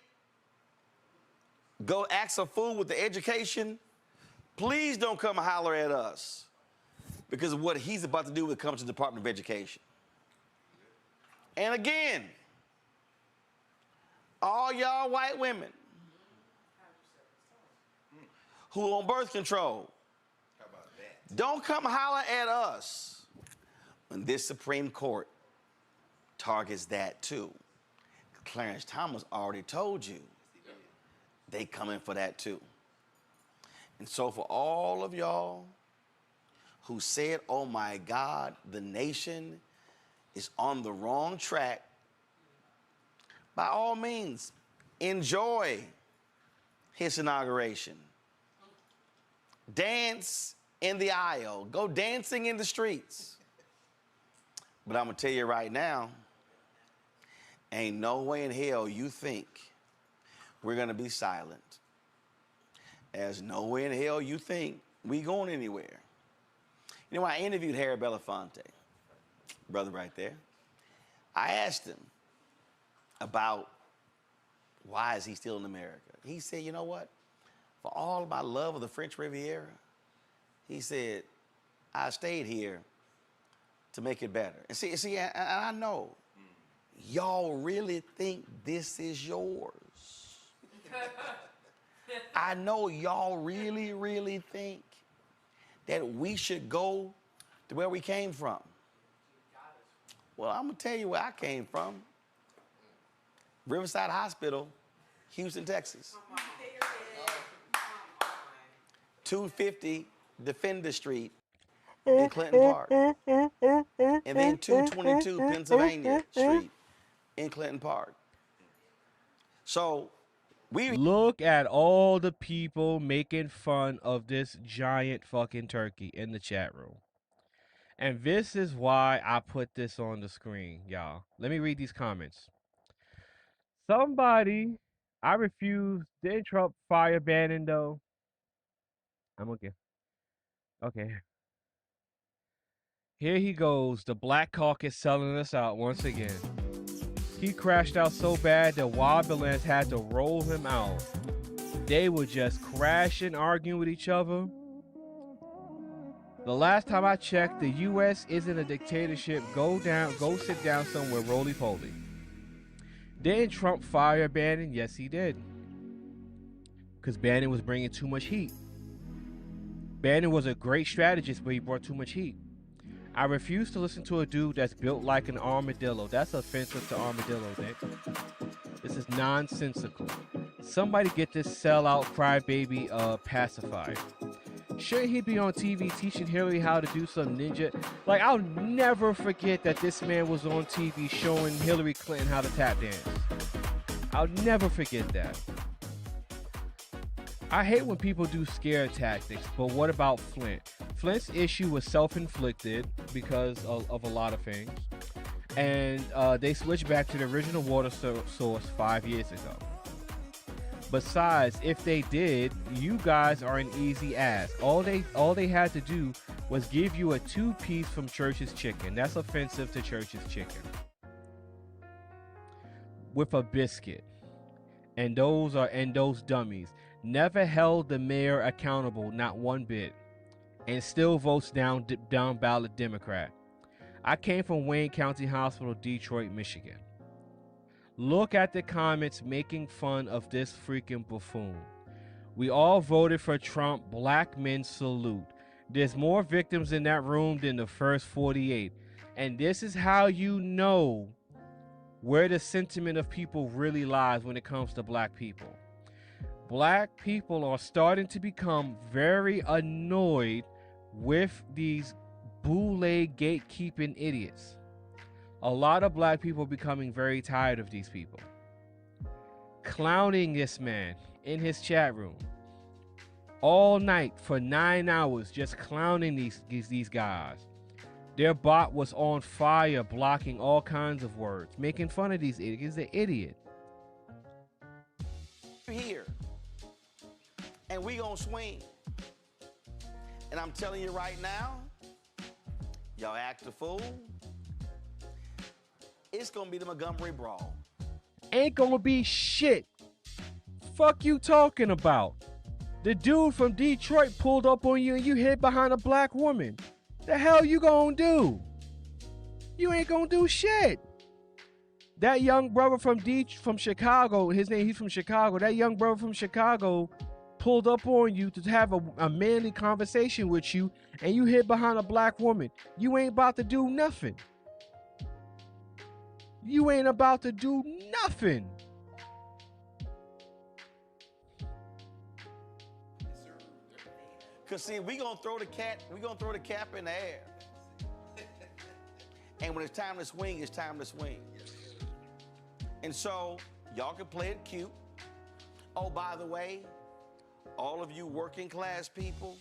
go ask a fool with the education, please don't come holler at us, because of what he's about to do when it comes to the Department of Education. And again, all y'all white women who on birth control, don't come holler at us when this Supreme Court targets that too. Clarence Thomas already told you they coming for that too. And so for all of y'all who said, oh my God, the nation is on the wrong track, by all means, enjoy his inauguration. Dance in the aisle. Go dancing in the streets. But I'm going to tell you right now, ain't no way in hell you think we're going to be silent. There's no way in hell you think we going anywhere. You know, I interviewed Harry Belafonte, brother right there. I asked him about why is he still in America. He said, you know what? For all my love of the French Riviera, he said, I stayed here to make it better. And see, I know y'all really think this is yours. I know y'all really, really think that we should go to where we came from. Well, I'm gonna tell you where I came from. Riverside Hospital, Houston, Texas. 250 Defender Street in Clinton Park. And then 222 Pennsylvania Street in Clinton Park. So look at all the people making fun of this giant fucking turkey in the chat room. And this is why I put this on the screen, y'all. Let me read these comments. Somebody, I refuse. Didn't Trump fire Bannon though? I'm okay. Okay. Here he goes. The Black Caucus selling us out once again. He crashed out so bad that Wildlands had to roll him out. They were just crashing, arguing with each other. The last time I checked, the U.S. isn't a dictatorship. Go sit down somewhere, roly-poly. Didn't Trump fire Bannon? Yes, he did. Because Bannon was bringing too much heat. Bannon was a great strategist, but he brought too much heat. I refuse to listen to a dude that's built like an armadillo. That's offensive to armadillos, Nick. This is nonsensical. Somebody get this sellout crybaby pacified. Shouldn't he be on TV teaching Hillary how to do some ninja? Like, I'll never forget that this man was on TV showing Hillary Clinton how to tap dance. I'll never forget that. I hate when people do scare tactics, but what about Flint? Flint's issue was self-inflicted because of a lot of things. And they switched back to the original water source 5 years ago. Besides, if they did, you guys are an easy ass. All they had to do was give you a 2-piece from Church's Chicken. That's offensive to Church's Chicken. With a biscuit. And those dummies never held the mayor accountable, not one bit. And still votes down ballot Democrat. I came from Wayne County Hospital, Detroit, Michigan. Look at the comments making fun of this freaking buffoon. We all voted for Trump. Black men salute. There's more victims in that room than the first 48. And this is how you know where the sentiment of people really lies when it comes to black people. Black people are starting to become very annoyed with these boule gatekeeping idiots. A lot of black people are becoming very tired of these people. Clowning this man in his chat room all night for 9 hours, just clowning these guys. Their bot was on fire, blocking all kinds of words, making fun of these idiots. He's an idiot. Here, and we gonna swing. And I'm telling you right now, y'all act a fool. It's gonna be the Montgomery Brawl. Ain't gonna be shit. Fuck you talking about? The dude from Detroit pulled up on you and you hid behind a black woman. The hell you gonna do? You ain't gonna do shit. That young brother from Chicago, he's from Chicago. That young brother from Chicago pulled up on you to have a manly conversation with you, and you hid behind a black woman. You ain't about to do nothing. You ain't about to do nothing. Cause see, we gonna throw the cap in the air. And when it's time to swing, it's time to swing. And so y'all can play it cute. Oh, by the way, all of you working class people,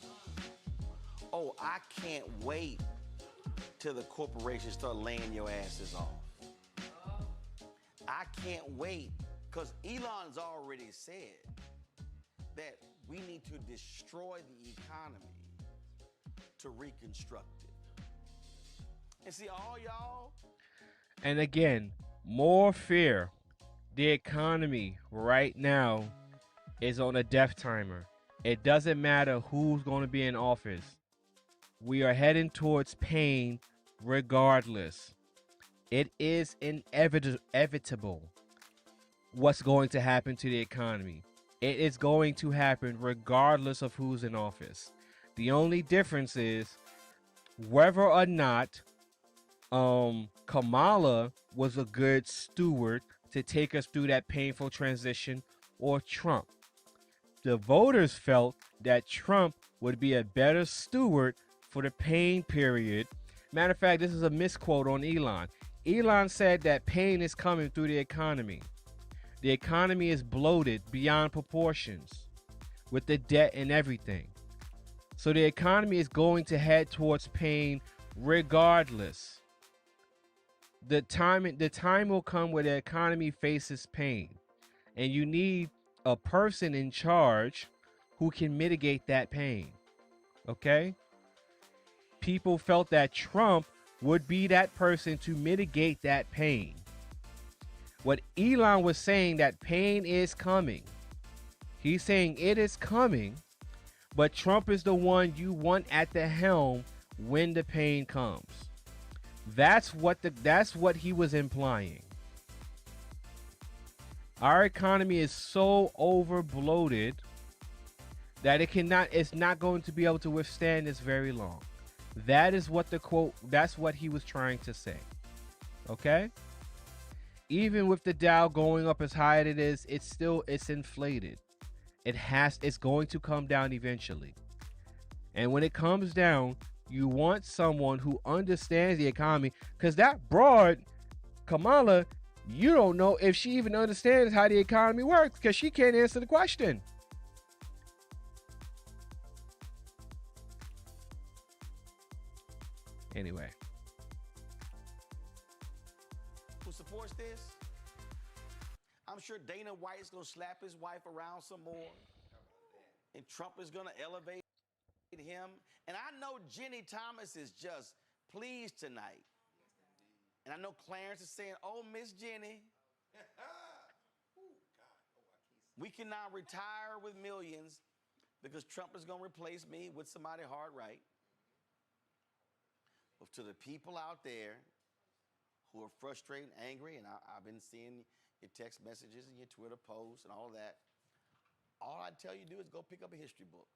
oh, I can't wait till the corporations start laying your asses off. I can't wait, because Elon's already said that we need to destroy the economy to reconstruct it. And see, all y'all. And again, more fear. The economy right now is on a death timer. It doesn't matter who's going to be in office. We are heading towards pain regardless. It is inevitable what's going to happen to the economy. It is going to happen regardless of who's in office. The only difference is whether or not Kamala was a good steward to take us through that painful transition, or Trump. The voters felt that Trump would be a better steward for the pain period. Matter of fact, this is a misquote on Elon. Elon said that pain is coming through the economy. The economy is bloated beyond proportions with the debt and everything. So the economy is going to head towards pain regardless. The time will come where the economy faces pain, and you need a person in charge who can mitigate that pain. Okay? People felt that Trump would be that person to mitigate that pain. What Elon was saying, that pain is coming. He's saying it is coming, but Trump is the one you want at the helm when the pain comes. That's what he was implying. Our economy is so over bloated that it's not going to be able to withstand this very long. That is what the quote, that's what he was trying to say. Okay? Even with the Dow going up as high as it is, it's inflated. It's going to come down eventually. And when it comes down, you want someone who understands the economy, because that broad, Kamala, you don't know if she even understands how the economy works, because she can't answer the question. Anyway. Who supports this? I'm sure Dana White's going to slap his wife around some more. And Trump is going to elevate him. And I know Jenny Thomas is just pleased tonight. And I know Clarence is saying, oh, Miss Jenny, we can now retire with millions because Trump is going to replace me with somebody hard right. But to the people out there who are frustrated and angry, and I've been seeing your text messages and your Twitter posts and all that, all I tell you to do is go pick up a history book.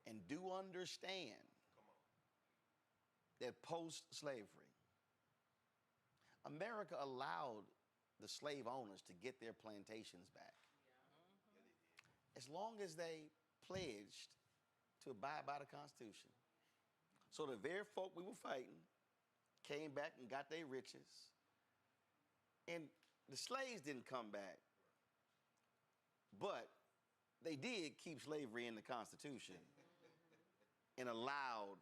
And do understand that post-slavery, America allowed the slave owners to get their plantations back. As long as they pledged to abide by the Constitution. So the very folk we were fighting came back and got their riches. And the slaves didn't come back. But they did keep slavery in the Constitution and allowed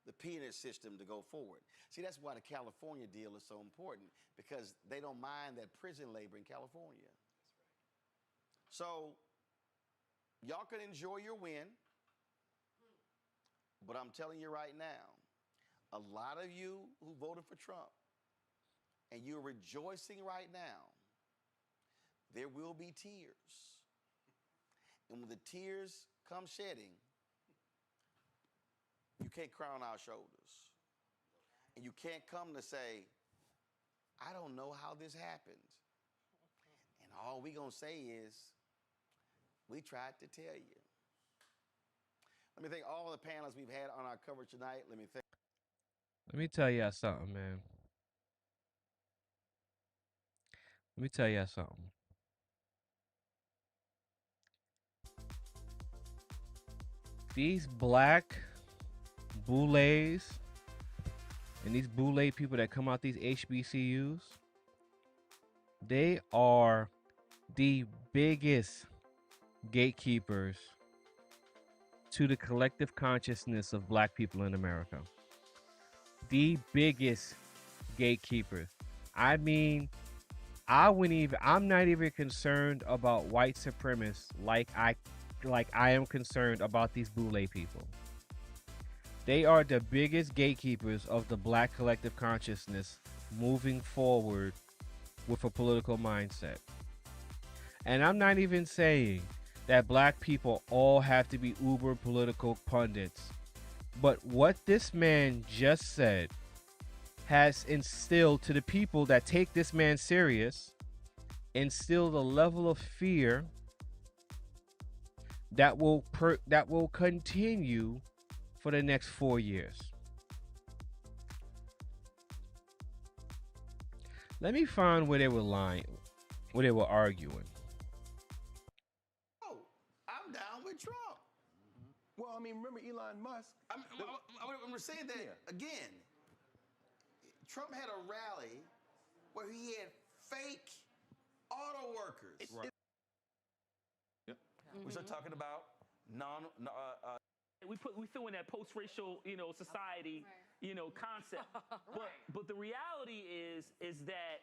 the peanut system to go forward. See, that's why the California deal is so important, because they don't mind that prison labor in California. So y'all can enjoy your win, but I'm telling you right now, a lot of you who voted for Trump and you're rejoicing right now, there will be tears. And when the tears come shedding, you you can't cry on our shoulders. And you can't come to say, I don't know how this happened. And all we gonna say is, we tried to tell you. Let me thank all the panelists we've had on our coverage tonight. Let me tell y'all something, man. Let me tell y'all something. These black boulets and these boule people that come out these HBCUs, they are the biggest gatekeepers to the collective consciousness of black people in America. The biggest gatekeepers. I mean, I'm not even concerned about white supremacists like I am concerned about these boule people. They are the biggest gatekeepers of the black collective consciousness moving forward with a political mindset. And I'm not even saying that black people all have to be uber political pundits. But what this man just said has instilled to the people that take this man serious, instilled a level of fear that will continue for the next 4 years. Let me find where they were lying, where they were arguing. Oh, I'm down with Trump. Well, I mean, remember Elon Musk? I'm saying that again. Trump had a rally where he had fake auto workers. We start talking about we threw in that post-racial, society, concept. But the reality is that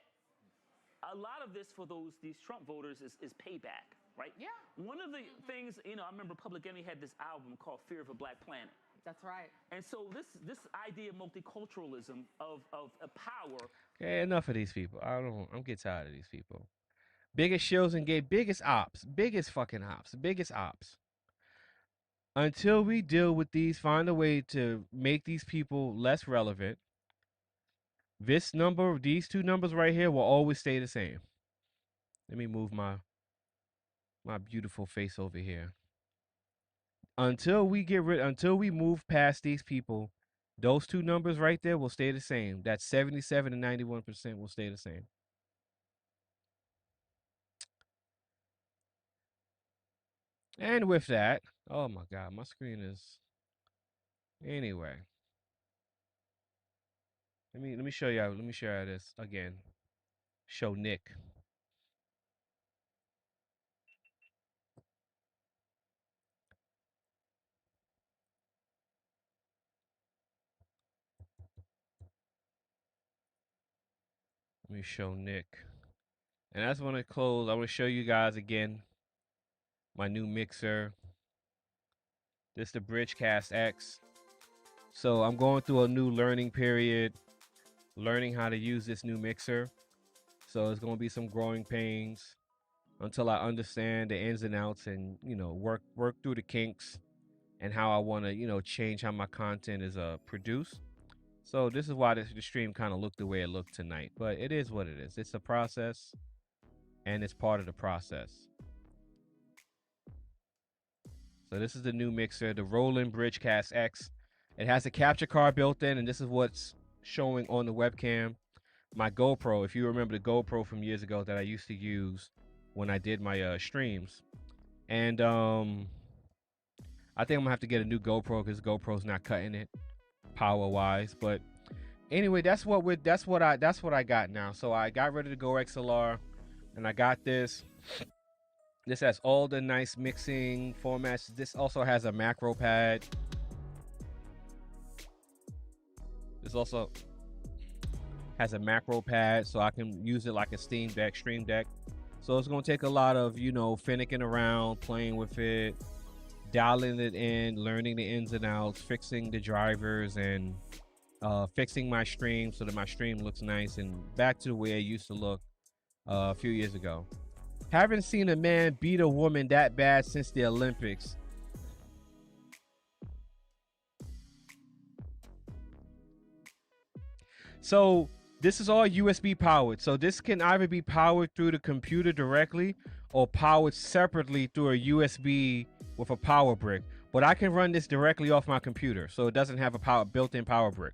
a lot of this for these Trump voters is payback, right? Yeah. One of the things, I remember Public Enemy had this album called Fear of a Black Planet. That's right. And so this idea of multiculturalism, of power. Okay, enough of these people. I'm getting tired of these people. Biggest shows and biggest ops, biggest fucking ops, biggest ops. Until we deal with these, find a way to make these people less relevant. These two numbers right here will always stay the same. Let me move my beautiful face over here. Until we move past these people, those two numbers right there will stay the same. That 77 and 91% will stay the same. And with that, oh my God, my screen is. Anyway, let me show y'all. Let me show y'all this again. Show Nick. Let me show Nick. And I just want to close. I want to show you guys again my new mixer. This is the Bridgecast X. So I'm going through a new learning period, learning how to use this new mixer. So it's going to be some growing pains until I understand the ins and outs and, work through the kinks and how I want to, change how my content is produced. So this is why the stream kind of looked the way it looked tonight. But it is what it is. It's a process, and it's part of the process. So this is the new mixer, the Roland Bridgecast X. It has a capture card built in, and this is what's showing on the webcam. My GoPro, if you remember the GoPro from years ago that I used to use when I did my streams. And I think I'm gonna have to get a new GoPro because GoPro's not cutting it power-wise. But anyway, that's what I got now. So I got rid of the Go XLR, and I got this. This has all the nice mixing formats. This also has a macro pad. This also has a macro pad, so I can use it like a Stream Deck. So it's gonna take a lot of, finicking around, playing with it, dialing it in, learning the ins and outs, fixing the drivers, and fixing my stream so that my stream looks nice and back to the way it used to look a few years ago. Haven't seen a man beat a woman that bad since the Olympics. So this is all USB powered. So this can either be powered through the computer directly or powered separately through a USB with a power brick. But I can run this directly off my computer, so it doesn't have a built-in power brick.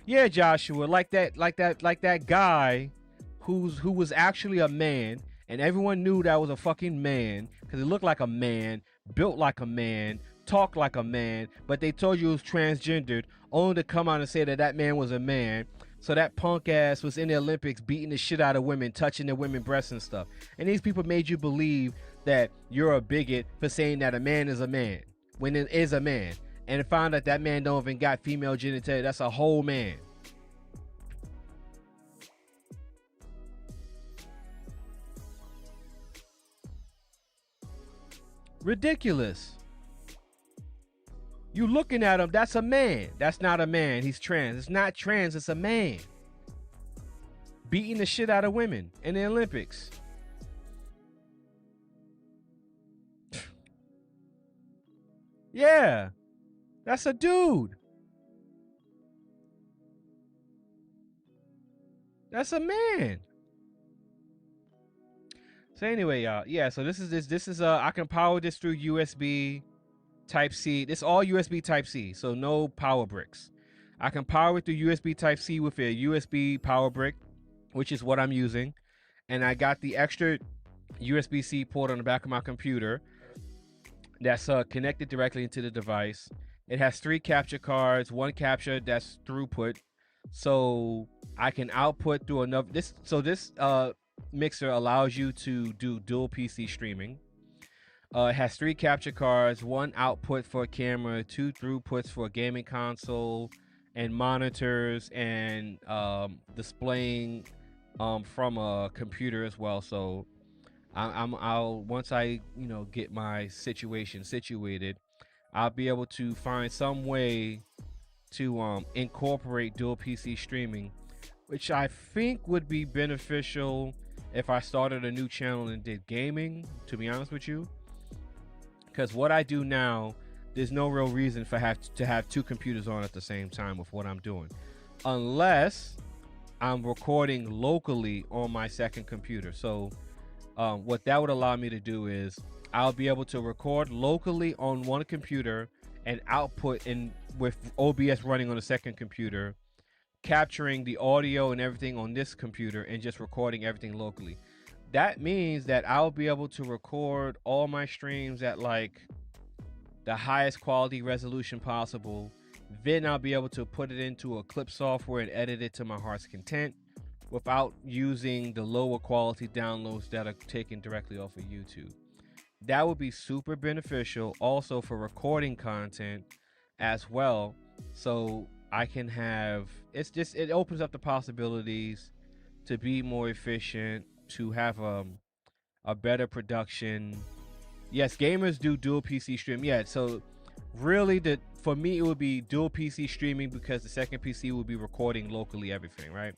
Yeah, Joshua, like that guy who was actually a man, and everyone knew that was a fucking man because he looked like a man, built like a man, talked like a man, but they told you it was transgendered, only to come out and say that that man was a man. So that punk ass was in the Olympics beating the shit out of women, touching their women breasts and stuff. And these people made you believe that you're a bigot for saying that a man is a man when it is a man. And found out that man don't even got female genitalia. That's a whole man. Ridiculous. You looking at him, that's a man. That's not a man. He's trans. It's not trans, it's a man. Beating the shit out of women in the Olympics. Yeah. That's a dude. That's a man. So anyway, y'all. Yeah, so this is I can power this through USB Type-C. It's all USB Type-C, so no power bricks. I can power it through USB Type-C with a USB power brick, which is what I'm using. And I got the extra USB-C port on the back of my computer that's connected directly into the device. It has 3 capture cards, 1 capture that's throughput. So I can output through another. This mixer allows you to do dual PC streaming. It has 3 capture cards, 1 output for a camera, 2 throughputs for a gaming console, and monitors, and displaying from a computer as well. So I'll once I get my situation situated, I'll be able to find some way to incorporate dual PC streaming, which I think would be beneficial if I started a new channel and did gaming, to be honest with you. Because what I do now, there's no real reason to have 2 computers on at the same time with what I'm doing. Unless I'm recording locally on my second computer. So what that would allow me to do is I'll be able to record locally on one computer and output with OBS running on the second computer, capturing the audio and everything on this computer and just recording everything locally. That means that I'll be able to record all my streams at like the highest quality resolution possible. Then I'll be able to put it into a clip software and edit it to my heart's content without using the lower quality downloads that are taken directly off of YouTube. That would be super beneficial also for recording content as well. So I can have, it opens up the possibilities to be more efficient, to have a better production. Yes, gamers do dual PC stream. Yeah, so really for me it would be dual PC streaming because the second PC will be recording locally everything, right?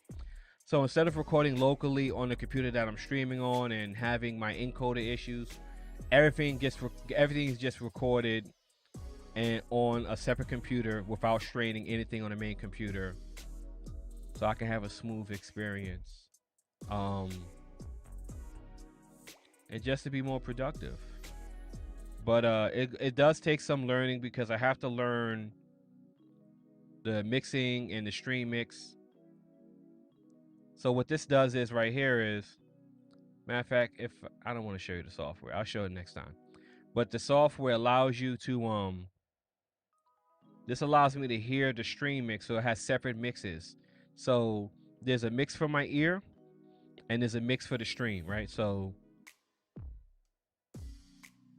So instead of recording locally on the computer that I'm streaming on and having my encoder issues, everything is just recorded and on a separate computer without straining anything on the main computer, so I can have a smooth experience. And just to be more productive. But it does take some learning because I have to learn the mixing and the stream mix. So what this does is right here is, matter of fact, if I don't want to show you the software, I'll show it next time. But the software allows you to this allows me to hear the stream mix, so it has separate mixes. So there's a mix for my ear and there's a mix for the stream, right? So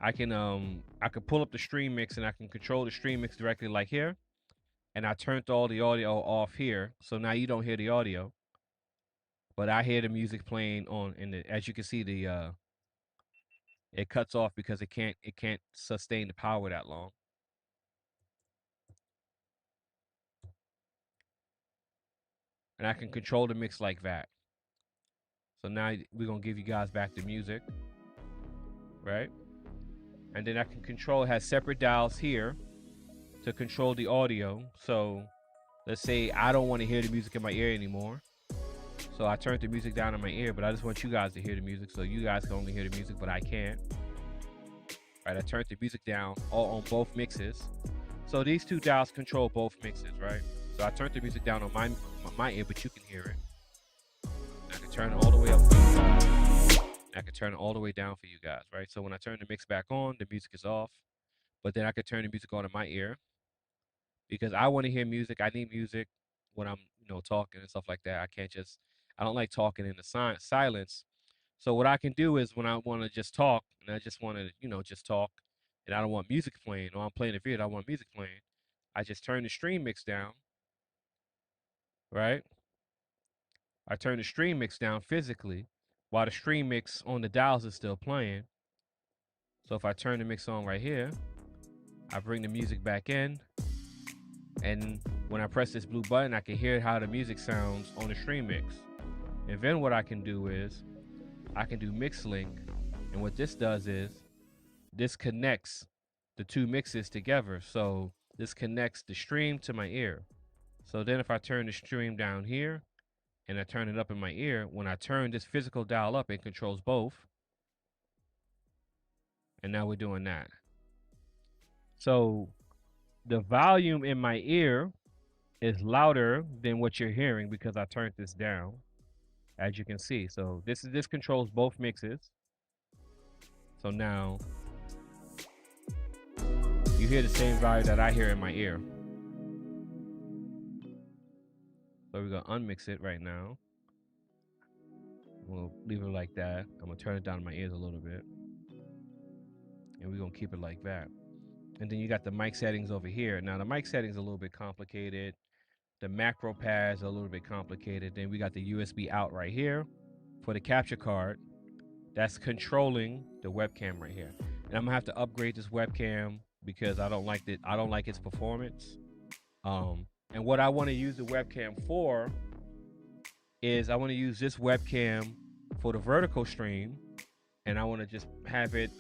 I can pull up the stream mix and I can control the stream mix directly like here. And I turned all the audio off here, so now you don't hear the audio, but I hear the music playing on. And as you can see, it cuts off because it can't sustain the power that long. And I can control the mix like that. So now we're gonna give you guys back the music, right? And then I can control, it has separate dials here to control the audio. So let's say I don't want to hear the music in my ear anymore. So I turned the music down in my ear, but I just want you guys to hear the music. So you guys can only hear the music, but I can't. Right, I turned the music down all on both mixes. So these two dials control both mixes, right? So I turned the music down on my ear, but you can hear it. I can turn it all the way up for you guys. I can turn it all the way down for you guys, right? So when I turn the mix back on, the music is off. But then I could turn the music on in my ear because I want to hear music. I need music when I'm, talking and stuff like that. I don't like talking in the silence. So what I can do is when I want to just talk and I just want to, just talk and I don't want music playing or I'm playing a video, I don't want music playing. I just turn the stream mix down, right? I turn the stream mix down physically while the stream mix on the dials is still playing. So if I turn the mix on right here, I bring the music back in. And when I press this blue button, I can hear how the music sounds on the stream mix. And then what I can do is I can do mix link. And what this does is this connects the two mixes together. So this connects the stream to my ear. So then if I turn the stream down here and I turn it up in my ear, when I turn this physical dial up, it controls both. And now we're doing that. So the volume in my ear is louder than what you're hearing because I turned this down, as you can see. So this controls both mixes. So now you hear the same volume that I hear in my ear. So we're gonna unmix it right now. We'll leave it like that. I'm gonna turn it down in my ears a little bit. And we're gonna keep it like that. And then you got the mic settings over here. Now the mic settings are a little bit complicated. The macro pads are a little bit complicated. Then we got the USB out right here for the capture card. That's controlling the webcam right here. And I'm gonna have to upgrade this webcam because I don't like it. I don't like its performance. And what I want to use the webcam for is I want to use this webcam for the vertical stream, and I want to just have it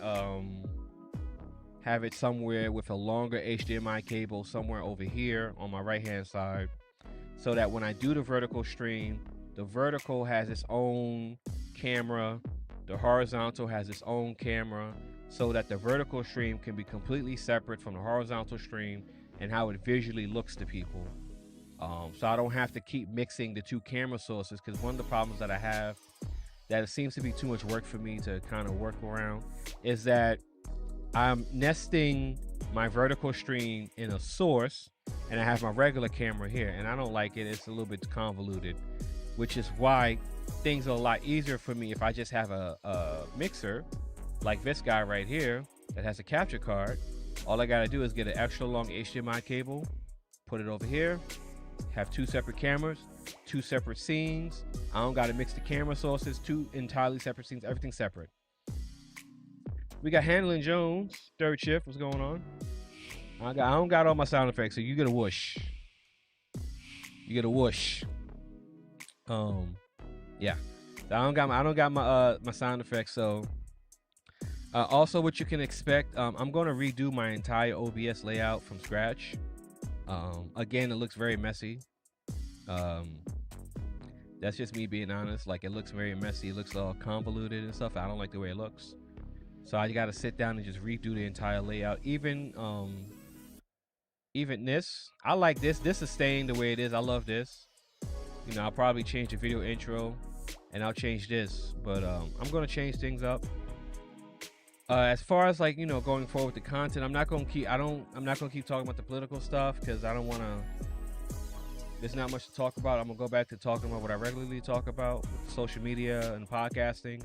somewhere with a longer HDMI cable somewhere over here on my right hand side, so that when I do the vertical stream, the vertical has its own camera, the horizontal has its own camera, so that the vertical stream can be completely separate from the horizontal stream and how it visually looks to people. So I don't have to keep mixing the two camera sources, because one of the problems that I have that it seems to be too much work for me to kind of work around is that I'm nesting my vertical stream in a source and I have my regular camera here, and I don't like it. It's a little bit convoluted, which is why things are a lot easier for me if I just have a mixer like this guy right here that has a capture card. All I gotta do is get an extra long HDMI cable, put it over here, have two separate cameras, two separate scenes. I don't gotta mix the camera sources, two entirely separate scenes, everything separate. We got Handling Jones, third shift. What's going on? I don't got all my sound effects, so you get a whoosh. You get a whoosh. Yeah. So I don't got my sound effects. So also what you can expect, I'm gonna redo my entire OBS layout from scratch. Again, it looks very messy. That's just me being honest. Like, it looks very messy. It looks all convoluted and stuff. I don't like the way it looks. So I got to sit down and just redo the entire layout. Even this, I like this. This is staying the way it is. I love this. I'll probably change the video intro, and I'll change this. But I'm gonna change things up. As far as going forward with the content, I'm not gonna keep talking about the political stuff because I don't want to. There's not much to talk about. I'm gonna go back to talking about what I regularly talk about with social media and podcasting.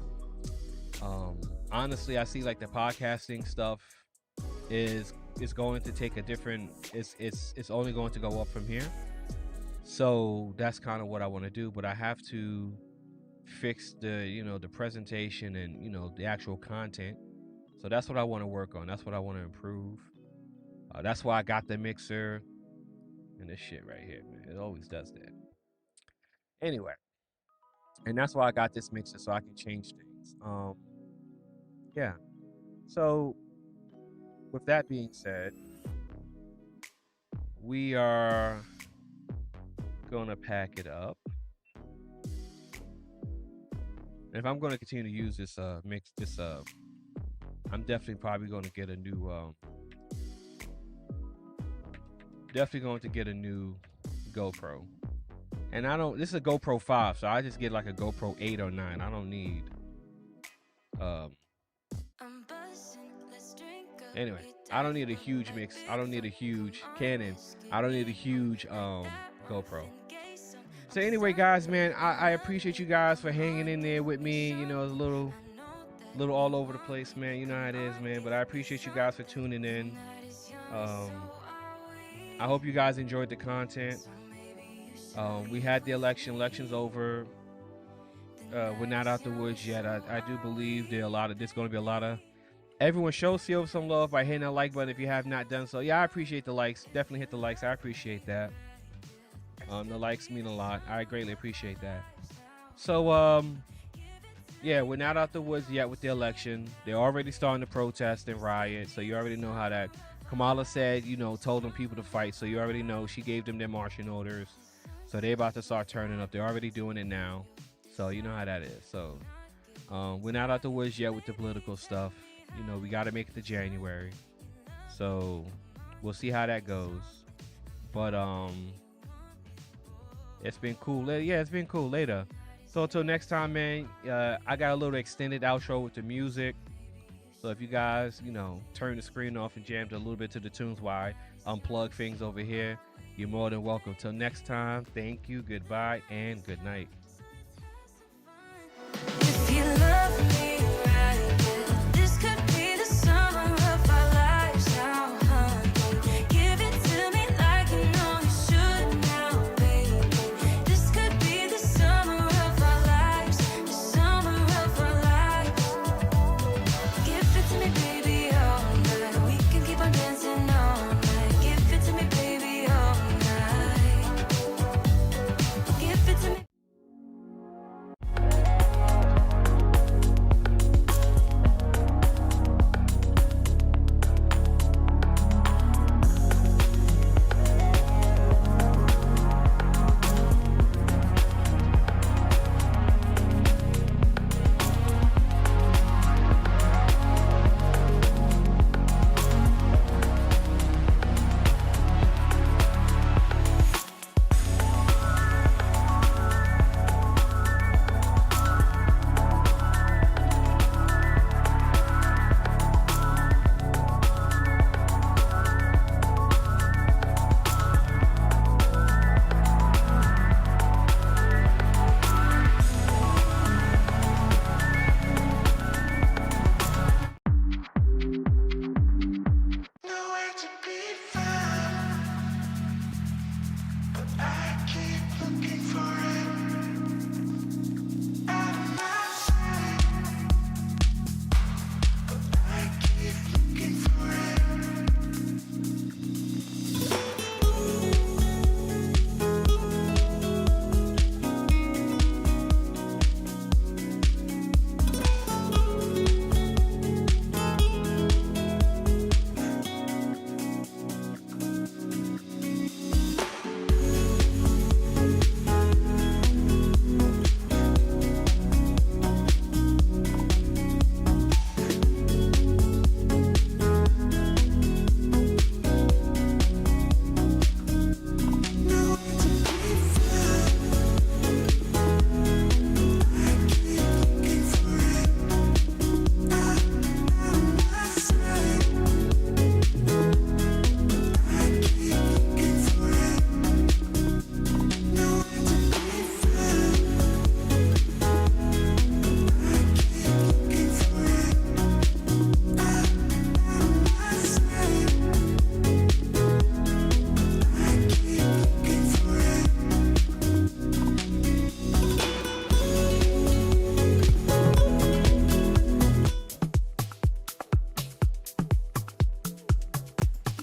Honestly, I see like the podcasting stuff is going to take a different. It's only going to go up from here. So that's kind of what I want to do, but I have to fix the the presentation and the actual content. So that's what I want to work on. That's what I want to improve. That's why I got the mixer and this shit right here, man. It always does that. Anyway, and that's why I got this mixer, so I can change things. Yeah. So with that being said, we are gonna pack it up. And if I'm gonna continue to use this I'm definitely probably gonna get a new GoPro. And this is a GoPro 5, so I just get like a GoPro 8 or 9. I don't need anyway, I don't need a huge mix. I don't need a huge Canon. I don't need a huge GoPro. So anyway, guys, man, I appreciate you guys for hanging in there with me. You know, it's a little all over the place, man. You know how it is, man. But I appreciate you guys for tuning in. I hope you guys enjoyed the content. We had the election. Election's over. We're not out the woods yet. I do believe there's going to be a lot of. Everyone show Silver some love by hitting that like button if you have not done so. Yeah, I appreciate the likes. Definitely hit the likes. I appreciate that. The likes mean a lot. I greatly appreciate that. So, yeah, we're not out the woods yet with the election. They're already starting to protest and riot. So you already know how that. Kamala said, told them people to fight. So you already know she gave them their marching orders. So they're about to start turning up. They're already doing it now. So you know how that is. So we're not out the woods yet with the political stuff. We got to make it to January. So we'll see how that goes. But it's been cool. Yeah, it's been cool. Later. So until next time, man, I got a little extended outro with the music. So if you guys, turn the screen off and jammed a little bit to the tunes while I unplug things over here, you're more than welcome. Till next time, thank you, goodbye, and good night.